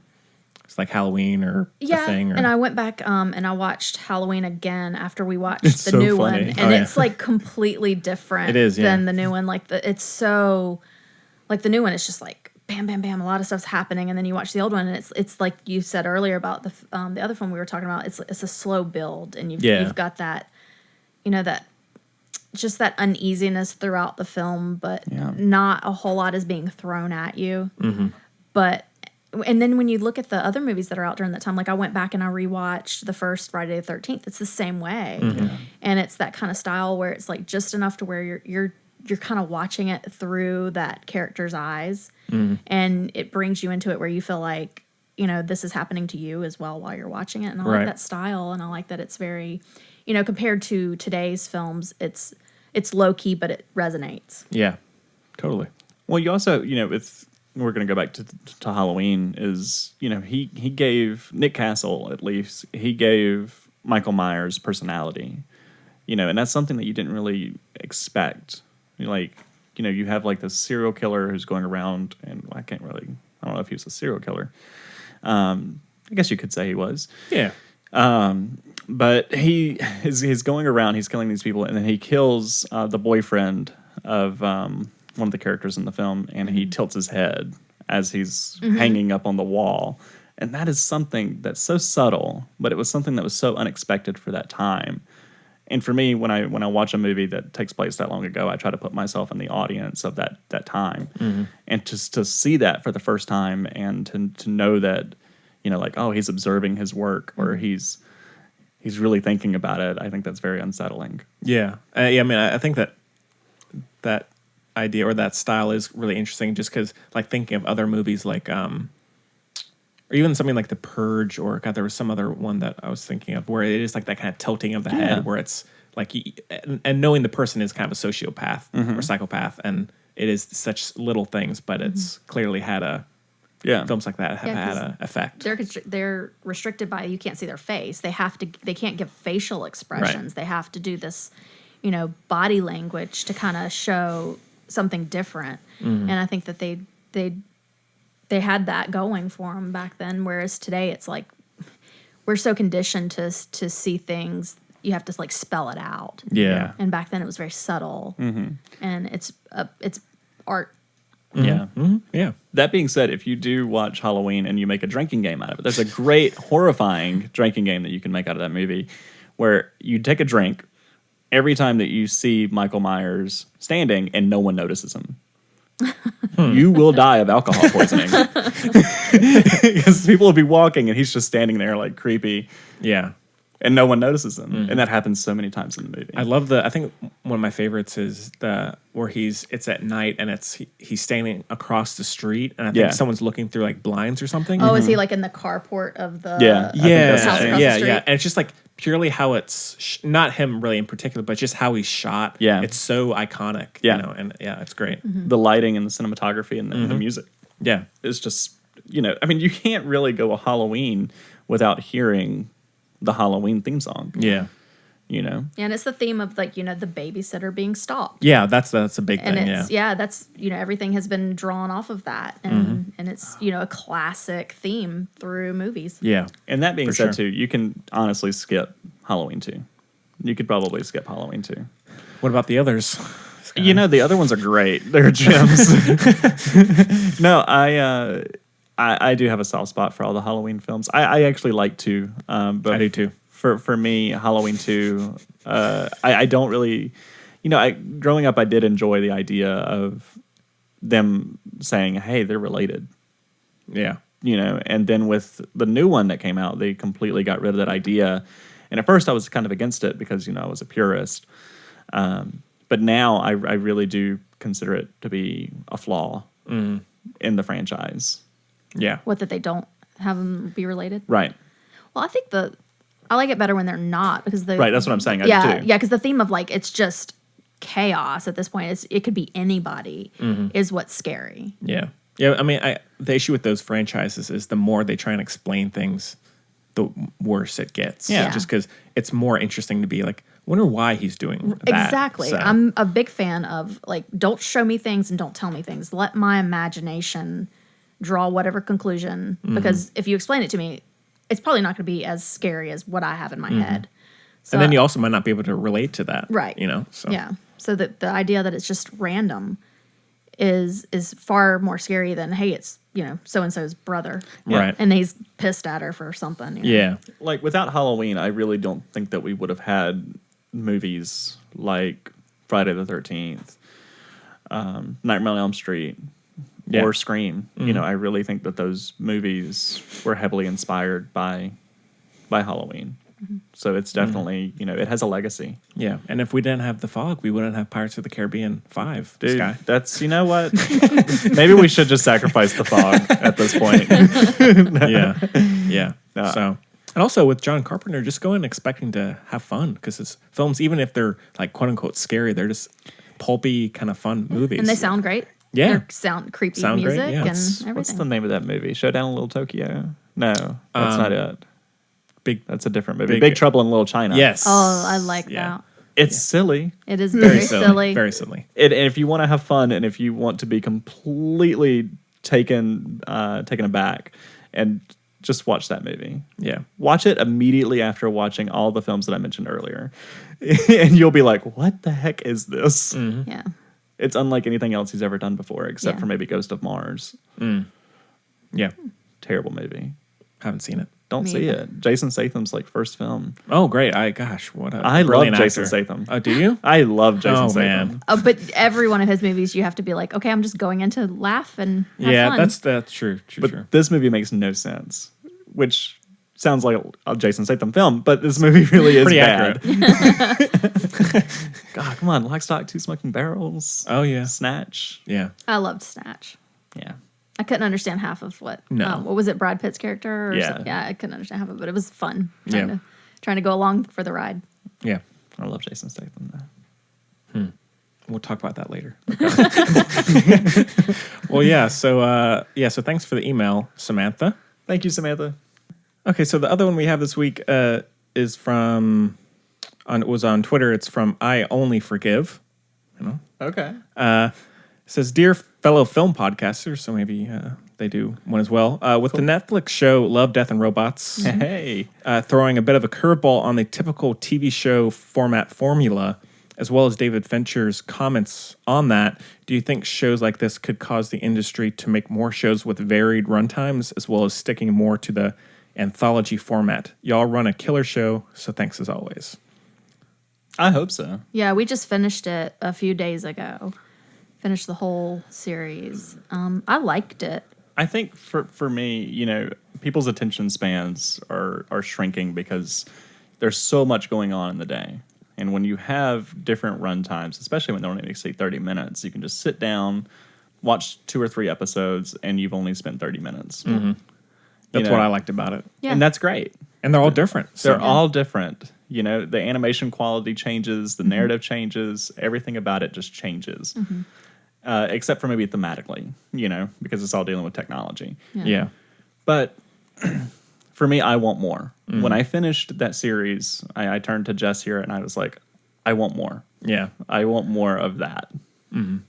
it's like Halloween or The Thing? And I went back and I watched Halloween again after we watched the new one, and it's like completely different. It is, than the new one. Like it's so like the new one is just like bam, bam, bam. A lot of stuff's happening, and then you watch the old one, and it's like you said earlier about the other film we were talking about. It's a slow build, and you've got that, that just that uneasiness throughout the film, but not a whole lot is being thrown at you. Mm-hmm. And then when you look at the other movies that are out during that time, like I went back and I rewatched the first Friday the 13th. It's the same way, and it's that kind of style where it's like just enough to where you're kind of watching it through that character's eyes, and it brings you into it where you feel like this is happening to you as well while you're watching it. And I like that style, and I like that it's very, compared to today's films, it's it's low key, but it resonates. Yeah, totally. Well, you also, we're going to go back to Halloween, is, he gave Nick Castle, at least, he gave Michael Myers personality, and that's something that you didn't really expect. You have like this serial killer who's going around, and I don't know if he was a serial killer. I guess you could say he was. Yeah. But he's going around, he's killing these people, and then he kills the boyfriend of one of the characters in the film, and he tilts his head as he's hanging up on the wall. And that is something that's so subtle, but it was something that was so unexpected for that time. And for me, when I watch a movie that takes place that long ago, I try to put myself in the audience of that time. And just to see that for the first time, and to know that, he's observing his work, or he's really thinking about it, I think that's very unsettling. Yeah. I mean, I think that idea or that style is really interesting, just because, like, thinking of other movies like or even something like The Purge, or God, there was some other one that I was thinking of where it is like that kind of tilting of the head, where it's like, and knowing the person is kind of a sociopath or psychopath, and it is such little things, but it's clearly had films like that have had an effect. They're restricted by, you can't see their face. They can't give facial expressions. Right. They have to do this, body language to kind of show something different. And I think that they had that going for them back then, whereas today it's like we're so conditioned to see things, you have to like spell it out. Yeah. And back then it was very subtle, and it's art. Yeah. Yeah. That being said, if you do watch Halloween and you make a drinking game out of it, there's a great horrifying drinking game that you can make out of that movie, where you take a drink every time that you see Michael Myers standing and no one notices him. You will die of alcohol poisoning. Because people will be walking and he's just standing there like creepy. Yeah. And no one notices him. And that happens so many times in the movie. I think one of my favorites is where it's at night and he's standing across the street, and I think someone's looking through like blinds or something. Oh, is he like in the carport of the house across the street? Yeah. And it's just like purely how it's not him really in particular, but just how he's shot. Yeah. It's so iconic. And it's great. The lighting and the cinematography and the music. Yeah. It's just, I mean, you can't really go a Halloween without hearing the Halloween theme song. Yeah. And it's the theme of like, the babysitter being stalked. Yeah, that's a big thing. And that's, everything has been drawn off of that. And it's, a classic theme through movies. Yeah. And that being said, too, you can honestly skip Halloween 2. You could probably skip Halloween 2. What about the others? The other ones are great. They're gems. No, I do have a soft spot for all the Halloween films. I actually like 2. But I do too. For me, Halloween 2, I don't really, growing up, I did enjoy the idea of them saying, hey, they're related. Yeah. And then with the new one that came out, they completely got rid of that idea. And at first I was kind of against it because, I was a purist. But now I really do consider it to be a flaw in the franchise. Yeah. What, that they don't have them be related? Right. Well, I think I like it better when they're not, because right, that's what I'm saying. Yeah, because the theme of like it's just chaos at this point. It could be anybody is what's scary. Yeah. Yeah, I mean, the issue with those franchises is the more they try and explain things, the worse it gets. Yeah. Just because it's more interesting to be like, wonder why he's doing that. Exactly. So. I'm a big fan of like, don't show me things and don't tell me things. Let my imagination draw whatever conclusion, because if you explain it to me, it's probably not going to be as scary as what I have in my head. So, and then you also might not be able to relate to that. Right. So. Yeah. So the idea that it's just random is far more scary than, hey, it's, so-and-so's brother. Right. And he's pissed at her for something. Yeah. Like without Halloween, I really don't think that we would have had movies like Friday the 13th, Nightmare on Elm Street, or Scream. I really think that those movies were heavily inspired by Halloween. So it's definitely, it has a legacy. Yeah. And if we didn't have The Fog, we wouldn't have Pirates of the Caribbean 5. Dude, Sky. that's, what? Maybe we should just sacrifice The Fog at this point. Yeah. Yeah. No. So, And also with John Carpenter, just go in expecting to have fun because his films, even if they're like quote unquote scary, they're just pulpy kind of fun movies. And they sound great. Yeah. They're sound creepy Sound great, music yeah. and everything. What's the name of that movie? Showdown in Little Tokyo? No, that's not it. That's a different movie. Big Trouble in Little China. Yes. Oh, I like that. It's silly. It is very silly. Very silly. And if you want to have fun and if you want to be completely taken aback, and just watch that movie. Yeah. Watch it immediately after watching all the films that I mentioned earlier. And you'll be like, what the heck is this? Mm-hmm. Yeah. It's unlike anything else he's ever done before, except Yeah. for maybe Ghost of Mars. Yeah. Terrible movie. Haven't seen it. Don't Me see either. it. Jason Statham's like first film. Oh, great. What a I love brilliant Jason actor. Statham. Oh, do you? I love Jason Oh, Statham. man. But every one of his movies, you have to be like, okay, I'm just going in to laugh and have Yeah, fun. that's true. But this movie makes no sense, which sounds like a Jason Statham film, but this movie really is Pretty bad. accurate. God, come on. Lock, Stock, Two Smoking Barrels. Oh, yeah. Snatch. Yeah. I loved Snatch. Yeah. I couldn't understand half of what. No. What was it? Brad Pitt's character? Or Yeah. something? Yeah. I couldn't understand half of it, but it was fun. Yeah. Trying to go along for the ride. Yeah. I love Jason Statham, though. We'll talk about that later. Well, yeah. So thanks for the email, Samantha. Thank you, Samantha. Okay, so the other one we have this week is from was on Twitter. It's from I Only Forgive. Okay. It says, "Dear fellow film podcasters," so maybe they do one as well. With the Netflix show Love, Death, and Robots, Hey. throwing a bit of a curveball on the typical TV show format formula, as well as David Fincher's comments on that, do you think shows like this could cause the industry to make more shows with varied runtimes, as well as sticking more to the anthology format? Y'all run a killer show, so thanks as always. I hope so. Yeah, we just finished it a few days ago. Finished the whole series. I liked it. I think for me, people's attention spans are shrinking because there's so much going on in the day. And when you have different run times, especially when they don't even exceed 30 minutes, you can just sit down, watch 2 or 3 episodes, and you've only spent 30 minutes. Mm-hmm. That's what I liked about it. Yeah. And that's great. And they're all different. So. They're all different. The animation quality changes, the narrative changes, everything about it just changes. Except for maybe thematically, because it's all dealing with technology. Yeah. But for me, I want more. When I finished that series, I turned to Jess here and I was like, I want more. Yeah. I want more of that.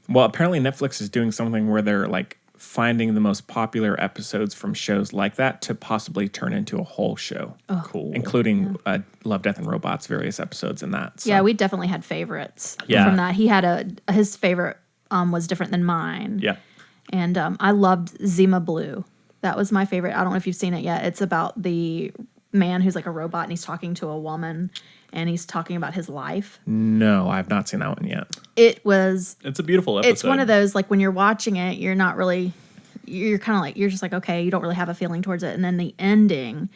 Well, apparently Netflix is doing something where they're like finding the most popular episodes from shows like that to possibly turn into a whole show. Oh. Cool. Including Love, Death, and Robots, various episodes in that. So. Yeah, we definitely had favorites Yeah. from that. He had his favorite was different than mine. Yeah. And I loved Zima Blue. That was my favorite. I don't know if you've seen it yet. It's about the man who's like a robot and he's talking to a woman and he's talking about his life. No, I have not seen that one yet. It's a beautiful episode. It's one of those, like when you're watching it, you're not really, you're kind of like, you're just like, okay, you don't really have a feeling towards it. And then the ending,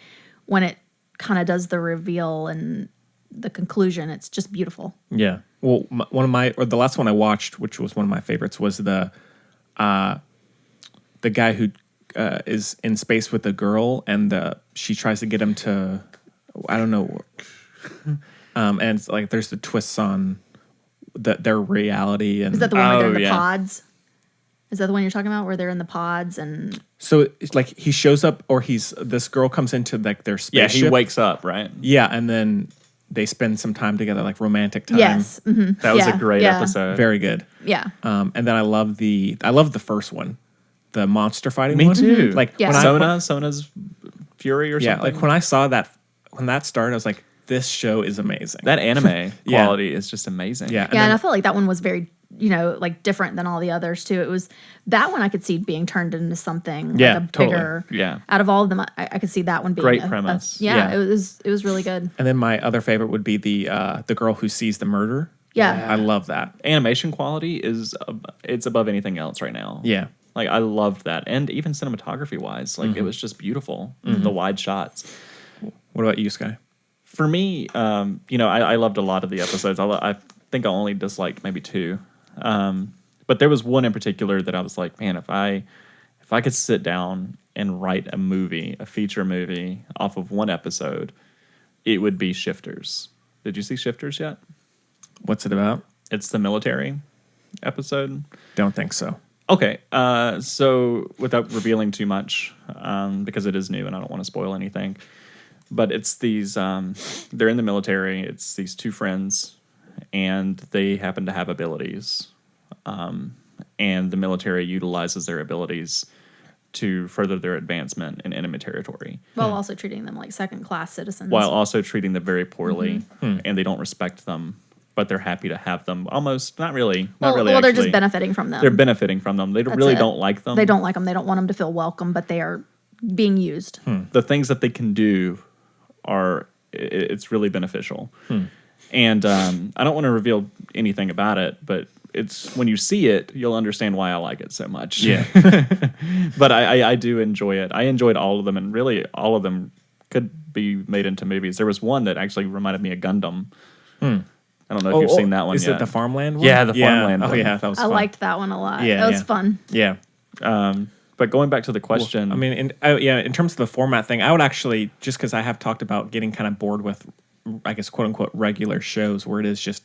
when it kind of does the reveal and the conclusion, it's just beautiful. Yeah. Well, the last one I watched, which was one of my favorites, was the guy who is in space with a girl and she tries to get him to, I don't know. And it's like there's the twists on their reality. And Is that the one where they're in the pods? Is that the one you're talking about where they're in the pods and? So it's like he shows up, or this girl comes into like their spaceship. Yeah, he wakes up, right? Yeah, and then they spend some time together, like romantic time. Yes. Mm-hmm. That was a great episode. Very good. Yeah. And then I love the first one, the monster fighting Me one. too. Like Yeah. when Sona's Fury or yeah, something. like when I saw when that started, I was like, this show is amazing. That anime quality is just amazing. Yeah. Yeah, and I felt like that one was very, like different than all the others too. It was that one I could see being turned into something like a bigger. Yeah. Out of all of them, I could see that one being Great premise. It was really good. And then my other favorite would be the girl who sees the murder. Yeah. I love that. Animation quality it's above anything else right now. Yeah. Like I loved that, and even cinematography wise, like it was just beautiful. The wide shots. What about you, Sky? For me, I loved a lot of the episodes. I think I only disliked maybe 2, but there was one in particular that I was like, man, if I could sit down and write a feature movie off of one episode, it would be Shifters. Did you see Shifters yet? What's it about? It's the military episode. Don't think so. Okay, so without revealing too much, because it is new and I don't want to spoil anything, but it's these, they're in the military, it's these two friends, and they happen to have abilities, and the military utilizes their abilities to further their advancement in enemy territory. While also treating them like second-class citizens. While also treating them very poorly, and they don't respect them. But they're happy to have them. Almost, not really. Well, they're just benefiting from them. They're benefiting from them. They really don't like them. They don't like them. They don't want them to feel welcome, but they are being used. The things that they can do it's really beneficial. And I don't want to reveal anything about it, but it's when you see it, you'll understand why I like it so much. Yeah. But I do enjoy it. I enjoyed all of them, and really all of them could be made into movies. There was one that actually reminded me of Gundam. I don't know if you've seen that one yet. Is it the Farmland one? Yeah, the Farmland one. Oh, yeah, that was fun. I liked that one a lot. Yeah, it was fun. Yeah. But going back to the question... Well, I mean, in terms of the format thing, I would actually, just because I have talked about getting kind of bored with, I guess, quote-unquote, regular shows where it is just,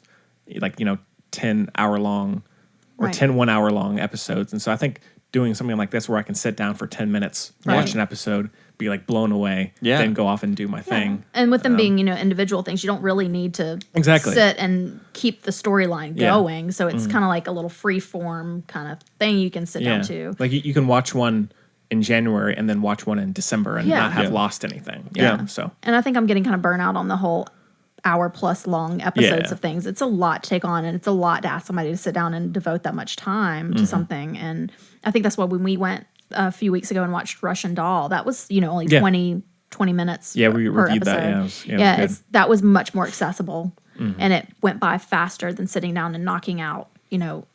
like, 10-hour-long or 10 one-hour-long episodes. And so I think doing something like this where I can sit down for 10 minutes, watch an episode, be like blown away, then go off and do my thing. And with them being, individual things, you don't really need to sit and keep the storyline going. So it's kind of like a little free form kind of thing you can sit down to. Like you can watch one in January and then watch one in December and not have lost anything. So. And I think I'm getting kind of burnt out on the whole hour-plus long episodes of things. It's a lot to take on, and it's a lot to ask somebody to sit down and devote that much time to something. And I think that's why when we went a few weeks ago and watched Russian Doll, that was only 20 minutes. Yeah, we per reviewed episode. that. Yeah, that was much more accessible, and it went by faster than sitting down and knocking out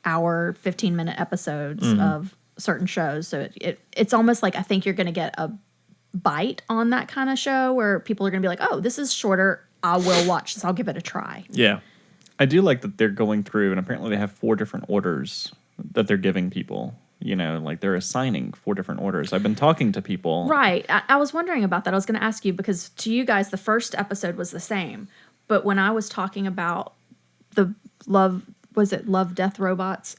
hour 15-minute episodes of certain shows. So it's almost like I think you're going to get a bite on that kind of show where people are going to be like, oh, this is shorter. I will watch this. I'll give it a try. Yeah. I do like that they're going through, and apparently they have 4 different orders that they're giving people. Like they're assigning 4 different orders. I've been talking to people. Right. I was wondering about that. I was going to ask you because to you guys, the first episode was the same. But when I was talking about the Love, Death, Robots?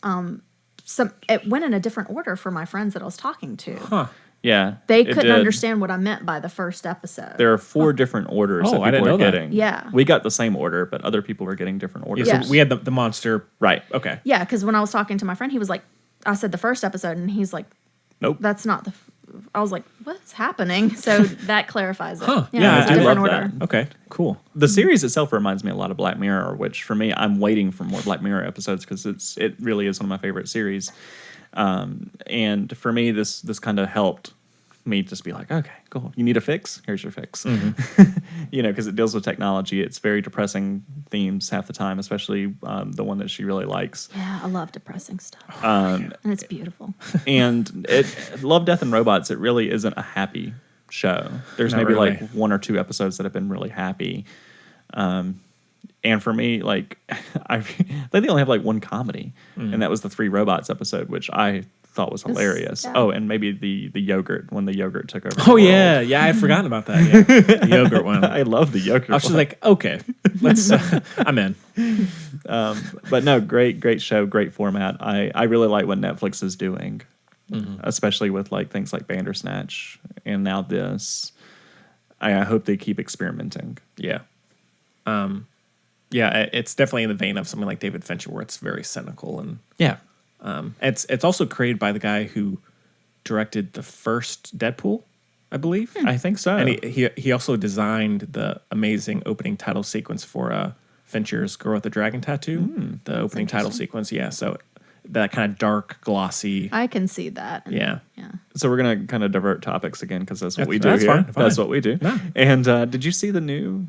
It went in a different order for my friends that I was talking to. Huh. Yeah. They couldn't understand what I meant by the first episode. There are 4 different orders that people are getting. That. Yeah. We got the same order, but other people were getting different orders. Yeah, so we had the monster. Right. Okay. Yeah, because when I was talking to my friend, he was like, I said the first episode, and he's like, nope. That's not the... I was like, what's happening? So that clarifies it. Huh. Yeah, I do love that. Okay, cool. The series itself reminds me a lot of Black Mirror, which for me, I'm waiting for more Black Mirror episodes because it really is one of my favorite series. And for me, this kind of helped me just be like, okay, cool. You need a fix? Here's your fix. Because it deals with technology. It's very depressing themes half the time, especially the one that she really likes. Yeah, I love depressing stuff. And it's beautiful. And Love, Death, and Robots, it really isn't a happy show. There's Not maybe really. like 1 or 2 episodes that have been really happy. And for me, like, I think they only have like 1 comedy, and that was the 3 Robots episode, which I thought was hilarious. Yeah. Oh, and maybe the yogurt, when the yogurt took over. Oh, yeah. Yeah, I had forgotten about that. Yeah. The yogurt one. I love the yogurt I was just like, okay, let's. I'm in. But no, great show, great format. I really like what Netflix is doing, especially with like things like Bandersnatch and now this. I hope they keep experimenting. Yeah. Yeah, it's definitely in the vein of something like David Fincher, where it's very cynical and it's also created by the guy who directed the first Deadpool, I believe. I think so. And he also designed the amazing opening title sequence for Fincher's Girl with the Dragon Tattoo. The opening title sequence, yeah. So that kind of dark, glossy. I can see that. Yeah. So we're gonna kind of divert topics again because that's what we do that's here. fine. That's what we do. No. And did you see the new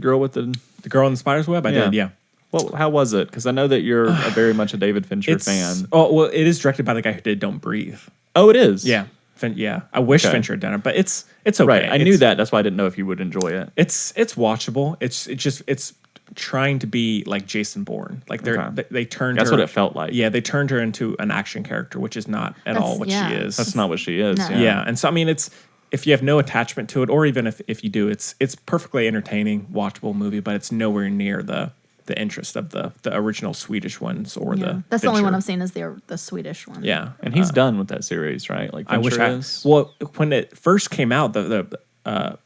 Girl with the Girl in the Spider's Web? I did, yeah. Well, how was it? Because I know that you're very much a David Fincher fan. Oh, well, it is directed by the guy who did Don't Breathe. Oh, it is? Yeah. Yeah. I wish Fincher had done it, but it's okay. Right. I knew that. That's why I didn't know if you would enjoy it. It's watchable. It's trying to be like Jason Bourne. Like they turned That's her, what it felt like. Yeah, they turned her into an action character, which is not at all what she is. That's not what she is. No. Yeah, and so I mean, it's if you have no attachment to it, or even if you do, it's perfectly entertaining, watchable movie, but it's nowhere near the interest of the original Swedish ones or the. That's the only Fincher. one I've seen is the Swedish one. Yeah, And he's done with that series, right? Like I wish Fincher I. is. Well, when it first came out, the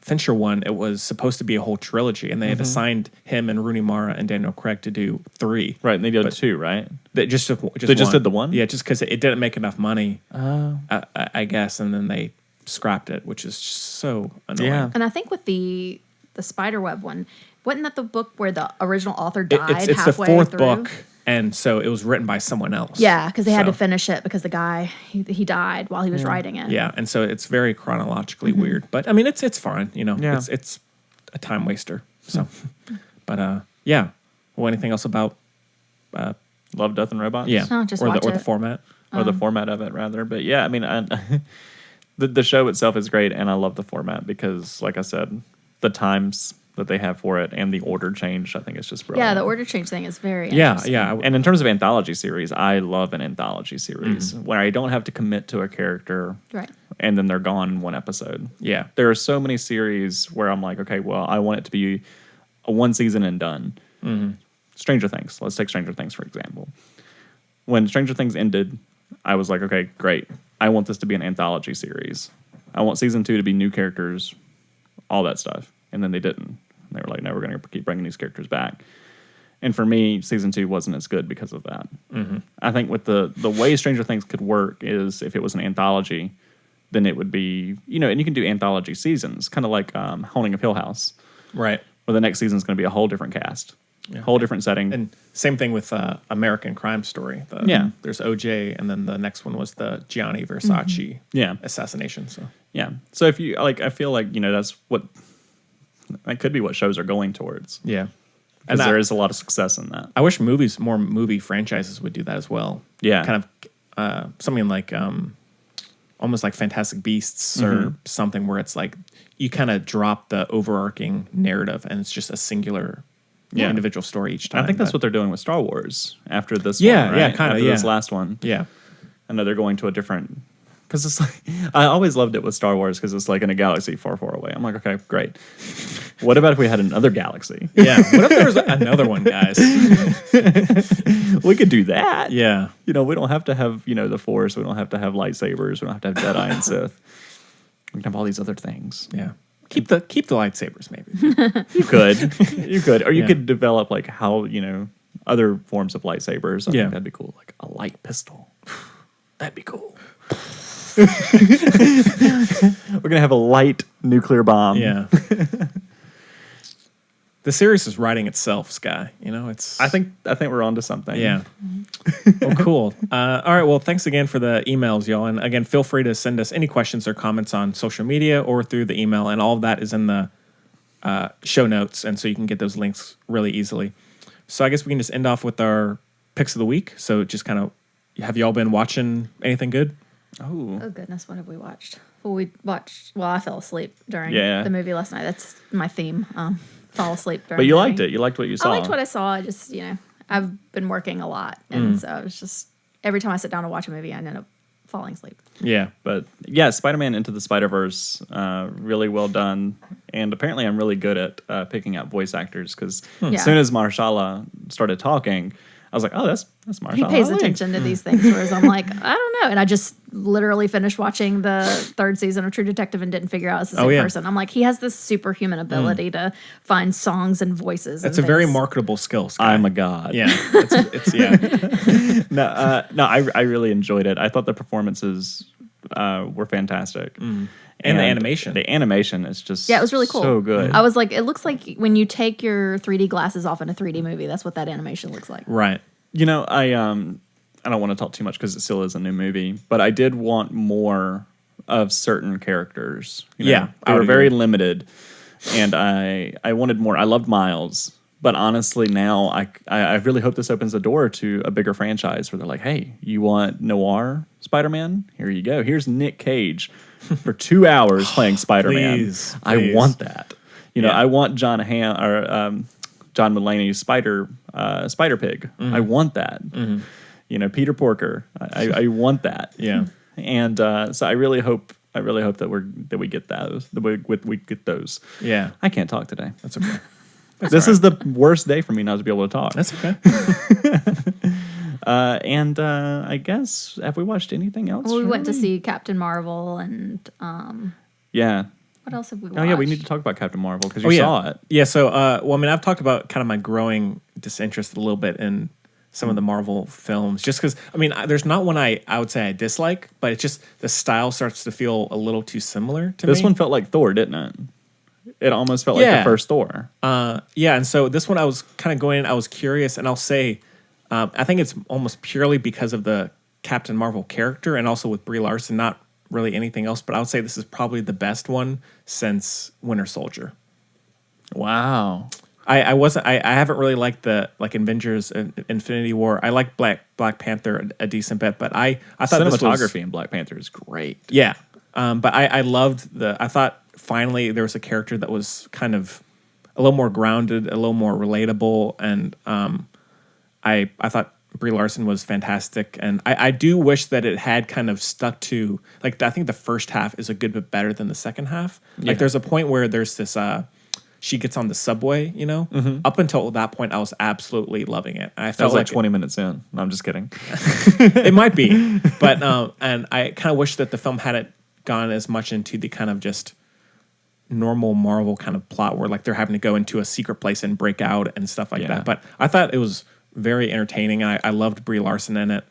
Fincher one, it was supposed to be a whole trilogy, and they had assigned him and Rooney Mara and Daniel Craig to do 3. Right, and they did 2, right? They just did the one? Yeah, just because it didn't make enough money, I guess, and then they scrapped it, which is so annoying. Yeah. And I think with the Spiderweb one, wasn't that the book where the original author died It's the halfway 4th through? book, and so it was written by someone else. Yeah, because they had to So- finish it because the guy he died while he was writing it. Yeah, and so it's very chronologically weird, but I mean it's fine, Yeah. It's a time waster. So, but yeah. Well, anything else about Love, Death, and Robots? yeah, No, just or watch the it. format? Or the format of it, rather. But yeah, I mean, the show itself is great, and I love the format because, like I said, the times that they have for it and the order change, I think it's just brilliant. Yeah, the order change thing is very Yeah, interesting. yeah. And in terms of anthology series, I love an anthology series where I don't have to commit to a character Right. and then they're gone in one episode. Yeah. There are so many series where I'm like, okay, well, I want it to be a one season and done. Stranger Things. Let's take Stranger Things, for example. When Stranger Things ended, I was like, okay, great. I want this to be an anthology series. I want season 2 to be new characters, all that stuff. And then they didn't. And they were like, no, we're going to keep bringing these characters back. And for me, season 2 wasn't as good because of that. I think with the way Stranger Things could work is if it was an anthology, then it would be, and you can do anthology seasons, kind of like Haunting of Hill House, Right. where the next season is going to be a whole different cast, whole different setting. And same thing with American Crime Story. There's OJ, and then the next one was the Gianni Versace assassination. So So if you I feel like that could be what shows are going towards. yeah, Because there is a lot of success in that. I wish more movie franchises would do that as well. Yeah. Kind of something like almost like Fantastic Beasts or something where it's like you kind of drop the overarching narrative and it's just a singular individual story each time. I think that's what they're doing with Star Wars after this Yeah, one, right? yeah, kinda, After yeah. this last one. Yeah. I know they're going to a different... Because it's like... I always loved it with Star Wars because it's like in a galaxy far, far away. I'm like, okay, great. What about if we had another galaxy? Yeah. What if there was another one, guys? We could do that. Yeah. We don't have to have, the Force. We don't have to have lightsabers. We don't have to have Jedi and Sith. We can have all these other things. Yeah. Keep the lightsabers, maybe. You could. Or you could develop like how, other forms of lightsabers. I think that'd be cool. Like a light pistol. That'd be cool. We're gonna have a light nuclear bomb. Yeah. The series is writing itself, Sky. It's. I think we're onto something. Yeah. Well, cool. All right. Well, thanks again for the emails, y'all. And again, feel free to send us any questions or comments on social media or through the email. And all of that is in the show notes. And so you can get those links really easily. So I guess we can just end off with our picks of the week. So just kind of, have y'all been watching anything good? Oh. Oh goodness, what have we watched? Well, I fell asleep during Yeah. the movie last night. That's my theme. Fall asleep during. But you the liked movie. it. You liked what you saw. I liked what I saw. I just, I've been working a lot, and so it was just every time I sit down to watch a movie, I end up falling asleep. Yeah. But yeah, Spider-Man Into the Spider-Verse, really well done. And apparently I'm really good at picking out voice actors because as soon as Marshala started talking, I was like, oh, that's Marshala. He pays attention to these things, whereas I'm like, I don't know. And I just literally finished watching the 3rd season of True Detective and didn't figure out it's the same person. I'm like, he has this superhuman ability to find songs and voices. That's and a very things. marketable skill, Sky. I'm a god. Yeah. It's yeah. No, I really enjoyed it. I thought the performances were fantastic. And the animation. The animation is just it was really cool. So good. I was like, it looks like when you take your 3D glasses off in a 3D movie, that's what that animation looks like. Right. I don't want to talk too much because it still is a new movie, but I did want more of certain characters. They were very limited, and I wanted more. I loved Miles, but honestly, now I really hope this opens the door to a bigger franchise where they're like, hey, you want noir Spider-Man? Here you go. Here's Nick Cage for 2 hours playing Spider-Man. Please. I want that. I want John John Mulaney's Spider Pig. I want that. You know, Peter Porker. I want that. Yeah. And so I really hope that we get those. We get those. Yeah. I can't talk today. That's okay. This is the worst day for me not to be able to talk. That's okay. And I guess, have we watched anything else? Well, we went to see Captain Marvel and Yeah. what else have we watched? Oh yeah, we need to talk about Captain Marvel because you saw it. Yeah. So, well, I mean, I've talked about kind of my growing disinterest a little bit in some of the Marvel films, just because, I mean, there's not one I would say I dislike, but it's just the style starts to feel a little too similar to me. This one felt like Thor, didn't it? It almost felt like the first Thor. Yeah, and so this one I was kind of going in, I was curious, and I'll say, I think it's almost purely because of the Captain Marvel character and also with Brie Larson, not really anything else, but I would say this is probably the best one since Winter Soldier. Wow. I haven't really liked the Avengers Infinity War. I like Black Panther a decent bit, but I thought cinematography in Black Panther is great. Yeah. But I loved I thought finally there was a character that was kind of a little more grounded, a little more relatable, and I thought Brie Larson was fantastic, and I do wish that it had kind of stuck to, like, I think the first half is a good bit better than the second half. Like, there's a point where there's this she gets on the subway, you know. Up until that point, I was absolutely loving it. I felt like 20 minutes in. No, I'm just kidding. It might be, but and I kind of wish that the film hadn't gone as much into the kind of just normal Marvel kind of plot where like they're having to go into a secret place and break out and stuff like that. But I thought it was very entertaining, and I loved Brie Larson in it.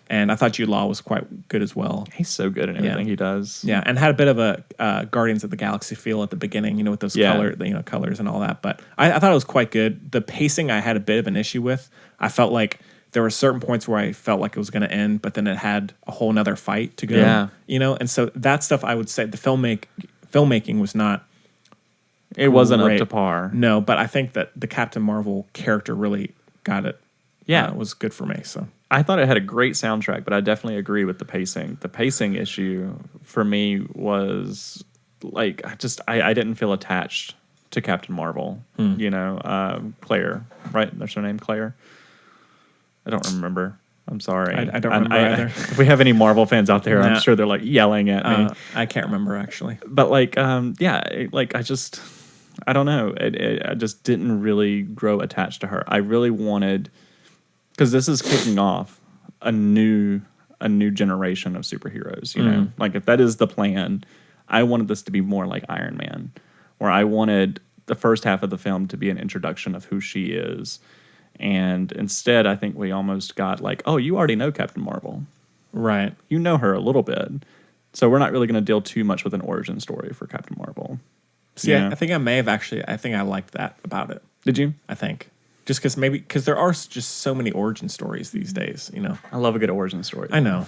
And I thought Jude Law was quite good as well. He's so good in everything he does. Yeah, and had a bit of a Guardians of the Galaxy feel at the beginning, you know, with those colors and all that. But I thought it was quite good. The pacing I had a bit of an issue with. I felt like there were certain points where I felt like it was going to end, but then it had a whole nother fight to go. Yeah. You know, and so that stuff I would say the filmmaking was not. It wasn't up to par. No, but I think that the Captain Marvel character really got it. Yeah, it was good for me. So. I thought it had a great soundtrack, but I definitely agree with the pacing. The pacing issue for me was like I didn't feel attached to Captain Marvel. You know, Claire, right? That's her name, Claire. I don't remember. I'm sorry. I don't remember either. If we have any Marvel fans out there, I'm sure they're like yelling at me. I can't remember actually. But like, I don't know. I just didn't really grow attached to her. I really wanted. Because this is kicking off a new generation of superheroes, you know? Like, if that is the plan, I wanted this to be more like Iron Man, where I wanted the first half of the film to be an introduction of who she is. And instead, I think we almost got like, oh, you already know Captain Marvel. Right. You know her a little bit. So we're not really going to deal too much with an origin story for Captain Marvel. See, I think I may have actually, I think I liked that about it. Did you? I think. Just because there are just so many origin stories these days, you know. I love a good origin story. I know,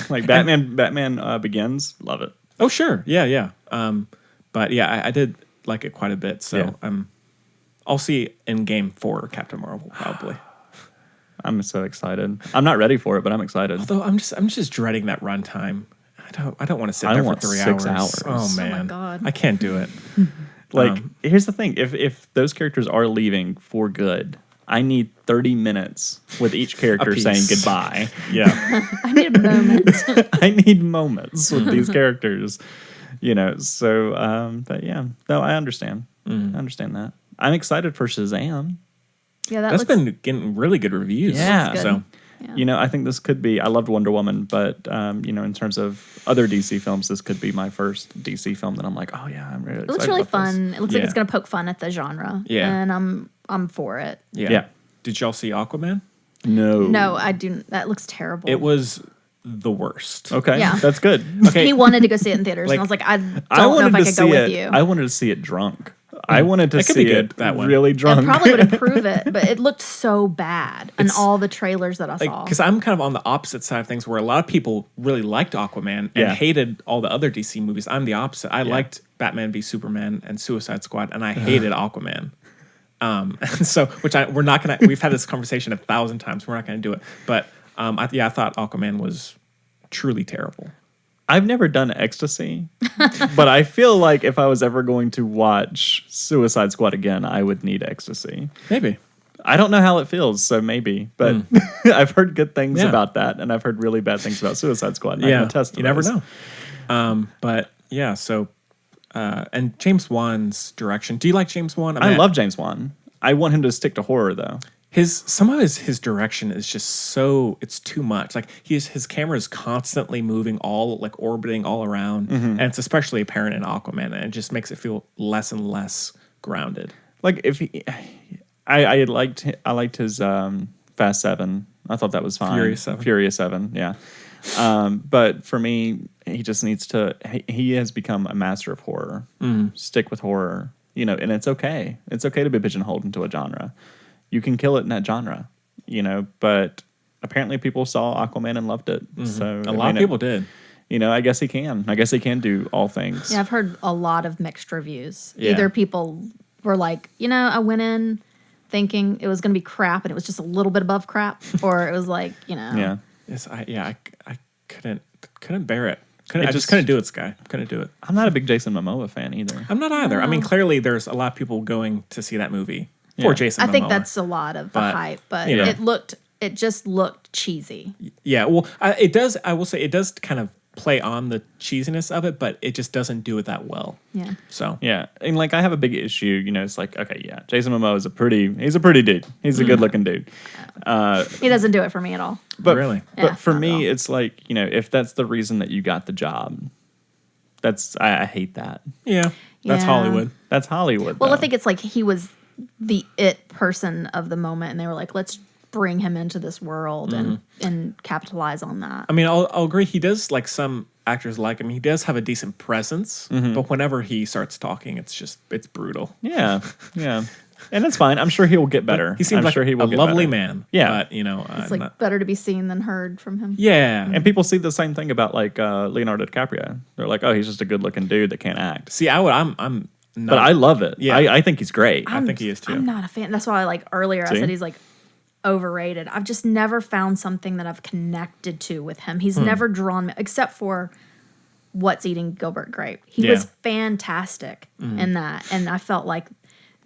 like Batman Begins, love it. Oh sure, yeah. But yeah, I did like it quite a bit. So I'll see Endgame for Captain Marvel probably. I'm so excited. I'm not ready for it, but I'm excited. Although I'm just dreading that runtime. I don't want to sit there for 3 hours. Oh man, oh my God. I can't do it. Like, here's the thing. If those characters are leaving for good, I need 30 minutes with each character saying goodbye. Yeah. I need a moment. I need moments with these characters. You know, so, but yeah. No, I understand. I understand that. I'm excited for Shazam. Yeah, that's been getting really good reviews. Yeah. So. Yeah. You know, I think this could be. I loved Wonder Woman, but you know, in terms of other DC films, this could be my first DC film that I'm like, oh yeah, I'm really. It looks really fun. It looks like it's gonna poke fun at the genre. Yeah, and I'm for it. Yeah. Did y'all see Aquaman? No, I didn't. That looks terrible. It was the worst. Okay, yeah, that's good. Okay, he wanted to go see it in theaters, and I was like, I don't know if I could go with you. I wanted to see it drunk. I wanted to see it that one. Really drunk. It probably would improve it, but it looked so bad in all the trailers that I saw. Because I'm kind of on the opposite side of things, where a lot of people really liked Aquaman and hated all the other DC movies. I'm the opposite. I liked Batman v Superman and Suicide Squad, and I hated Aquaman. And so, we're not gonna. We've had this conversation 1,000 times. We're not gonna do it. But I thought Aquaman was truly terrible. I've never done ecstasy, but I feel like if I was ever going to watch Suicide Squad again, I would need ecstasy. Maybe. I don't know how it feels, so maybe. But I've heard good things about that, and I've heard really bad things about Suicide Squad. And I can attest to you never know. But yeah, so and James Wan's direction. Do you like James Wan? I love James Wan. I want him to stick to horror, though. Some of his direction is just so, it's too much. Like his camera is constantly moving, orbiting all around, and it's especially apparent in Aquaman, and it just makes it feel less and less grounded. Like I liked his Fast 7. I thought that was fine. Furious 7, yeah. But for me, he just needs to. He has become a master of horror. Stick with horror, and it's okay. It's okay to be pigeonholed into a genre. You can kill it in that genre, But apparently, people saw Aquaman and loved it. So a lot of people did. I guess he can. I guess he can do all things. Yeah, I've heard a lot of mixed reviews. Yeah. Either people were like, I went in thinking it was going to be crap, and it was just a little bit above crap, or it was like, Yeah. Yes, I couldn't bear it. I just couldn't do it, Sky. Couldn't do it. I'm not a big Jason Momoa fan either. I'm not either. I mean, clearly there's a lot of people going to see that movie for Jason Momoa. I think that's a lot of the hype, but it just looked cheesy. Yeah, well, it does. I will say it does kind of play on the cheesiness of it, but it just doesn't do it that well. Yeah. So yeah, and I have a big issue. It's like, okay, yeah, Jason Momoa is a pretty dude. He's a good looking dude. He doesn't do it for me at all. But really, but for me, it's like if that's the reason that you got the job, I hate that. Yeah, that's Hollywood. That's Hollywood. Well, though. I think it's like he was the it person of the moment, and they were like, let's bring him into this world and capitalize on that. I mean, I'll agree. He does, like some actors like him, he does have a decent presence, but whenever he starts talking, it's brutal. Yeah. And it's fine. I'm sure he will get better. He seems like sure he will a get lovely better. man. Yeah. But, it's better to be seen than heard from him. Yeah. And people see the same thing about Leonardo DiCaprio. They're like, oh, he's just a good looking dude that can't act. See, I'm not. But I love it. Yeah. I think he's great. I think he is too. I'm not a fan. That's why earlier I said he's overrated. I've just never found something that I've connected to with him. He's never drawn me, except for What's Eating Gilbert Grape. He was fantastic in that. And I felt like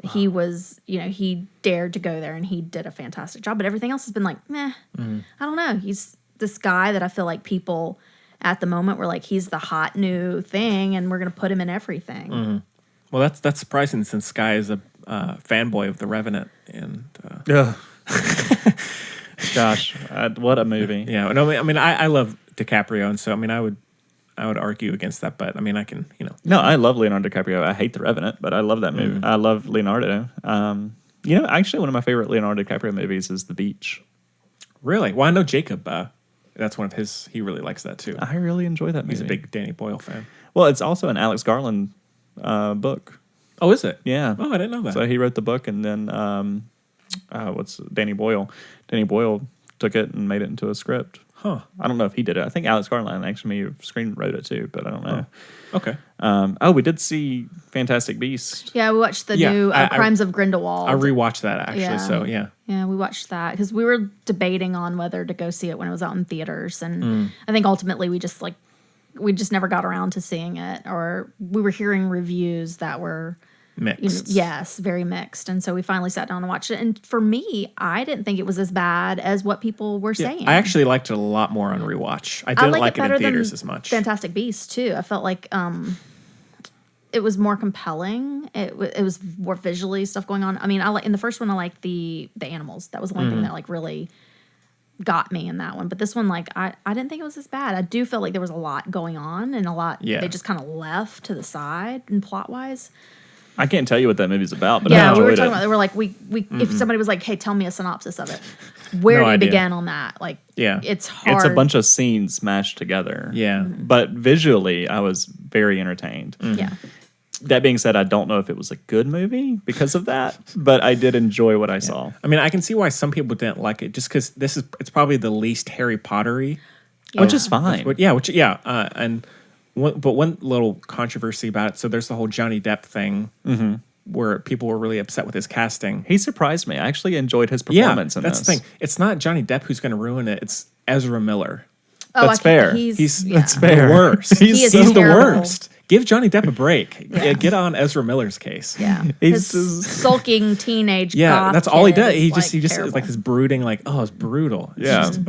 he was, he dared to go there and he did a fantastic job. But everything else has been like, meh. I don't know. He's this guy that I feel like people at the moment were like, he's the hot new thing and we're going to put him in everything. Well, that's surprising since Sky is a fanboy of The Revenant. And gosh, what a movie. Yeah. No, I mean, I love DiCaprio. And so, I mean, I would argue against that, but I mean, I can, No, I love Leonardo DiCaprio. I hate The Revenant, but I love that movie. I love Leonardo. Actually, one of my favorite Leonardo DiCaprio movies is The Beach. Really? Well, I know Jacob. That's one of his. He really likes that too. I really enjoy that movie. He's a big Danny Boyle fan. Well, it's also an Alex Garland book. Oh, is it? Yeah. Oh, I didn't know that. So he wrote the book, and then what's Danny Boyle? Danny Boyle took it and made it into a script. Huh. I don't know if he did it. I think Alex Garland actually screen wrote it too, but I don't know. Oh. Okay. We did see Fantastic Beast. Yeah, we watched the new Crimes of Grindelwald. I rewatched that actually. So yeah. Yeah, we watched that because we were debating on whether to go see it when it was out in theaters, and I think ultimately we just never got around to seeing it, or we were hearing reviews that were mixed. Yes, very mixed. And so we finally sat down and watched it. And for me, I didn't think it was as bad as what people were saying. I actually liked it a lot more on rewatch. I didn't like it in theaters as much. Fantastic Beasts too. I felt like it was more compelling. It was more visually stuff going on. I mean, in the first one I liked the animals. That was the only thing that really got me in that one. But this one, I didn't think it was as bad. I do feel like there was a lot going on and a lot they just kind of left to the side and plot wise. I can't tell you what that movie's about, but yeah, I we were enjoyed talking about. They were like, if somebody was like, "Hey, tell me a synopsis of it," where do you begin on that? It's hard. It's a bunch of scenes mashed together. Yeah, but visually, I was very entertained. Yeah. That being said, I don't know if it was a good movie because of that, but I did enjoy what I saw. I mean, I can see why some people didn't like it, just because it's probably the least Harry Pottery, which is fine. But one little controversy about it. So there's the whole Johnny Depp thing, where people were really upset with his casting. He surprised me. I actually enjoyed his performance in this. That's the thing. It's not Johnny Depp who's going to ruin it. It's Ezra Miller. That's fair. That's fair. The worst. He's the worst. Give Johnny Depp a break. Yeah. Get on Ezra Miller's case. Yeah, he's sulking teenage. Yeah, that's all he does. He just is like this brooding, like, oh, it's brutal. It's just,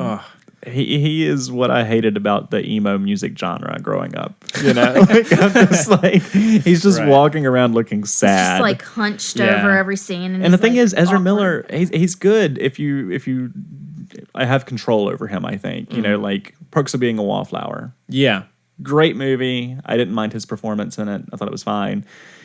He is what I hated about the emo music genre growing up. You know, he's just walking around looking sad, he's just like hunched over every scene. And the thing is, Ezra Miller, he's good if you. I have control over him. I think you know, like Perks of Being a Wallflower. Yeah, great movie. I didn't mind his performance in it. I thought it was fine.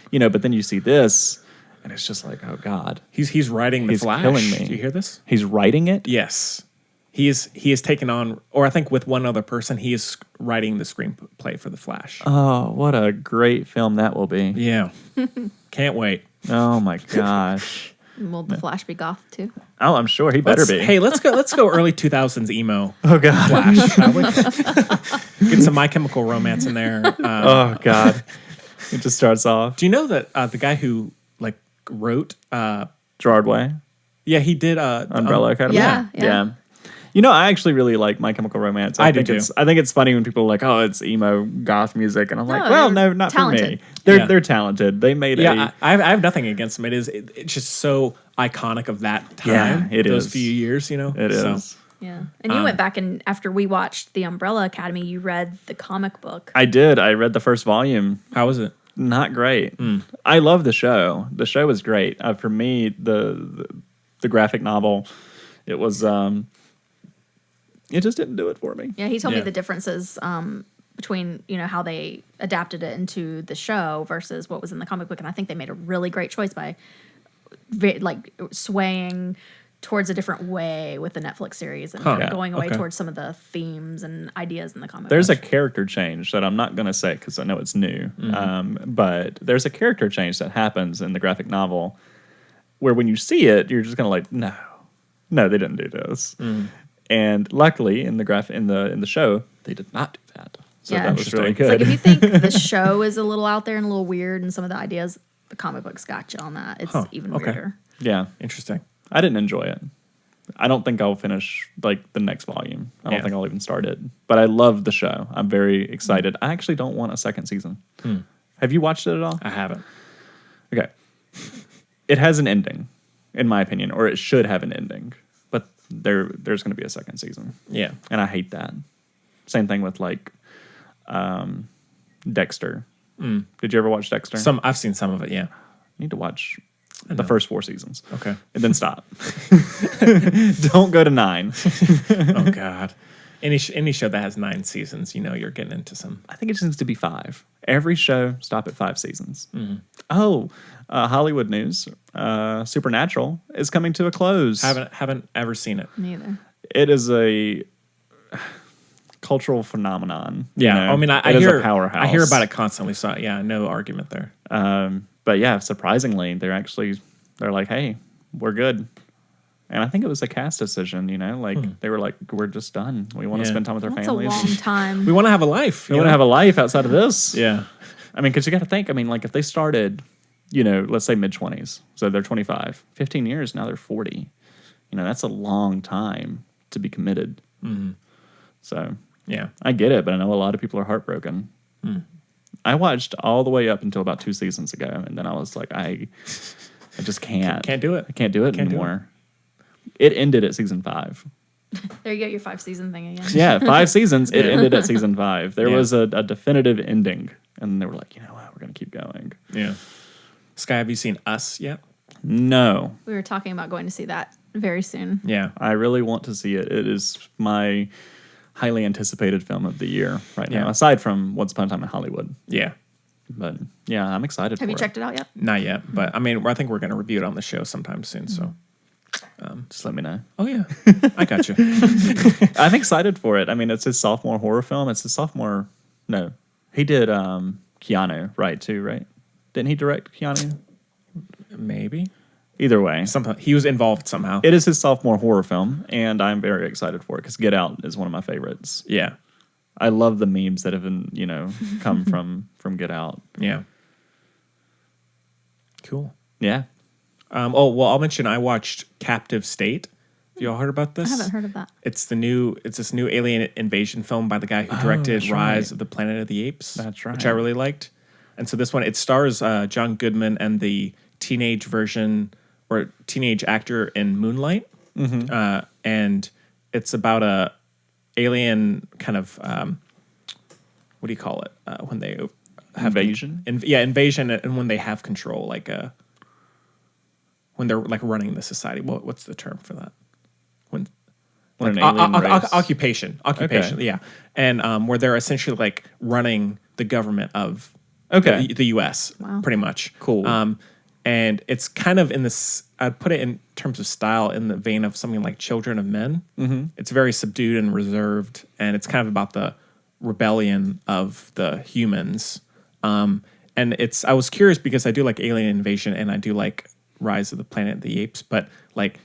You know, but then you see this, and it's just like, oh God, he's writing the Flash. Killing me. Do you hear this? He's writing it. Yes. He is taken on, or I think with one other person, he is writing the screenplay for The Flash. Oh, what a great film that will be. Yeah. Can't wait. Oh my gosh. Will The Flash be goth too? Oh, I'm sure he better be. Hey, let's go early 2000s emo. Oh God. Flash. Shall we? Get some My Chemical Romance in there. Oh God. It just starts off. Do you know that the guy who like wrote Gerard Way? Yeah, he did Umbrella Academy. Yeah. You know, I actually really like My Chemical Romance. I do too. I think it's funny when people are like, "Oh, it's emo goth music," and I'm like, No, "Well, no, not talented. for me. They're talented. They made I have nothing against them. It's just so iconic of that time. Yeah, those few years. You know, it is. Yeah, and you went back and after we watched The Umbrella Academy, you read the comic book. I did. I read the first volume. How was it? Not great. I love the show. The show was great. For me, the graphic novel, it was. It just didn't do it for me. Yeah, he told me the differences between, you know, how they adapted it into the show versus what was in the comic book. And I think they made a really great choice by swaying towards a different way with the Netflix series and going away towards some of the themes and ideas in the comic book. There's a character change that I'm not going to say because I know it's new. But there's a character change that happens in the graphic novel where when you see it, you're just going to like, no, they didn't do this. And luckily, in the show, they did not do that. So that was really good. It's like if you think the show is a little out there and a little weird, and some of the ideas, the comic books got you on that. It's even weirder. Yeah, interesting. I didn't enjoy it. I don't think I'll finish like the next volume. I don't think I'll even start it. But I love the show. I'm very excited. I actually don't want a second season. Have you watched it at all? I haven't. Okay. It has an ending, in my opinion, or it should have an ending. But there's going to be a second season. Yeah. And I hate that. Same thing with like Dexter. Did you ever watch Dexter? I've seen some of it, yeah. You need to watch the first 4 seasons. Okay. And then stop. Don't go to 9. Oh, God. Any show that has 9 seasons, you know you're getting into some. I think it just needs to be 5. Every show, stop at 5 seasons. Oh, Hollywood news. Supernatural is coming to a close. Haven't ever seen it. Neither. It is a cultural phenomenon. Yeah, you know? I mean, I It is hear a powerhouse. I hear about it constantly. So yeah, no argument there. But yeah, surprisingly, they're like, hey, we're good. And I think it was a cast decision, you know, like they were like, we're just done. We want to spend time with our families. That's a long time. We want to have a life. We want to have a life outside of this. Yeah. I mean, because you got to think, I mean, like if they started, you know, let's say mid-20s, so they're 25, 15 years, now they're 40. You know, that's a long time to be committed. So, yeah, I get it, but I know a lot of people are heartbroken. I watched all the way up until about 2 seasons ago, and then I was like, I just can't. Can't do it. I can't do it anymore. It ended at season 5. There you go, your 5-season thing again. Yeah, 5 seasons. It ended at season 5. There was a definitive ending, and they were like, you know what, we're going to keep going. Yeah. Sky, have you seen Us yet? No. We were talking about going to see that very soon. Yeah. I really want to see it. It is my highly anticipated film of the year right now, aside from Once Upon a Time in Hollywood. Yeah. But yeah, I'm excited for it. Have you checked it out yet? Not yet, but I mean, I think we're going to review it on the show sometime soon, so. Just let me know. Oh, yeah. I got you. I'm excited for it. I mean, it's his sophomore horror film. It's his sophomore. No, he did Keanu, right? Didn't he direct Keanu? Maybe. Either way. He was involved somehow. It is his sophomore horror film, and I'm very excited for it because Get Out is one of my favorites. Yeah. I love the memes that have been, you know, come from Get Out. Yeah. Cool. Yeah. I'll mention I watched Captive State. Have y'all heard about this? I haven't heard of that. It's this new alien invasion film by the guy who directed Rise of the Planet of the Apes. That's right. Which I really liked. And so this one, it stars John Goodman and the teenage version or teenage actor in Moonlight. And it's about a alien kind of, what do you call it? When they have invasion? Invasion, and when they have control, like when they're like running the society. What's the term for that? When an alien race. Occupation, Okay. yeah. And where they're essentially like running the government of Okay. the U.S. pretty much. Cool. And it's kind of in this, I'd put it in terms of style in the vein of something like Children of Men. Mm-hmm. It's very subdued and reserved, and it's kind of about the rebellion of the humans. And I was curious because I do like Alien Invasion and I do like Rise of the Planet of the Apes, but like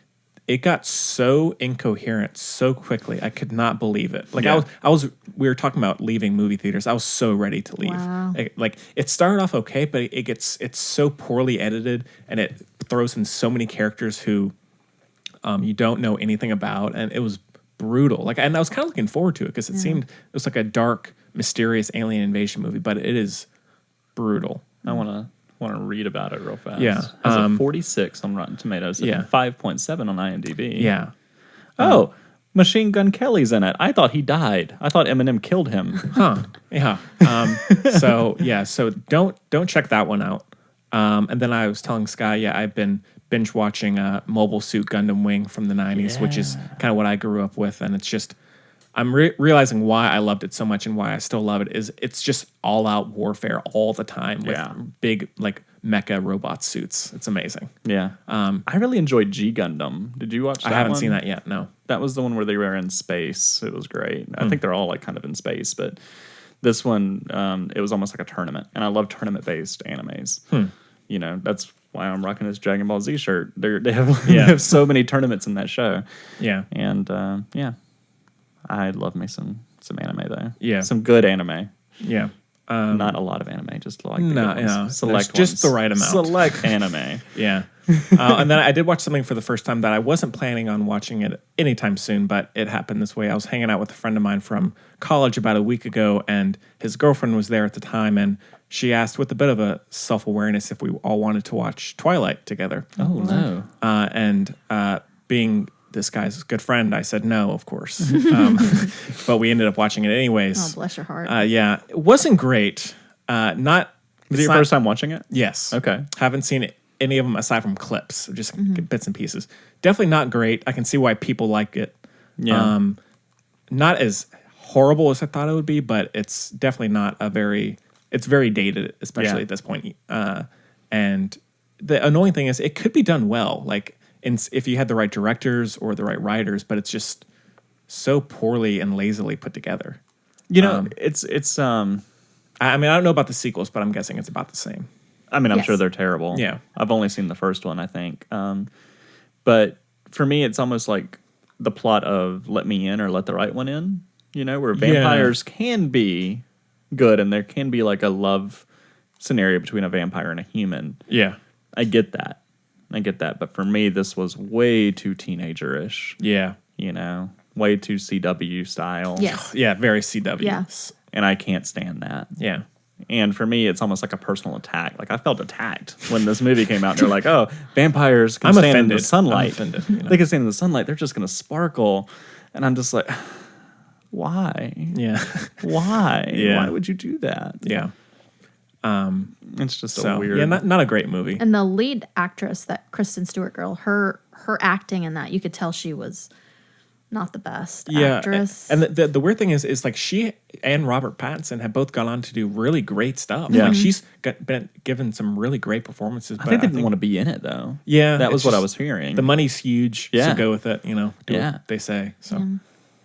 it got so incoherent so quickly. I could not believe it. Like we were talking about leaving movie theaters. I was so ready to leave. Wow. Like it started off okay, but it's so poorly edited and it throws in so many characters who you don't know anything about, and it was brutal. And I was kind of looking forward to it because it was like a dark, mysterious alien invasion movie, but it is brutal. I want to read about it real fast. Yeah. Has a 46 on Rotten Tomatoes and 5.7 on IMDb. Yeah. Oh, Machine Gun Kelly's in it. I thought he died. I thought Eminem killed him. Huh. Yeah. So don't check that one out. And then I was telling Sky, I've been binge watching Mobile Suit Gundam Wing from the 90s, which is kind of what I grew up with, and it's just I'm realizing why I loved it so much and why I still love it is it's just all out warfare all the time with big like mecha robot suits. It's amazing. Yeah. I really enjoyed G Gundam. Did you watch that? I haven't one? seen that yet. No. That was the one where they were in space. It was great. I think they're all like kind of in space, but this one, it was almost like a tournament, and I love tournament based animes. You know, that's why I'm rocking this Dragon Ball Z shirt. They have so many tournaments in that show. Yeah. And I love me some anime though. Yeah. Some good anime. Yeah. Not a lot of anime, just like select just the right amount. Select anime. Yeah. And then I did watch something for the first time that I wasn't planning on watching it anytime soon, but it happened this way. I was hanging out with a friend of mine from college about a week ago, and his girlfriend was there at the time, and she asked with a bit of a self-awareness if we all wanted to watch Twilight together. Oh, no. And being this guy's good friend, I said no, of course. But we ended up watching it anyways. Oh, bless your heart. Yeah. It wasn't great. Was it your first time watching it? Yes. Okay. Haven't seen any of them aside from clips, just bits and pieces. Definitely not great. I can see why people like it. Yeah. Not as horrible as I thought it would be, but it's definitely not it's very dated, especially at this point. And the annoying thing is it could be done well. Like, if you had the right directors or the right writers, but it's just so poorly and lazily put together. You know, it's. I mean, I don't know about the sequels, but I'm guessing it's about the same. I mean, I'm sure they're terrible. Yeah, I've only seen the first one, I think. But for me, it's almost like the plot of Let Me In or Let the Right One In. You know, where vampires can be good, and there can be like a love scenario between a vampire and a human. Yeah, I get that. But for me, this was way too teenager-ish. Yeah. You know, way too CW style. Yes. Yeah, very CW. Yes. And I can't stand that. Yeah. And for me, it's almost like a personal attack. Like, I felt attacked when this movie came out. They're like, oh, vampires can stand in the sunlight. I'm offended. You know? They can stand in the sunlight. They're just going to sparkle. And I'm just like, why? Yeah. Why? Yeah. Why would you do that? Yeah. It's just so weird. Yeah, not a great movie. And the lead actress, that Kristen Stewart girl, her acting in that, you could tell she was not the best actress. And the weird thing is like she and Robert Pattinson have both gone on to do really great stuff. Yeah. Like she's been given some really great performances. I think they didn't want to be in it though. Yeah. That was what I was hearing. The money's huge, so go with it, you know, do what they say. So,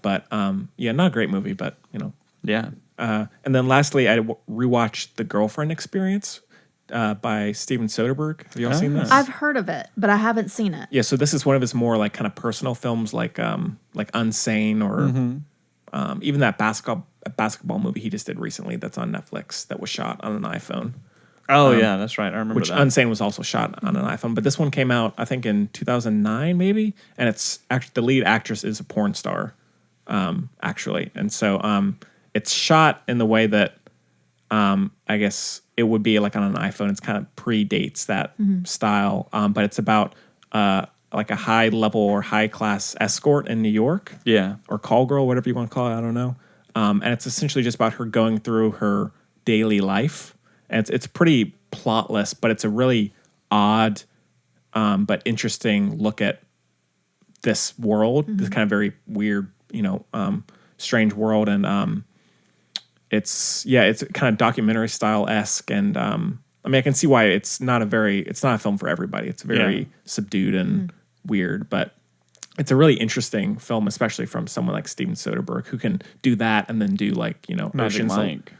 but not a great movie, but you know. Yeah. And then lastly, I rewatched The Girlfriend Experience by Steven Soderbergh. Have you all seen this? I've heard of it, but I haven't seen it. Yeah, so this is one of his more like kind of personal films, like Unsane or even that basketball movie he just did recently that's on Netflix that was shot on an iPhone Oh yeah, that's right. I remember which that. Unsane was also shot on an iPhone. But this one came out, I think, in 2009 maybe, and it's actually the lead actress is a porn star, actually, and so it's shot in the way that I guess it would be like on an iPhone. It's kind of predates that style, but it's about like a high level or high class escort in New York, or call girl, whatever you want to call it. I don't know. And it's essentially just about her going through her daily life, and it's pretty plotless, but it's a really odd but interesting look at this world, this kind of very weird, strange world, and it's kind of documentary style esque, and I mean I can see why it's not a film for everybody. It's very subdued and weird, but it's a really interesting film, especially from someone like Steven Soderbergh, who can do that and then do like Magic Ocean's Mike.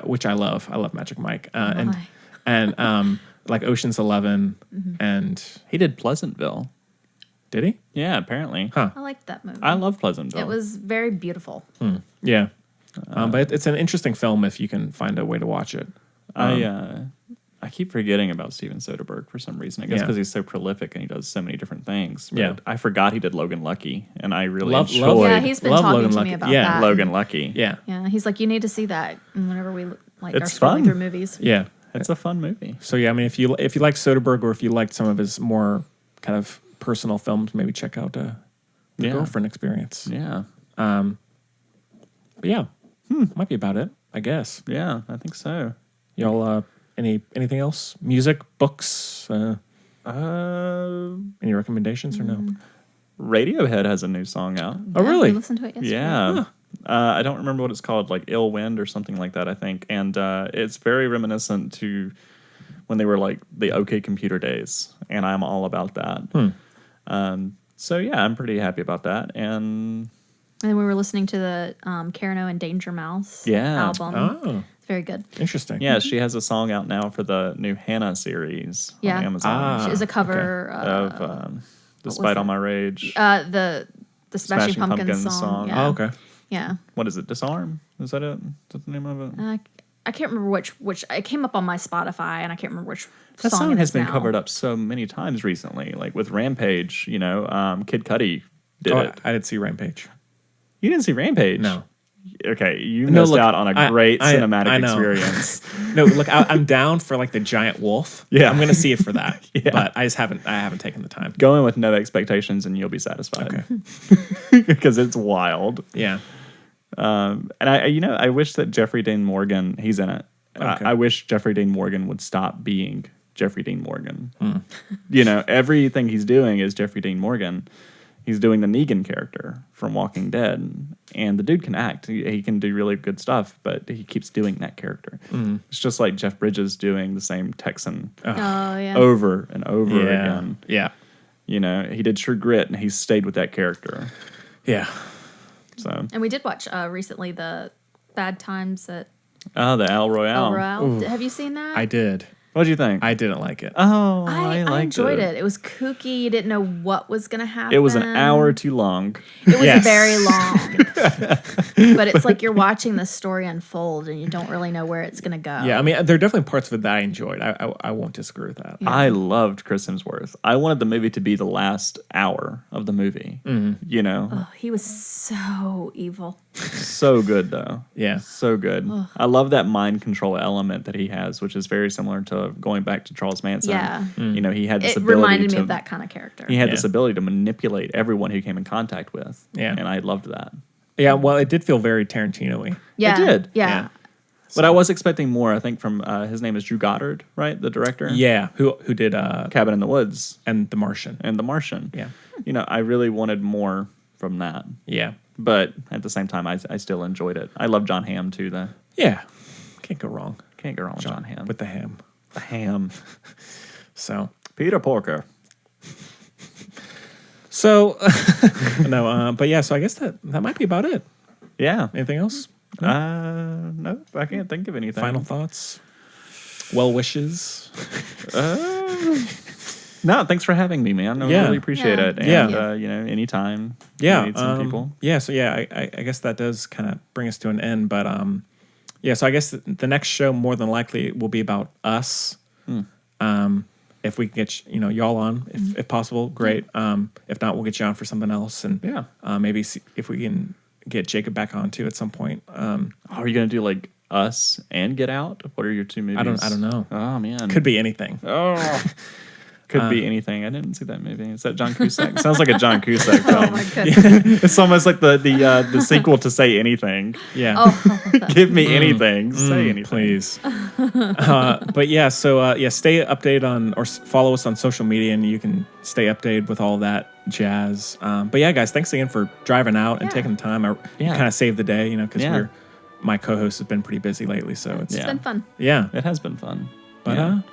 Which I love. I love Magic Mike, and like Ocean's 11, and he did Pleasantville. Did he? Yeah, apparently. Huh. I liked that movie. I love Pleasantville. It was very beautiful. Yeah. But it's an interesting film if you can find a way to watch it. I keep forgetting about Steven Soderbergh for some reason. I guess because he's so prolific and he does so many different things. But I forgot he did Logan Lucky, and I really enjoyed. Yeah, he's been talking to me about that. Logan Lucky. Yeah, he's like, you need to see that. And whenever we are It's scrolling fun. through movies. Yeah, it's a fun movie. So yeah, I mean, if you like Soderbergh, or if you liked some of his more kind of personal films, maybe check out the Girlfriend Experience. Yeah. But yeah, might be about it, I guess. Yeah, I think so. Y'all, anything else? Music, books? Any recommendations or no? Radiohead has a new song out. Oh, really? We listened to it yesterday. Yeah. I don't remember what it's called, like Ill Wind or something like that, I think. And it's very reminiscent to when they were like the OK Computer days, and I'm all about that. So yeah, I'm pretty happy about that. And then we were listening to the Carano and Danger Mouse album. Oh. It's very good. Interesting. Yeah, she has a song out now for the new Hannah series on Amazon. She is a cover of Despite All My Rage. The Smashing Pumpkins song. Yeah. Oh, okay. Yeah. What is it? Disarm? Is that it? Is that the name of it? I can't remember which. It came up on my Spotify, and I can't remember which that song has been now. covered up so many times recently, like with Rampage. Kid Cudi did it. I didn't see Rampage. You didn't see Rampage? No. Okay, you missed out on a great cinematic experience. No, look, I'm down for like the giant wolf. Yeah, I'm gonna see it for that. But I haven't taken the time. Go in with no expectations, and you'll be satisfied. Okay. Because it's wild. Yeah. And I wish that Jeffrey Dean Morgan, he's in it. Okay. I wish Jeffrey Dean Morgan would stop being Jeffrey Dean Morgan. Everything he's doing is Jeffrey Dean Morgan. He's doing the Negan character from Walking Dead, and the dude can act. He can do really good stuff, but he keeps doing that character. It's just like Jeff Bridges doing the same Texan over and over again. Yeah. He did True Grit, and he stayed with that character. Yeah. So. And we did watch recently the Bad Times at the El Royale. Royale. Have you seen that? I did. What did you think? I didn't like it. Oh, I liked enjoyed it. It was kooky. You didn't know what was going to happen. It was an hour too long. It was very long. But it's like you're watching the story unfold and you don't really know where it's going to go. Yeah, I mean, there are definitely parts of it that I enjoyed. I won't disagree with that. Yeah. I loved Chris Hemsworth. I wanted the movie to be the last hour of the movie. Oh, he was so evil. So good, though. Yeah. So good. Ugh. I love that mind control element that he has, which is very similar to going back to Charles Manson. Yeah. He had this It ability reminded to... me of that kind of character. He had this ability to manipulate everyone he came in contact with. Yeah. And I loved that. Yeah, well, it did feel very Tarantino-y. Yeah. It did. Yeah. But I was expecting more, I think, from his name is Drew Goddard, right? The director? Yeah, who did Cabin in the Woods. And The Martian. Yeah. I really wanted more from that. Yeah. But at the same time, I still enjoyed it. I love John Hamm, too, though. Yeah. Can't go wrong. Can't go wrong with John Hamm. With the ham. The ham. So. Peter Porker. So, no, but yeah, so I guess that might be about it. Yeah. Anything else? No, I can't think of anything. Final thoughts? Well wishes? No, thanks for having me, man. I really appreciate it. And, anytime you need some people. Yeah, so I guess that does kind of bring us to an end, but Yeah, so I guess the next show more than likely will be about us. If we can get y'all on, if possible, great. If not, we'll get you on for something else, and maybe see if we can get Jacob back on too at some point. Are you gonna do like Us and Get Out? What are your two movies? I don't know. Oh man, could be anything. Oh. Could be anything. I didn't see that movie. Is that John Cusack? Sounds like a John Cusack film. Oh my goodness. It's almost like the sequel to Say Anything. Yeah. Oh, Give me anything. Say anything. Please. But yeah, so stay updated on or follow us on social media, and you can stay updated with all that jazz. But yeah, guys, thanks again for driving out and taking the time. I kind of saved the day, because my co-host has been pretty busy lately, so it's been fun. Yeah, it has been fun. But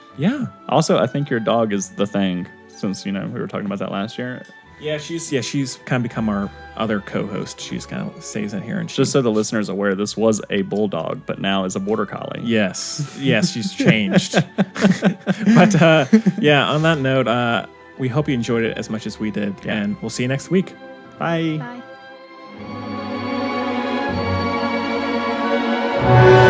Also, I think your dog is the thing, since we were talking about that last year. Yeah, she's kind of become our other co-host. She's kind of stays in here, and just so the listeners are aware, this was a bulldog, but now is a border collie. Yes, she's changed. But on that note, we hope you enjoyed it as much as we did, and we'll see you next week. Bye. Bye.